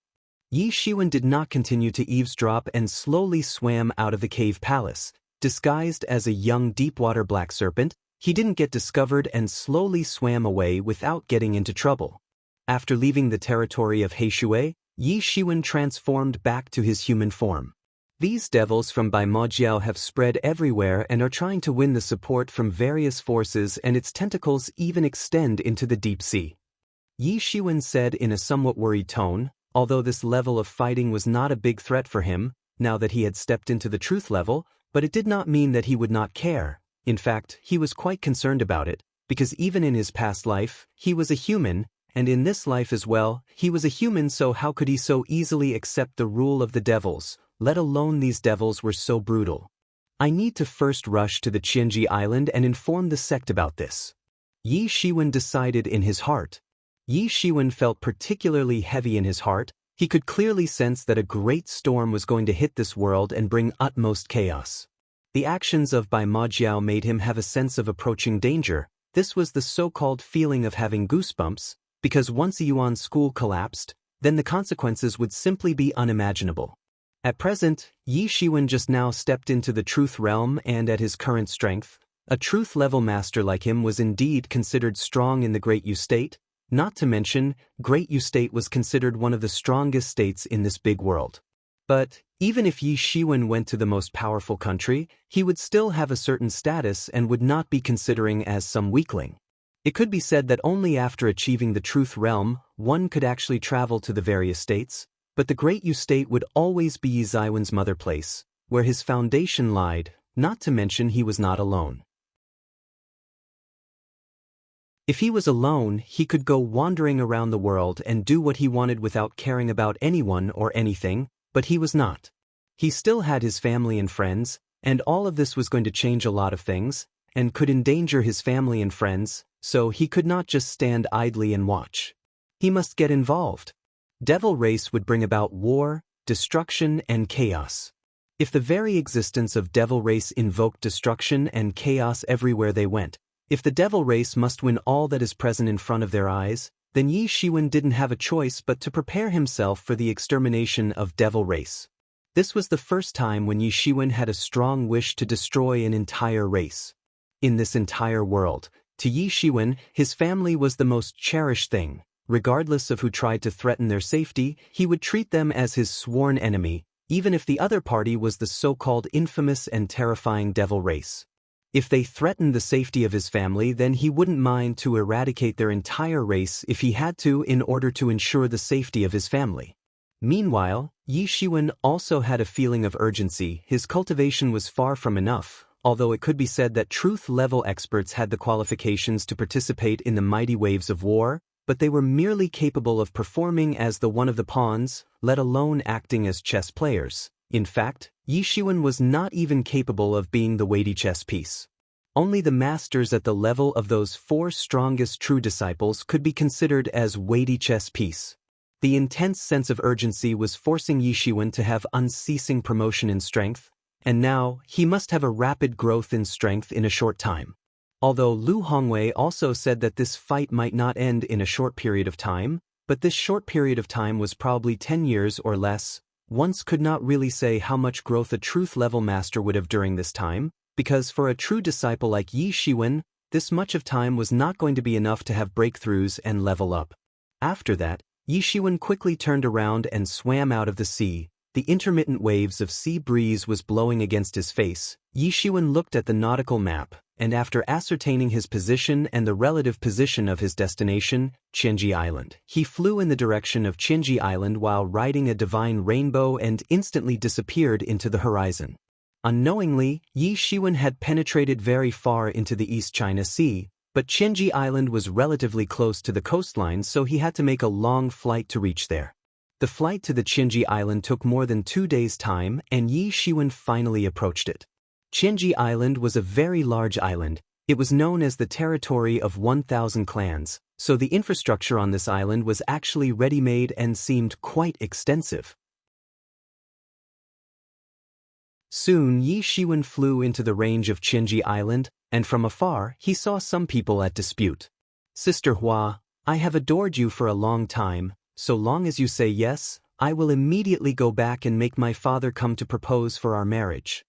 Yi Shiwen did not continue to eavesdrop and slowly swam out of the cave palace. Disguised as a young deep-water black serpent, he didn't get discovered and slowly swam away without getting into trouble. After leaving the territory of Heishui, Yi Shiwen transformed back to his human form. These devils from Baimojiao have spread everywhere and are trying to win the support from various forces, and its tentacles even extend into the deep sea. Yi Shiwen said in a somewhat worried tone, although this level of fighting was not a big threat for him, now that he had stepped into the truth level, but it did not mean that he would not care. In fact, he was quite concerned about it, because even in his past life, he was a human, and in this life as well, he was a human, so how could he so easily accept the rule of the devils, let alone these devils were so brutal. "I need to first rush to the Qianji Island and inform the sect about this," Yi Shiwen decided in his heart. Yi Shiwen felt particularly heavy in his heart. He could clearly sense that a great storm was going to hit this world and bring utmost chaos. The actions of Baimojiao made him have a sense of approaching danger. This was the so-called feeling of having goosebumps, because once a Yuan school collapsed, then the consequences would simply be unimaginable. At present, Yi Shiwen just now stepped into the truth realm, and at his current strength, a truth-level master like him was indeed considered strong in the Great Yu State. Not to mention, Great Yu State was considered one of the strongest states in this big world. But even if Yi Shiwen went to the most powerful country, he would still have a certain status and would not be considering as some weakling. It could be said that only after achieving the truth realm, one could actually travel to the various states, but the Great Yu State would always be Yi Ziwen's mother place, where his foundation lied, not to mention he was not alone. If he was alone, he could go wandering around the world and do what he wanted without caring about anyone or anything, but he was not. He still had his family and friends, and all of this was going to change a lot of things, and could endanger his family and friends, so he could not just stand idly and watch. He must get involved. Devil race would bring about war, destruction, and chaos. If the very existence of devil race invoked destruction and chaos everywhere they went, if the devil race must win all that is present in front of their eyes, then Yi Shiwen didn't have a choice but to prepare himself for the extermination of devil race. This was the first time when Yi Shiwen had a strong wish to destroy an entire race. In this entire world, to Yi Shiwen, his family was the most cherished thing. Regardless of who tried to threaten their safety, he would treat them as his sworn enemy, even if the other party was the so-called infamous and terrifying devil race. If they threatened the safety of his family, then he wouldn't mind to eradicate their entire race if he had to in order to ensure the safety of his family. Meanwhile, Yi Shiwen also had a feeling of urgency. His cultivation was far from enough, although it could be said that truth-level experts had the qualifications to participate in the mighty waves of war, but they were merely capable of performing as the one of the pawns, let alone acting as chess players. In fact, Yi Shiwen was not even capable of being the weighty chess piece. Only the masters at the level of those 4 strongest true disciples could be considered as weighty chess piece. The intense sense of urgency was forcing Yi Shiwen to have unceasing promotion in strength, and now he must have a rapid growth in strength in a short time. Although Lu Hongwei also said that this fight might not end in a short period of time, but this short period of time was probably 10 years or less, one could not really say how much growth a truth-level master would have during this time, because for a true disciple like Yi Shiwen, this much of time was not going to be enough to have breakthroughs and level up. After that, Yi Shiwen quickly turned around and swam out of the sea. The intermittent waves of sea breeze was blowing against his face. Yi Shiwen looked at the nautical map, and after ascertaining his position and the relative position of his destination, Qianji Island, he flew in the direction of Qianji Island while riding a divine rainbow and instantly disappeared into the horizon. Unknowingly, Yi Shiwen had penetrated very far into the East China Sea, but Qianji Island was relatively close to the coastline, so he had to make a long flight to reach there. The flight to the Qianji Island took more than 2 days' time, and Yi Shiwen finally approached it. Qianji Island was a very large island. It was known as the territory of 1,000 clans, so the infrastructure on this island was actually ready-made and seemed quite extensive. Soon Yi Shiwen flew into the range of Qianji Island, and from afar he saw some people at dispute. "Sister Hua, I have adored you for a long time. So long as you say yes, I will immediately go back and make my father come to propose for our marriage."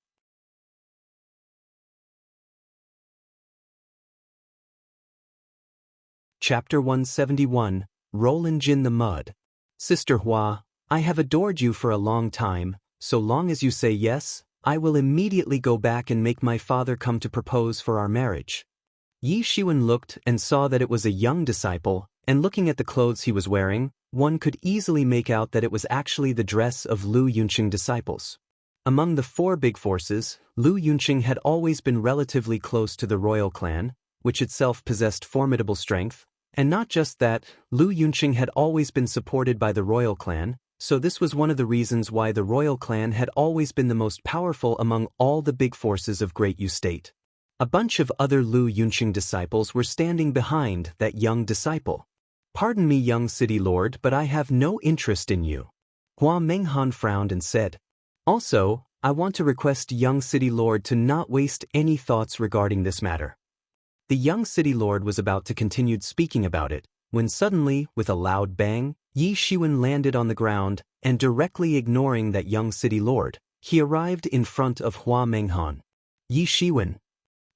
Chapter 171, Roland Jin the Mud. "Sister Hua, I have adored you for a long time. So long as you say yes, I will immediately go back and make my father come to propose for our marriage." Yi Shiwen looked and saw that it was a young disciple, and looking at the clothes he was wearing, one could easily make out that it was actually the dress of Lu Yunqing disciples. Among the 4 big forces, Lu Yunqing had always been relatively close to the royal clan, which itself possessed formidable strength, and not just that, Lu Yunqing had always been supported by the royal clan, so this was one of the reasons why the royal clan had always been the most powerful among all the big forces of Great Yu State. A bunch of other Lu Yunqing disciples were standing behind that young disciple. "Pardon me, young city lord, but I have no interest in you." Hua Menghan frowned and said, "Also, I want to request young city lord to not waste any thoughts regarding this matter." The young city lord was about to continue speaking about it, when suddenly, with a loud bang, Yi Shiwen landed on the ground, and directly ignoring that young city lord, he arrived in front of Hua Menghan. "Yi Shiwen."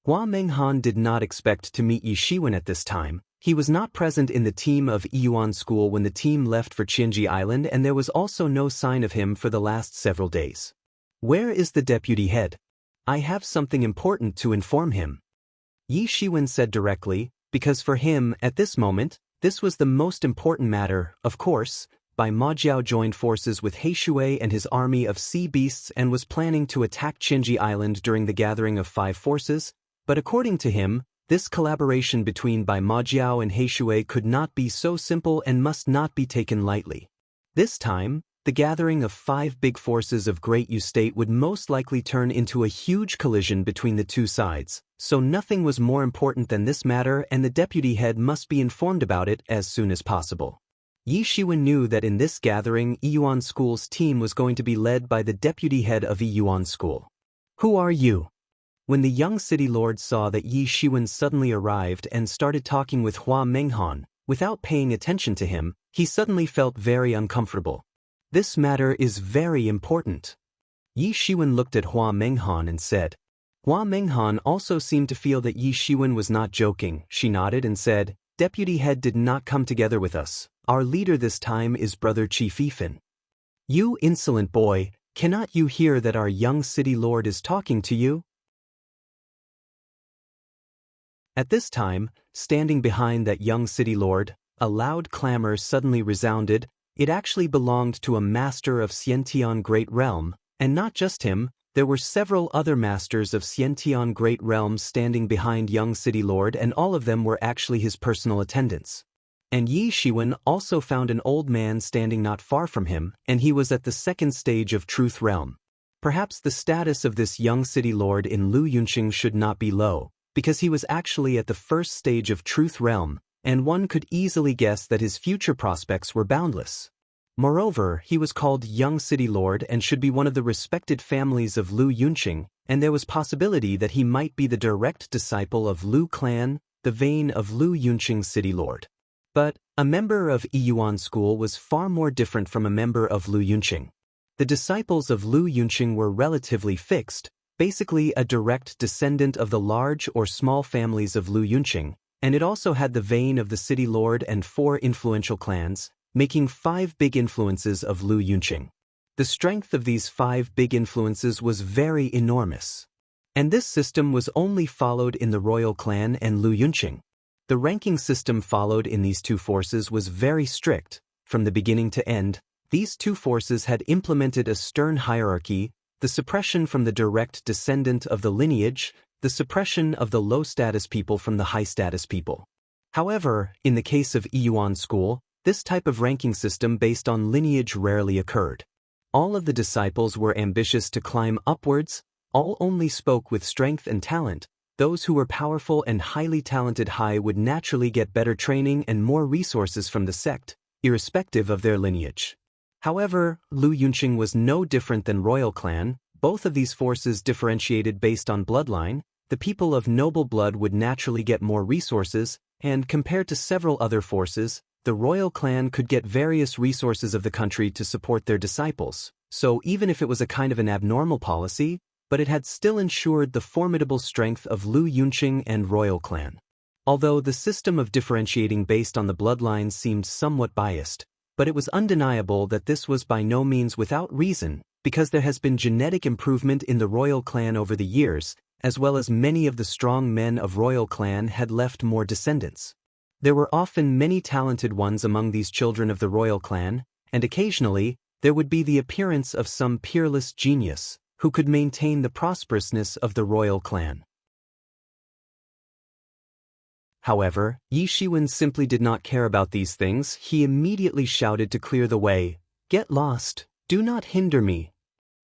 Hua Menghan did not expect to meet Yi Shiwen at this time. He was not present in the team of Yuan School when the team left for Qianji Island, and there was also no sign of him for the last several days. "Where is the deputy head? I have something important to inform him," Yi Shiwen said directly, because for him, at this moment, this was the most important matter. Of course, Ma Jiao joined forces with He Shui and his army of sea beasts and was planning to attack Qianji Island during the gathering of 5 forces, but according to him, this collaboration between Ma Jiao and He Shui could not be so simple and must not be taken lightly. This time, the gathering of 5 big forces of Great Yu State would most likely turn into a huge collision between the 2 sides, so nothing was more important than this matter, and the deputy head must be informed about it as soon as possible. Yi Shiwen knew that in this gathering, Yuan School's team was going to be led by the deputy head of Yuan School. "Who are you?" When the young city lord saw that Yi Shiwen suddenly arrived and started talking with Hua Menghan, without paying attention to him, he suddenly felt very uncomfortable. "This matter is very important." Yi Shiwen looked at Hua Menghan and said. Hua Menghan also seemed to feel that Yi Shiwen was not joking. She nodded and said, "Deputy head did not come together with us. Our leader this time is Brother Qi Fifan." "You insolent boy, cannot you hear that our young city lord is talking to you?" At this time, standing behind that young city lord, a loud clamor suddenly resounded. It actually belonged to a master of Xiantian Great Realm, and not just him, there were several other masters of Xiantian Great Realm standing behind young city lord, and all of them were actually his personal attendants. And Yi Shiwen also found an old man standing not far from him, and he was at the 2nd stage of Truth Realm. Perhaps the status of this young city lord in Lu Yunqing should not be low, because he was actually at the 1st stage of Truth Realm, and one could easily guess that his future prospects were boundless. Moreover, he was called Young City Lord and should be one of the respected families of Lu Yunqing, and there was possibility that he might be the direct disciple of Lu clan, the vein of Lu Yunqing City Lord. But a member of Yiyuan school was far more different from a member of Lu Yunqing. The disciples of Lu Yunqing were relatively fixed, basically a direct descendant of the large or small families of Lu Yunqing, and it also had the vein of the city lord and 4 influential clans, making 5 big influences of Lu Yunqing. The strength of these 5 big influences was very enormous. And this system was only followed in the royal clan and Lu Yunqing. The ranking system followed in these 2 forces was very strict. From the beginning to end, these 2 forces had implemented a stern hierarchy, the suppression from the direct descendant of the lineage, the suppression of the low-status people from the high-status people. However, in the case of Yiyuan school, this type of ranking system based on lineage rarely occurred. All of the disciples were ambitious to climb upwards, all only spoke with strength and talent. Those who were powerful and highly talented high would naturally get better training and more resources from the sect, irrespective of their lineage. However, Lu Yunqing was no different than royal clan. Both of these forces differentiated based on bloodline. The people of noble blood would naturally get more resources, and compared to several other forces, the royal clan could get various resources of the country to support their disciples. So even if it was a kind of an abnormal policy, but it had still ensured the formidable strength of Lu Yunqing and royal clan. Although the system of differentiating based on the bloodline seemed somewhat biased, but it was undeniable that this was by no means without reason, because there has been genetic improvement in the royal clan over the years, as well as many of the strong men of royal clan had left more descendants. There were often many talented ones among these children of the royal clan, and occasionally, there would be the appearance of some peerless genius, who could maintain the prosperousness of the royal clan. However, Yi Shiwen simply did not care about these things. He immediately shouted to clear the way, "Get lost, do not hinder me."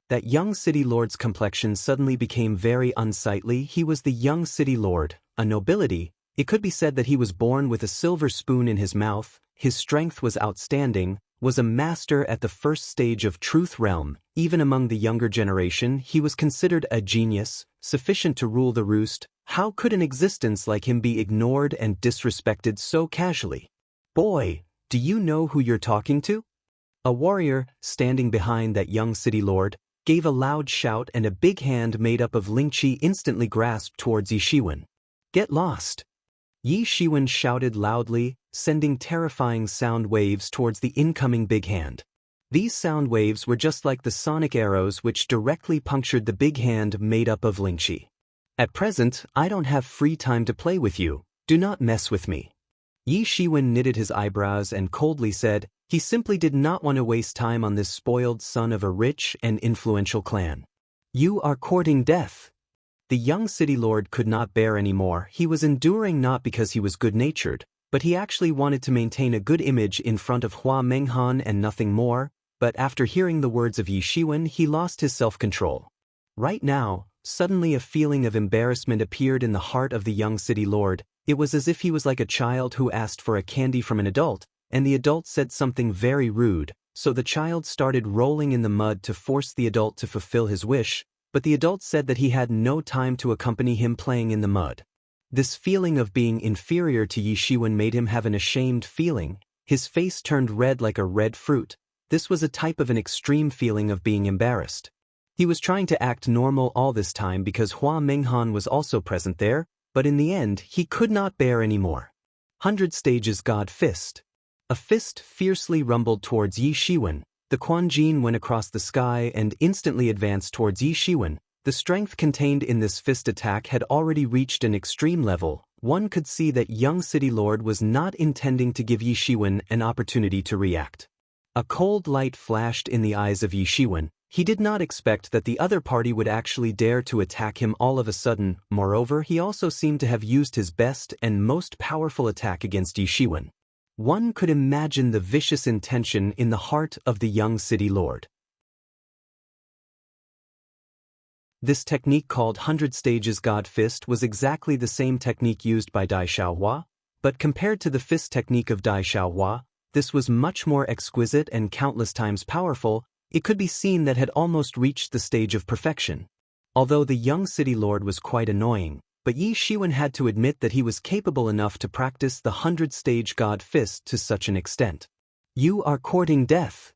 That young city lord's complexion suddenly became very unsightly. He was the young city lord, a nobility. It could be said that he was born with a silver spoon in his mouth. His strength was outstanding, was a master at the first stage of truth realm. Even among the younger generation, he was considered a genius, sufficient to rule the roost. How could an existence like him be ignored and disrespected so casually? "Boy, do you know who you're talking to?" A warrior, standing behind that young city lord, gave a loud shout, and a big hand made up of Lingqi instantly grasped towards Yi Shiwen. "Get lost!" Yi Shiwen shouted loudly, sending terrifying sound waves towards the incoming big hand. These sound waves were just like the sonic arrows which directly punctured the big hand made up of Lingqi. "At present, I don't have free time to play with you. Do not mess with me." Yi Shiwen knitted his eyebrows and coldly said, he simply did not want to waste time on this spoiled son of a rich and influential clan. "You are courting death." The young city lord could not bear any more. He was enduring not because he was good-natured, but he actually wanted to maintain a good image in front of Hua Menghan and nothing more. But after hearing the words of Yi Shiwen, he lost his self-control. Right now, suddenly a feeling of embarrassment appeared in the heart of the young city lord. It was as if he was like a child who asked for a candy from an adult, and the adult said something very rude, so the child started rolling in the mud to force the adult to fulfill his wish, but the adult said that he had no time to accompany him playing in the mud. This feeling of being inferior to Yi Shiwen made him have an ashamed feeling. His face turned red like a red fruit. This was a type of an extreme feeling of being embarrassed. He was trying to act normal all this time because Hua Menghan was also present there, but in the end, he could not bear any more. 100 Stages God Fist. A fist fiercely rumbled towards Yi Shiwen. The Quan Jin went across the sky and instantly advanced towards Yi Shiwen. The strength contained in this fist attack had already reached an extreme level. One could see that young city lord was not intending to give Yi Shiwen an opportunity to react. A cold light flashed in the eyes of Yi Shiwen. He did not expect that the other party would actually dare to attack him all of a sudden. Moreover, he also seemed to have used his best and most powerful attack against Yi Shiwen. One could imagine the vicious intention in the heart of the young city lord. This technique called 100 Stages God Fist was exactly the same technique used by Dai Xiaohua, but compared to the fist technique of Dai Xiaohua, this was much more exquisite and countless times powerful. It could be seen that had almost reached the stage of perfection. Although the young city lord was quite annoying, but Yi Shiwen had to admit that he was capable enough to practice the 100-stage god fist to such an extent. You are courting death.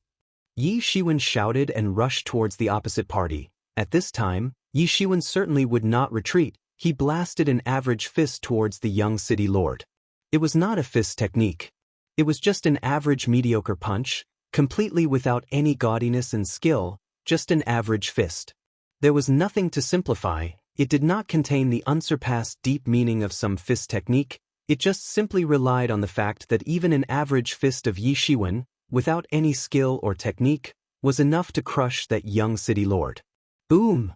Yi Shiwen shouted and rushed towards the opposite party. At this time, Yi Shiwen certainly would not retreat. He blasted an average fist towards the young city lord. It was not a fist technique. It was just an average mediocre punch, completely without any gaudiness and skill, just an average fist. There was nothing to simplify. It did not contain the unsurpassed deep meaning of some fist technique. It just simply relied on the fact that even an average fist of Yi Shiwen, without any skill or technique, was enough to crush that young city lord. Boom!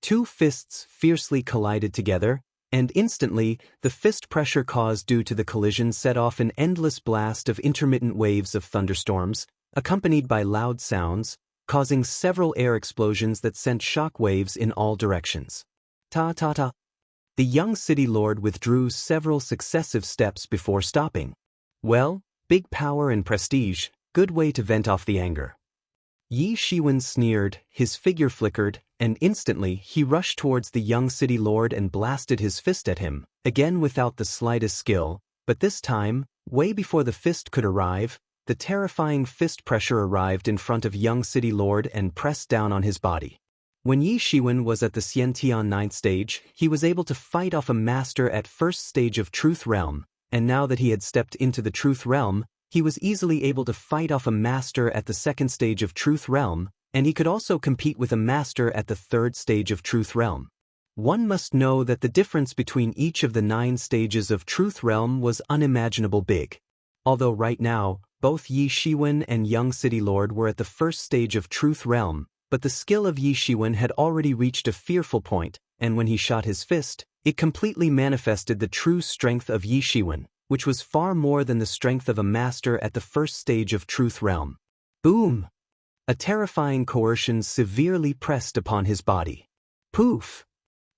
Two fists fiercely collided together, and instantly, the fist pressure caused due to the collision set off an endless blast of intermittent waves of thunderstorms, accompanied by loud sounds, causing several air explosions that sent shock waves in all directions. Ta-ta-ta. The young city lord withdrew several successive steps before stopping. Well, big power and prestige, good way to vent off the anger. Yi Shiwen sneered, his figure flickered, and instantly he rushed towards the young city lord and blasted his fist at him, again without the slightest skill, but this time, way before the fist could arrive, the terrifying fist pressure arrived in front of young city lord and pressed down on his body. When Yi Shiwen was at the Xiantian 9th stage, he was able to fight off a master at first stage of Truth Realm, and now that he had stepped into the Truth Realm, he was easily able to fight off a master at the 2nd stage of Truth Realm, and he could also compete with a master at the 3rd stage of Truth Realm. One must know that the difference between each of the 9 stages of Truth Realm was unimaginable big. Although right now, both Yi Shiwen and young city lord were at the 1st stage of Truth Realm, but the skill of Yi Shiwen had already reached a fearful point, and when he shot his fist, it completely manifested the true strength of Yi Shiwen, which was far more than the strength of a master at the 1st stage of Truth Realm. Boom! A terrifying coercion severely pressed upon his body. Poof!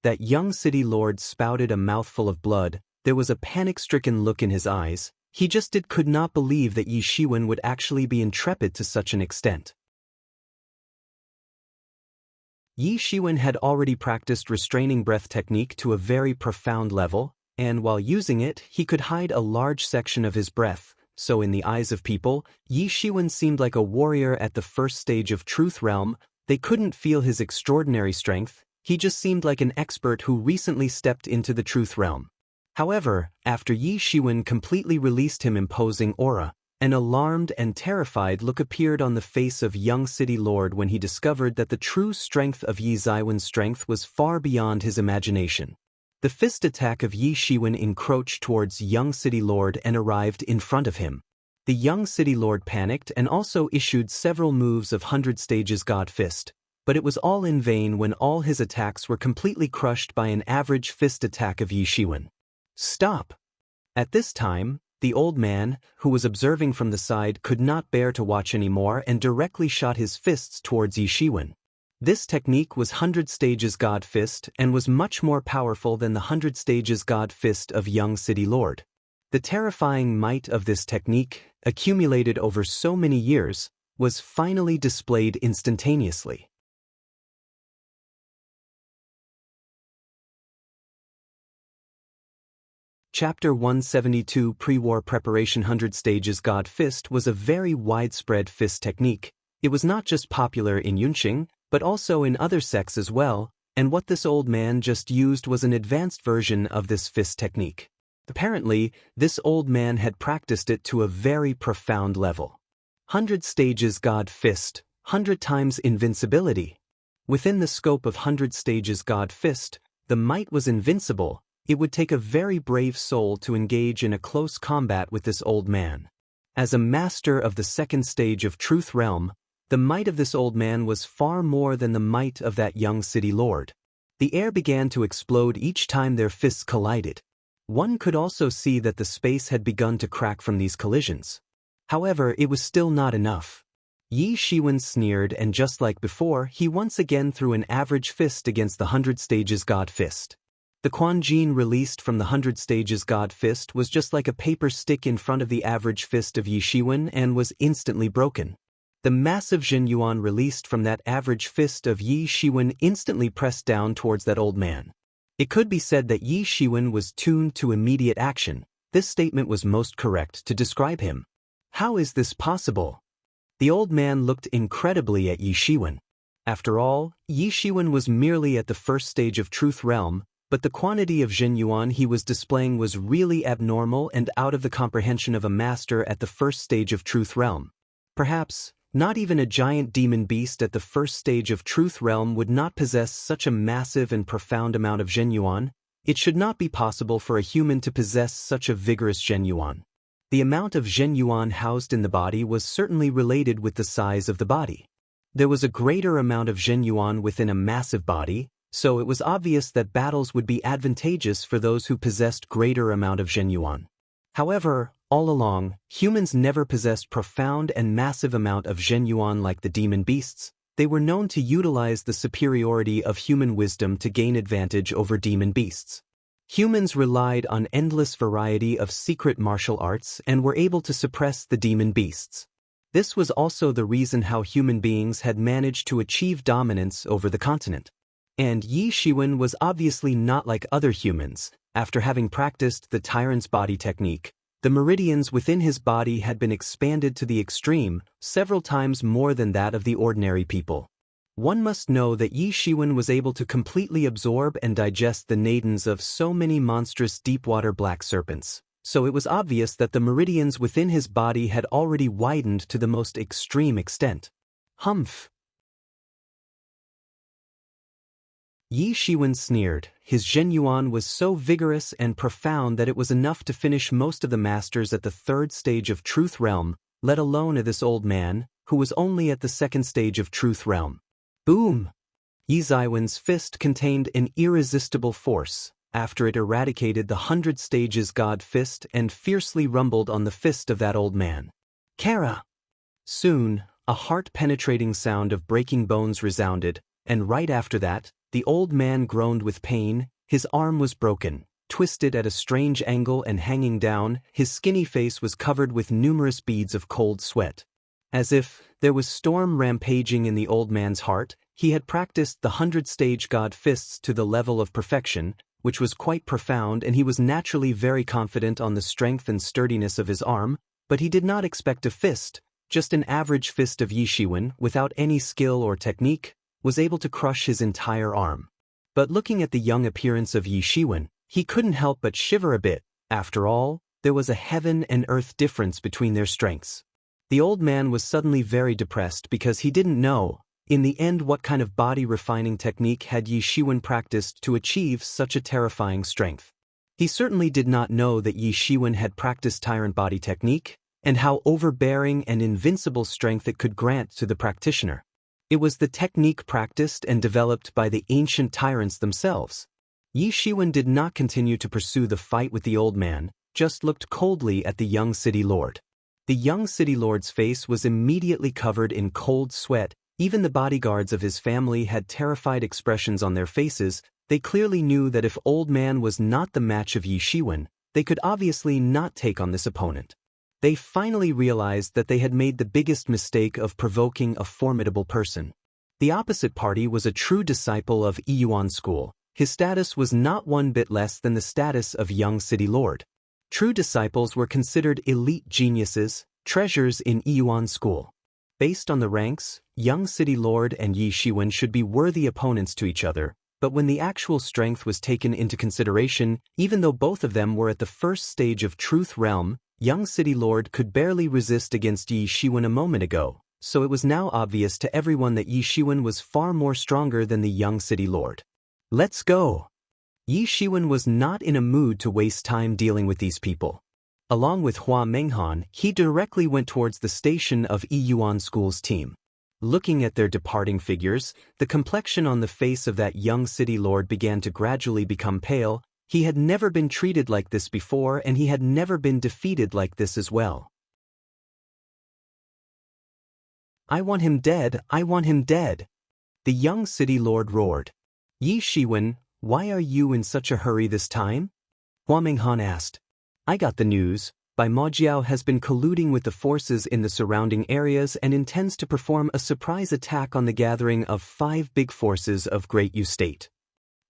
That young city lord spouted a mouthful of blood. There was a panic-stricken look in his eyes. He just could not believe that Yi Shiwen would actually be intrepid to such an extent. Yi Shiwen had already practiced restraining breath technique to a very profound level, and while using it, he could hide a large section of his breath, so in the eyes of people, Yi Shiwen seemed like a warrior at the 1st stage of Truth Realm. They couldn't feel his extraordinary strength. He just seemed like an expert who recently stepped into the Truth Realm. However, after Yi Shiwen completely released his imposing aura, an alarmed and terrified look appeared on the face of young city lord when he discovered that the true strength of Yi Shiwen's strength was far beyond his imagination. The fist attack of Yi Shiwen encroached towards young city lord and arrived in front of him. The young city lord panicked and also issued several moves of 100 stages god fist, but it was all in vain when all his attacks were completely crushed by an average fist attack of Yi Shiwen. Stop! At this time, the old man, who was observing from the side, could not bear to watch anymore and directly shot his fists towards Yi Shiwen. This technique was 100 stages god fist and was much more powerful than the 100 stages god fist of young city lord. The terrifying might of this technique, accumulated over so many years, was finally displayed instantaneously. Chapter 172 Pre-War Preparation 100 Stages God Fist was a very widespread fist technique. It was not just popular in Yunqing, but also in other sects as well, and what this old man just used was an advanced version of this fist technique. Apparently, this old man had practiced it to a very profound level. 100 Stages God Fist, 100 times invincibility. Within the scope of 100 Stages God Fist, the might was invincible. It would take a very brave soul to engage in a close combat with this old man. As a master of the 2nd stage of Truth Realm, the might of this old man was far more than the might of that young city lord. The air began to explode each time their fists collided. One could also see that the space had begun to crack from these collisions. However, it was still not enough. Yi Shiwen sneered, and just like before, he once again threw an average fist against the 100 Stages God Fist. The Quan Jin released from the 100 Stages God Fist was just like a paper stick in front of the average fist of Yi Shiwen and was instantly broken. The massive Jin Yuan released from that average fist of Yi Shiwen instantly pressed down towards that old man. It could be said that Yi Shiwen was tuned to immediate action. This statement was most correct to describe him. How is this possible? The old man looked incredibly at Yi Shiwen. After all, Yi Shiwen was merely at the first stage of Truth Realm, but the quantity of Jin Yuan he was displaying was really abnormal and out of the comprehension of a master at the first stage of Truth Realm. Perhaps, not even a giant demon beast at the first stage of Truth Realm would not possess such a massive and profound amount of Jin Yuan. It should not be possible for a human to possess such a vigorous Jin Yuan. The amount of Jin Yuan housed in the body was certainly related with the size of the body. There was a greater amount of Jin Yuan within a massive body, so it was obvious that battles would be advantageous for those who possessed greater amount of Jin Yuan. However, all along, humans never possessed profound and massive amount of Jin Yuan like the demon beasts. They were known to utilize the superiority of human wisdom to gain advantage over demon beasts. Humans relied on endless variety of secret martial arts and were able to suppress the demon beasts. This was also the reason how human beings had managed to achieve dominance over the continent. And Yi Shiwen was obviously not like other humans. After having practiced the tyrant's body technique, the meridians within his body had been expanded to the extreme, several times more than that of the ordinary people. One must know that Yi Shiwen was able to completely absorb and digest the nadins of so many monstrous deep-water black serpents, so it was obvious that the meridians within his body had already widened to the most extreme extent. Humph! Yi Shiwen sneered. His Jin Yuan was so vigorous and profound that it was enough to finish most of the masters at the third stage of Truth Realm, let alone this old man, who was only at the second stage of Truth Realm. Boom! Yi Ziwen's fist contained an irresistible force, after it eradicated the 100 Stages God Fist and fiercely rumbled on the fist of that old man. Kara! Soon, a heart-penetrating sound of breaking bones resounded, and right after that, the old man groaned with pain. His arm was broken, twisted at a strange angle and hanging down. His skinny face was covered with numerous beads of cold sweat. As if there was storm rampaging in the old man's heart, he had practiced the 100 Stage God Fists to the level of perfection, which was quite profound, and he was naturally very confident on the strength and sturdiness of his arm, but he did not expect a fist. Just an average fist of Yi Shiwen, without any skill or technique, was able to crush his entire arm. But looking at the young appearance of Yi Shiwen, he couldn't help but shiver a bit. After all, there was a heaven and earth difference between their strengths. The old man was suddenly very depressed because he didn't know, in the end, what kind of body-refining technique had Yi Shiwen practiced to achieve such a terrifying strength. He certainly did not know that Yi Shiwen had practiced tyrant body technique, and how overbearing and invincible strength it could grant to the practitioner. It was the technique practiced and developed by the ancient tyrants themselves. Yi Shiwen did not continue to pursue the fight with the old man, just looked coldly at the young city lord. The young city lord's face was immediately covered in cold sweat. Even the bodyguards of his family had terrified expressions on their faces. They clearly knew that if old man was not the match of Yi Shiwen, they could obviously not take on this opponent. They finally realized that they had made the biggest mistake of provoking a formidable person. The opposite party was a true disciple of Yuan school. His status was not one bit less than the status of young city lord. True disciples were considered elite geniuses, treasures in Yuan school. Based on the ranks, young city lord and Yi Shiwen should be worthy opponents to each other, but when the actual strength was taken into consideration, even though both of them were at the first stage of Truth Realm, young city lord could barely resist against Yi Shiwen a moment ago, so it was now obvious to everyone that Yi Shiwen was far more stronger than the young city lord. Let's go! Yi Shiwen was not in a mood to waste time dealing with these people. Along with Hua Menghan, he directly went towards the station of Yuan School's team. Looking at their departing figures, the complexion on the face of that young city lord began to gradually become pale. He had never been treated like this before, and he had never been defeated like this as well. I want him dead, I want him dead! The young city lord roared. Yi Shiwen, Why are you in such a hurry this time? Hua Menghan asked. I got the news. Bai Majiao has been colluding with the forces in the surrounding areas and intends to perform a surprise attack on the gathering of 5 big forces of Great Yu State.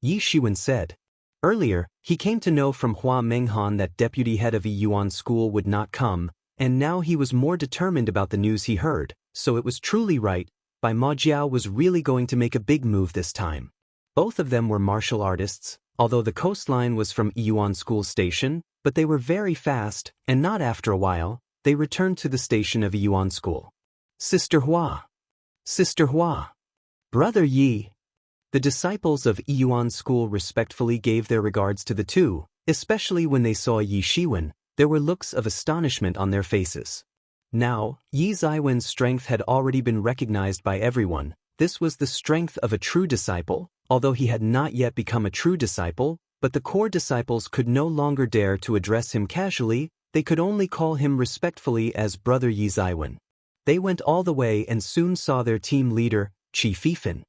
Yi Shiwen said. Earlier, he came to know from Hua Menghan that deputy head of Yuan school would not come, and now he was more determined about the news he heard, so it was truly right. Bai Majiao was really going to make a big move this time. Both of them were martial artists, although the coastline was from Yuan school station, but they were very fast, and not after a while, they returned to the station of Yuan school. Sister Hua. Sister Hua. Brother Yi. The disciples of Yuan school respectfully gave their regards to the two, especially when they saw Yi Shiwen. There were looks of astonishment on their faces. Now, Yi Zaiwen's strength had already been recognized by everyone. This was the strength of a true disciple, although he had not yet become a true disciple, but the core disciples could no longer dare to address him casually, they could only call him respectfully as Brother Yi Zaiwen. They went all the way and soon saw their team leader, Qi Fifan.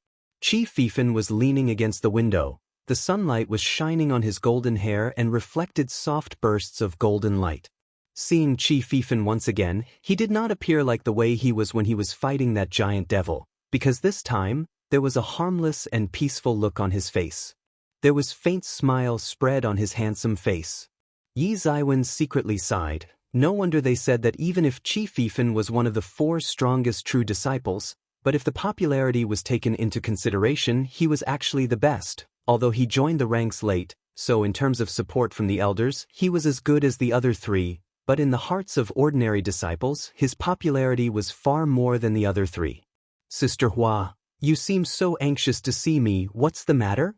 Qi Fifan was leaning against the window. The sunlight was shining on his golden hair and reflected soft bursts of golden light. Seeing Qi Fifan once again, he did not appear like the way he was when he was fighting that giant devil, because this time, there was a harmless and peaceful look on his face. There was faint smile spread on his handsome face. Yi Zaiwen secretly sighed. No wonder they said that even if Qi Fifan was one of the 4 strongest true disciples, but if the popularity was taken into consideration, he was actually the best. Although he joined the ranks late, so in terms of support from the elders, he was as good as the other 3, but in the hearts of ordinary disciples, his popularity was far more than the other 3. Sister Hua, you seem so anxious to see me, what's the matter?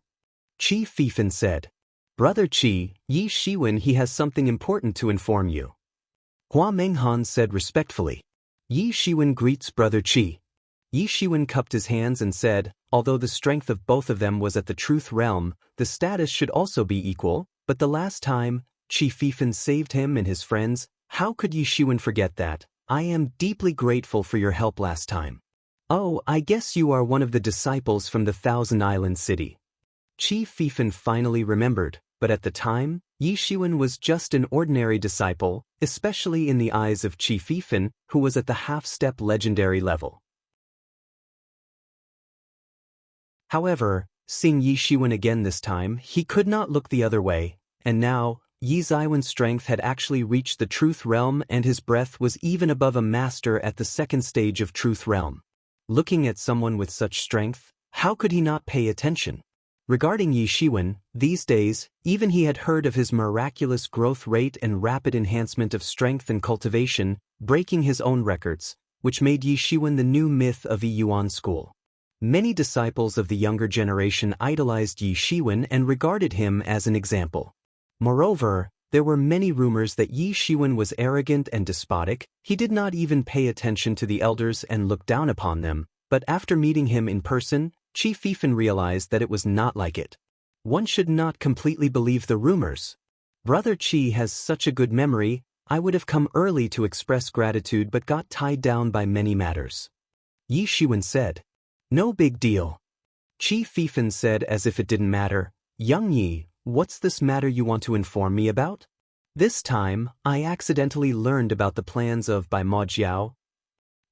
Qi Fifan said. Brother Qi, Yi Shiwen he has something important to inform you. Hua Menghan said respectfully. Yi Shiwen greets Brother Qi. Yi Shiwen cupped his hands and said, although the strength of both of them was at the truth realm, the status should also be equal, but the last time, Qi Fifan saved him and his friends, how could Yi Shiwen forget that? I am deeply grateful for your help last time. Oh, I guess you are one of the disciples from the Thousand Island City. Qi Fifan finally remembered, but at the time, Yi Shiwen was just an ordinary disciple, especially in the eyes of Qi Fifan, who was at the half-step legendary level. However, seeing Yi Shiwen again this time, he could not look the other way, and now, Yi Zaiwen's strength had actually reached the truth realm and his breath was even above a master at the 2nd stage of truth realm. Looking at someone with such strength, how could he not pay attention? Regarding Yi Shiwen, these days, even he had heard of his miraculous growth rate and rapid enhancement of strength and cultivation, breaking his own records, which made Yi Shiwen the new myth of Yuan school. Many disciples of the younger generation idolized Yi Shiwen and regarded him as an example. Moreover, there were many rumors that Yi Shiwen was arrogant and despotic. He did not even pay attention to the elders and look down upon them, but after meeting him in person, Qi Fifan realized that it was not like it. One should not completely believe the rumors. Brother Qi has such a good memory, I would have come early to express gratitude but got tied down by many matters. Yi Shiwen said. No big deal. Qi Fifan said as if it didn't matter. Young Yi, what's this matter you want to inform me about? This time, I accidentally learned about the plans of Bai Majiao.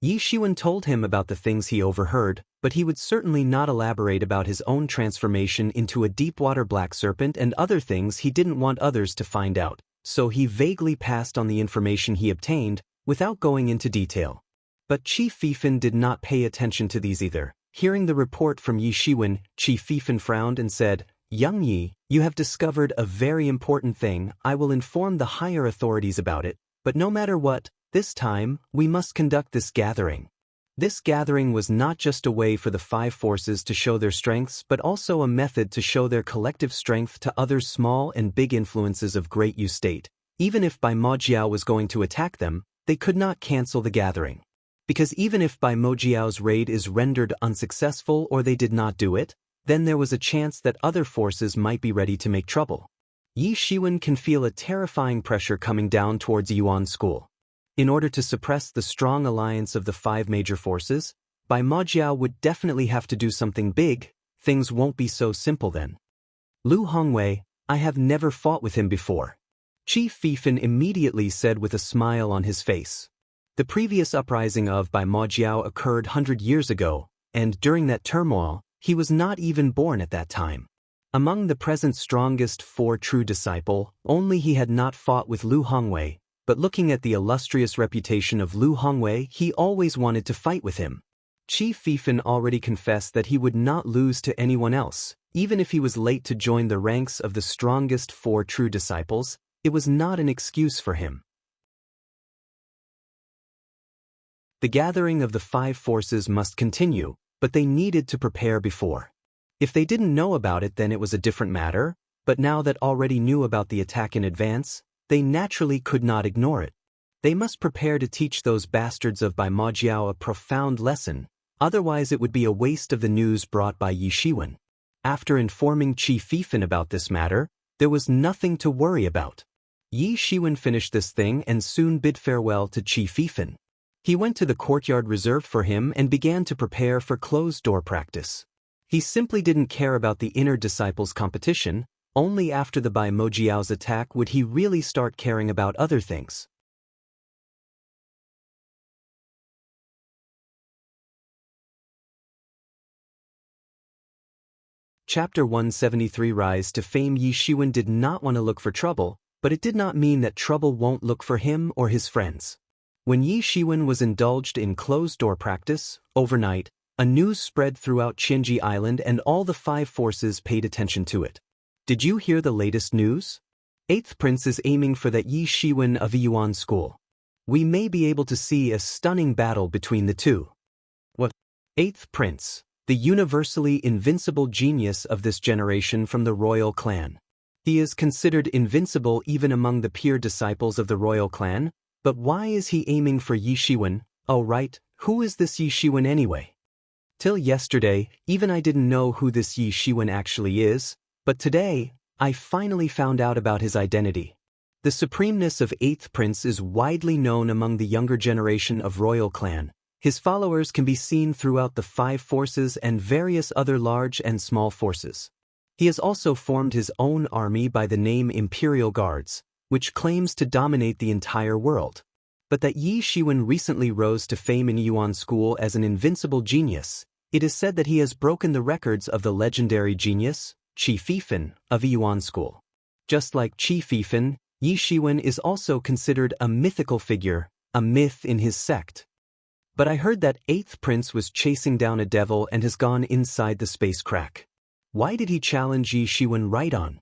Yi Shiwen told him about the things he overheard, but he would certainly not elaborate about his own transformation into a deep-water black serpent and other things he didn't want others to find out, so he vaguely passed on the information he obtained, without going into detail. But Qi Fifan did not pay attention to these either. Hearing the report from Yi Shiwen, Qi Fifan frowned and said, Young Yi, you have discovered a very important thing. I will inform the higher authorities about it, but no matter what, this time, we must conduct this gathering. This gathering was not just a way for the 5 forces to show their strengths but also a method to show their collective strength to other small and big influences of Great Yu State. Even if Bai Majiao was going to attack them, they could not cancel the gathering. Because even if Bai Majiao's raid is rendered unsuccessful or they did not do it, then there was a chance that other forces might be ready to make trouble. Yi Shiwen can feel a terrifying pressure coming down towards Yuan school. In order to suppress the strong alliance of the 5 major forces, Bai Majiao would definitely have to do something big. Things won't be so simple then. Lu Hongwei, I have never fought with him before. Chief Fifan immediately said with a smile on his face. The previous uprising of Bai Majiao occurred 100 years ago, and during that turmoil, he was not even born at that time. Among the present strongest 4 true disciple, only he had not fought with Lu Hongwei, but looking at the illustrious reputation of Lu Hongwei, he always wanted to fight with him. Chief Fifan already confessed that he would not lose to anyone else, even if he was late to join the ranks of the strongest 4 true disciples. It was not an excuse for him. The gathering of the 5 forces must continue, but they needed to prepare before. If they didn't know about it, then it was a different matter, but now that already knew about the attack in advance, they naturally could not ignore it. They must prepare to teach those bastards of Bai Majiao a profound lesson, otherwise it would be a waste of the news brought by Yi Shiwen. After informing Chief Fifan about this matter, there was nothing to worry about. Yi Shiwen finished this thing and soon bid farewell to Chief Fifan. He went to the courtyard reserved for him and began to prepare for closed-door practice. He simply didn't care about the inner disciples' competition. Only after the Bai Majiao's attack would he really start caring about other things. Chapter 173 Rise to Fame. Yi Shiwen did not want to look for trouble, but it did not mean that trouble won't look for him or his friends. When Yi Shiwen was indulged in closed-door practice, overnight, a news spread throughout Qianji Island and all the 5 forces paid attention to it. Did you hear the latest news? 8th Prince is aiming for that Yi Shiwen of Yuan School. We may be able to see a stunning battle between the two. What? 8th Prince, the universally invincible genius of this generation from the royal clan. He is considered invincible even among the peer disciples of the royal clan, but why is he aiming for Yi Shiwen? Oh right, who is this Yi Shiwen anyway? Till yesterday, even I didn't know who this Yi Shiwen actually is, but today, I finally found out about his identity. The supremeness of 8th Prince is widely known among the younger generation of royal clan. His followers can be seen throughout the 5 forces and various other large and small forces. He has also formed his own army by the name Imperial Guards, which claims to dominate the entire world. But that Yi Shiwen recently rose to fame in Yuan School as an invincible genius, it is said that he has broken the records of the legendary genius, Chief Fifan, of Yuan School. Just like Chief Fifan, Yi Shiwen is also considered a mythical figure, a myth in his sect. But I heard that 8th Prince was chasing down a devil and has gone inside the space crack. Why did he challenge Yi Shiwen right on?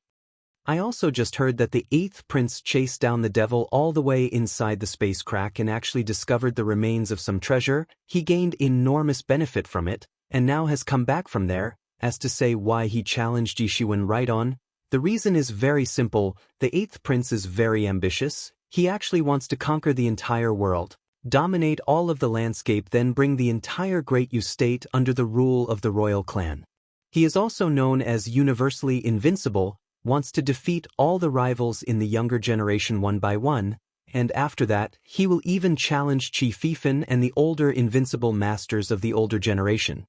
I also just heard that the 8th Prince chased down the devil all the way inside the space crack and actually discovered the remains of some treasure. He gained enormous benefit from it, and now has come back from there. As to say why he challenged Yi Shiwen right on, the reason is very simple. The 8th Prince is very ambitious. He actually wants to conquer the entire world, dominate all of the landscape, then bring the entire Great Yu state under the rule of the royal clan. He is also known as universally invincible, wants to defeat all the rivals in the younger generation one by one, and after that, he will even challenge Chief Fifan and the older invincible masters of the older generation.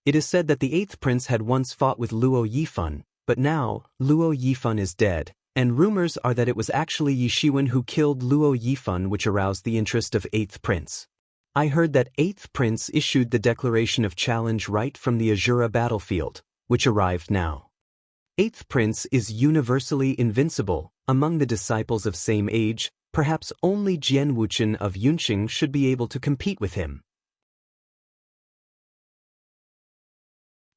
It is said that the 8th Prince had once fought with Luo Yifan, but now, Luo Yifan is dead, and rumors are that it was actually Yi Shiwen who killed Luo Yifan, which aroused the interest of 8th Prince. I heard that 8th Prince issued the declaration of challenge right from the Azura battlefield, which arrived now. 8th Prince is universally invincible. Among the disciples of same age, perhaps only Jian Wuchen of Yunqing should be able to compete with him.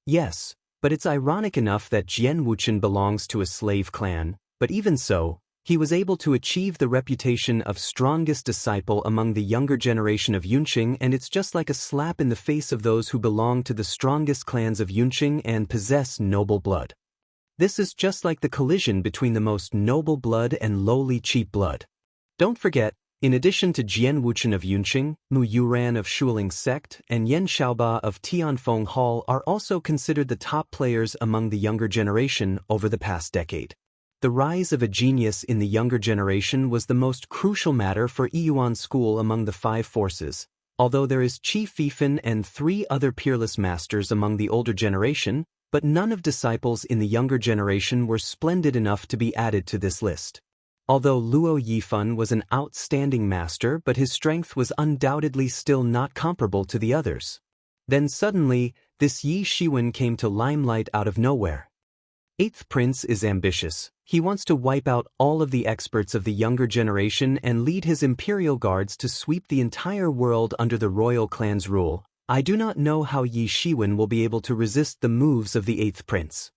Yes, but it's ironic enough that Jian Wuchen belongs to a slave clan, but even so, he was able to achieve the reputation of strongest disciple among the younger generation of Yunqing, and it's just like a slap in the face of those who belong to the strongest clans of Yunqing and possess noble blood. This is just like the collision between the most noble blood and lowly cheap blood. Don't forget, in addition to Jian Wuchen of Yunqing, Mu Yuran of Shuling sect, and Yan Xiaoba of Tianfeng Hall are also considered the top players among the younger generation over the past decade. The rise of a genius in the younger generation was the most crucial matter for Yuan School among the 5 forces. Although there is Chief Fifan and 3 other peerless masters among the older generation, but none of disciples in the younger generation were splendid enough to be added to this list. Although Luo Yifan was an outstanding master, but his strength was undoubtedly still not comparable to the others. Then suddenly, this Yi Shiwen came to limelight out of nowhere. Eighth Prince is ambitious. He wants to wipe out all of the experts of the younger generation and lead his imperial guards to sweep the entire world under the royal clan's rule. I do not know how Yi Shiwen will be able to resist the moves of the Eighth Prince.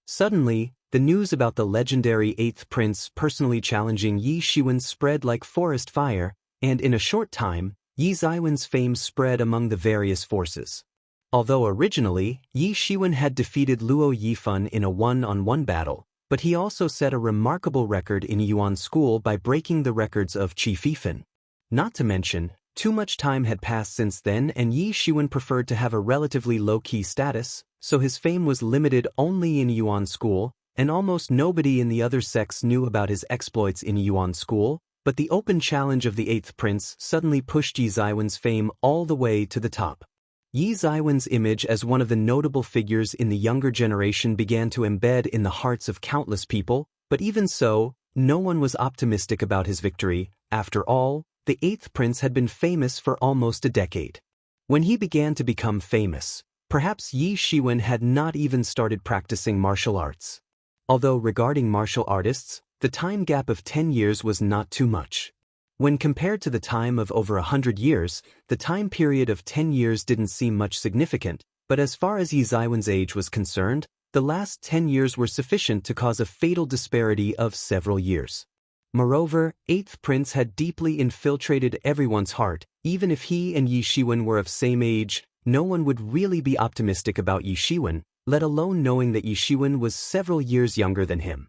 Suddenly, the news about the legendary Eighth Prince personally challenging Yi Shiwen spread like forest fire, and in a short time, Yi Ziwen's fame spread among the various forces. Although originally, Yi Shiwen had defeated Luo Yifan in a one-on-one battle, but he also set a remarkable record in Yuan School by breaking the records of Qi Fifan. Not to mention, too much time had passed since then and Yi Shiwen preferred to have a relatively low-key status, so his fame was limited only in Yuan School, and almost nobody in the other sects knew about his exploits in Yuan School, but the open challenge of the Eighth Prince suddenly pushed Yi Ziwen's fame all the way to the top. Yi Ziwen's image as one of the notable figures in the younger generation began to embed in the hearts of countless people, but even so, no one was optimistic about his victory. After all, the Eighth Prince had been famous for almost a decade. When he began to become famous, perhaps Yi Shiwen had not even started practicing martial arts. Although regarding martial artists, the time gap of 10 years was not too much. When compared to the time of over 100 years, the time period of 10 years didn't seem much significant, but as far as Yi Ziwen's age was concerned, the last 10 years were sufficient to cause a fatal disparity of several years. Moreover, Eighth Prince had deeply infiltrated everyone's heart. Even if he and Yi Shiwen were of same age, no one would really be optimistic about Yi Shiwen, let alone knowing that Yi Shiwen was several years younger than him.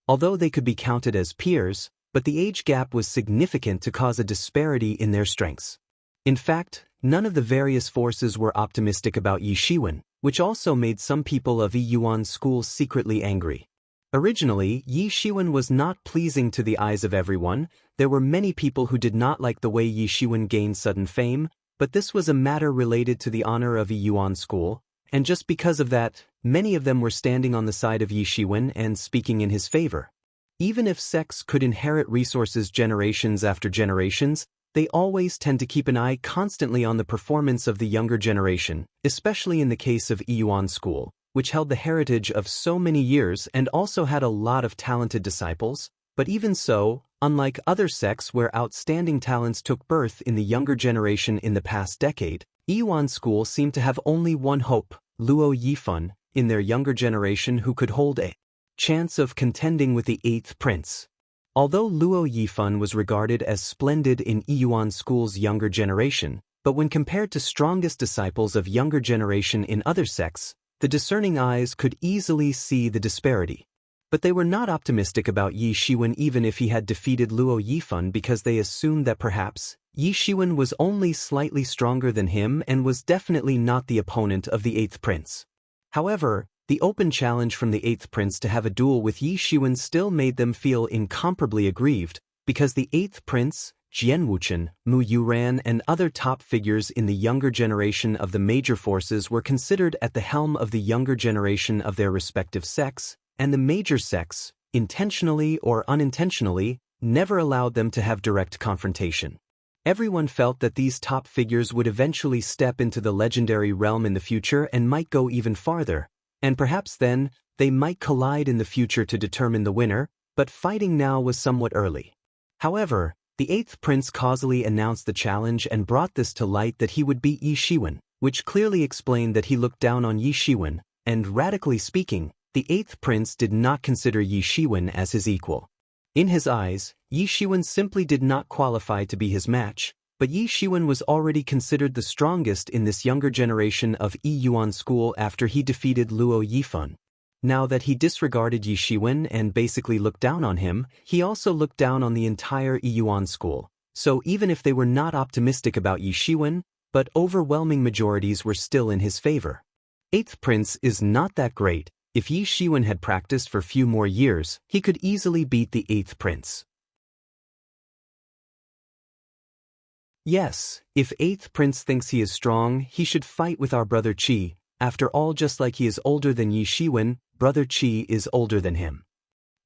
Although they could be counted as peers, but the age gap was significant to cause a disparity in their strengths. In fact, none of the various forces were optimistic about Yi Shiwen, which also made some people of Yuan School secretly angry. Originally, Yi Shiwen was not pleasing to the eyes of everyone. There were many people who did not like the way Yi Shiwen gained sudden fame, but this was a matter related to the honor of Yuan School, and just because of that, many of them were standing on the side of Yi Shiwen and speaking in his favor. Even if sects could inherit resources generations after generations, they always tend to keep an eye constantly on the performance of the younger generation, especially in the case of Yuan School, which held the heritage of so many years and also had a lot of talented disciples. But even so, unlike other sects where outstanding talents took birth in the younger generation in the past decade, Yuan School seemed to have only one hope, Luo Yifan, in their younger generation who could hold a chance of contending with the Eighth Prince. Although Luo Yifan was regarded as splendid in Yuan School's younger generation, but when compared to strongest disciples of younger generation in other sects, the discerning eyes could easily see the disparity. But they were not optimistic about Yi Shiwen even if he had defeated Luo Yifan because they assumed that perhaps Yi Shiwen was only slightly stronger than him and was definitely not the opponent of the Eighth Prince. However, the open challenge from the Eighth Prince to have a duel with Yi Shiwen still made them feel incomparably aggrieved, because the Eighth Prince, Jian Wuchen, Mu Yuran and other top figures in the younger generation of the major forces were considered at the helm of the younger generation of their respective sects, and the major sects, intentionally or unintentionally, never allowed them to have direct confrontation. Everyone felt that these top figures would eventually step into the legendary realm in the future and might go even farther, and perhaps then, they might collide in the future to determine the winner, but fighting now was somewhat early. However, the Eighth Prince causally announced the challenge and brought this to light that he would beat Yi Shiwen, which clearly explained that he looked down on Yi Shiwen, and radically speaking, the Eighth Prince did not consider Yi Shiwen as his equal. In his eyes, Yi Shiwen simply did not qualify to be his match, but Yi Shiwen was already considered the strongest in this younger generation of Yuan School after he defeated Luo Yifan. Now that he disregarded Yi Shiwen and basically looked down on him, he also looked down on the entire Yuan School. So even if they were not optimistic about Yi Shiwen, but overwhelming majorities were still in his favor. Eighth Prince is not that great. If Yi Shiwen had practiced for few more years, he could easily beat the Eighth Prince. Yes, if 8th Prince thinks he is strong, he should fight with our brother Qi. After all, just like he is older than Yi Shiwen, brother Qi is older than him.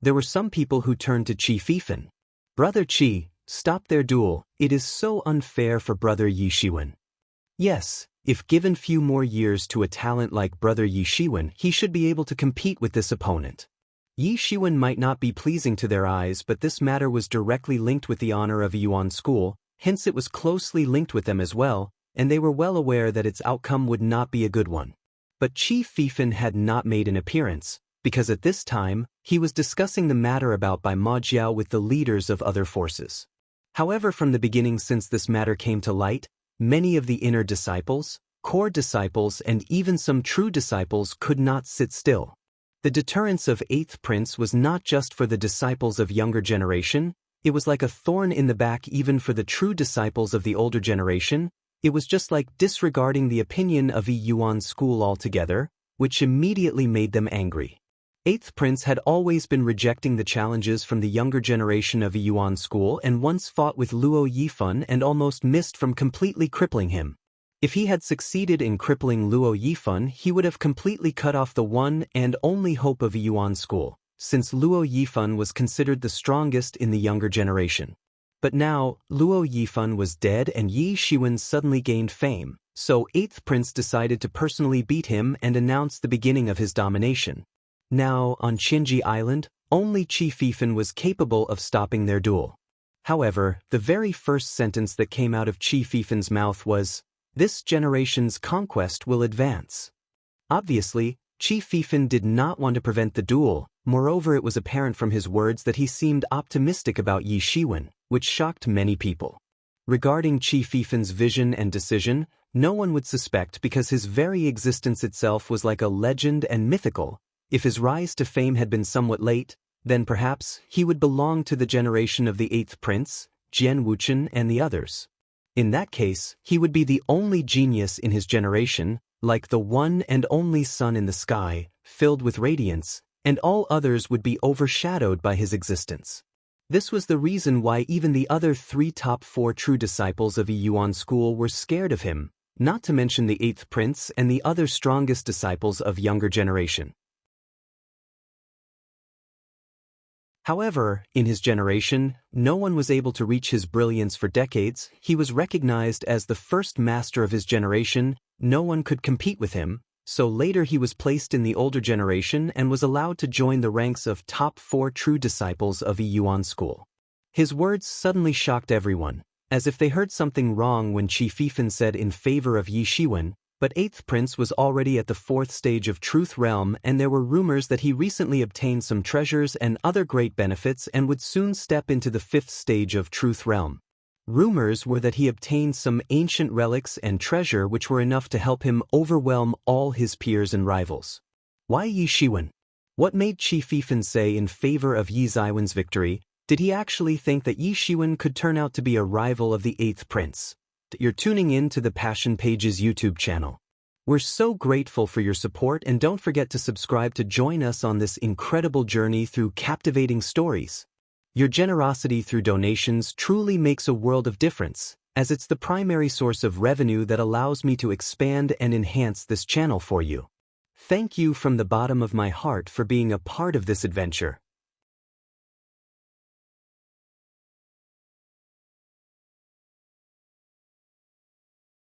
There were some people who turned to Qi Fifan. Brother Qi, stop their duel, it is so unfair for brother Yi Shiwen. Yes, if given few more years to a talent like brother Yi Shiwen, he should be able to compete with this opponent. Yi Shiwen might not be pleasing to their eyes, but this matter was directly linked with the honor of Yuan School, hence it was closely linked with them as well, and they were well aware that its outcome would not be a good one. But Qi Fifan had not made an appearance, because at this time, he was discussing the matter about by Ma Jiao with the leaders of other forces. However, from the beginning, since this matter came to light, many of the inner disciples, core disciples, and even some true disciples could not sit still. The deterrence of 8th Prince was not just for the disciples of younger generation, it was like a thorn in the back even for the true disciples of the older generation. It was just like disregarding the opinion of Yuan School altogether, which immediately made them angry. 8th Prince had always been rejecting the challenges from the younger generation of Yuan School and once fought with Luo Yifan and almost missed from completely crippling him. If he had succeeded in crippling Luo Yifan, he would have completely cut off the one and only hope of Yuan School, since Luo Yifan was considered the strongest in the younger generation. But now, Luo Yifan was dead and Yi Shiwen suddenly gained fame, so 8th Prince decided to personally beat him and announce the beginning of his domination. Now, on Qinji Island, only Qi Fifan was capable of stopping their duel. However, the very first sentence that came out of Qi Fifan's mouth was, "This generation's conquest will advance." Obviously, Qi Fifan did not want to prevent the duel. Moreover, it was apparent from his words that he seemed optimistic about Yi Shiwen, which shocked many people. Regarding Qi Fifan's vision and decision, no one would suspect because his very existence itself was like a legend and mythical. If his rise to fame had been somewhat late, then perhaps he would belong to the generation of the 8th Prince, Jian Wuchen, and the others. In that case, he would be the only genius in his generation, like the one and only sun in the sky, filled with radiance, and all others would be overshadowed by his existence. This was the reason why even the other top 4 true disciples of Yuan School were scared of him, not to mention the 8th Prince and the other strongest disciples of younger generation. However, in his generation, no one was able to reach his brilliance for decades. He was recognized as the first master of his generation, no one could compete with him, so later he was placed in the older generation and was allowed to join the ranks of top 4 true disciples of Yuan School. His words suddenly shocked everyone, as if they heard something wrong when Qi Fifan said in favor of Yi Shiwen, but 8th Prince was already at the 4th stage of Truth Realm and there were rumors that he recently obtained some treasures and other great benefits and would soon step into the 5th stage of Truth Realm. Rumors were that he obtained some ancient relics and treasure which were enough to help him overwhelm all his peers and rivals. Why Yi Shiwen? What made Qi Fifan say in favor of Yi Ziwen's victory? Did he actually think that Yi Shiwen could turn out to be a rival of the 8th Prince? You're tuning in to the Passion Pages YouTube channel. We're so grateful for your support and don't forget to subscribe to join us on this incredible journey through captivating stories. Your generosity through donations truly makes a world of difference, as it's the primary source of revenue that allows me to expand and enhance this channel for you. Thank you from the bottom of my heart for being a part of this adventure.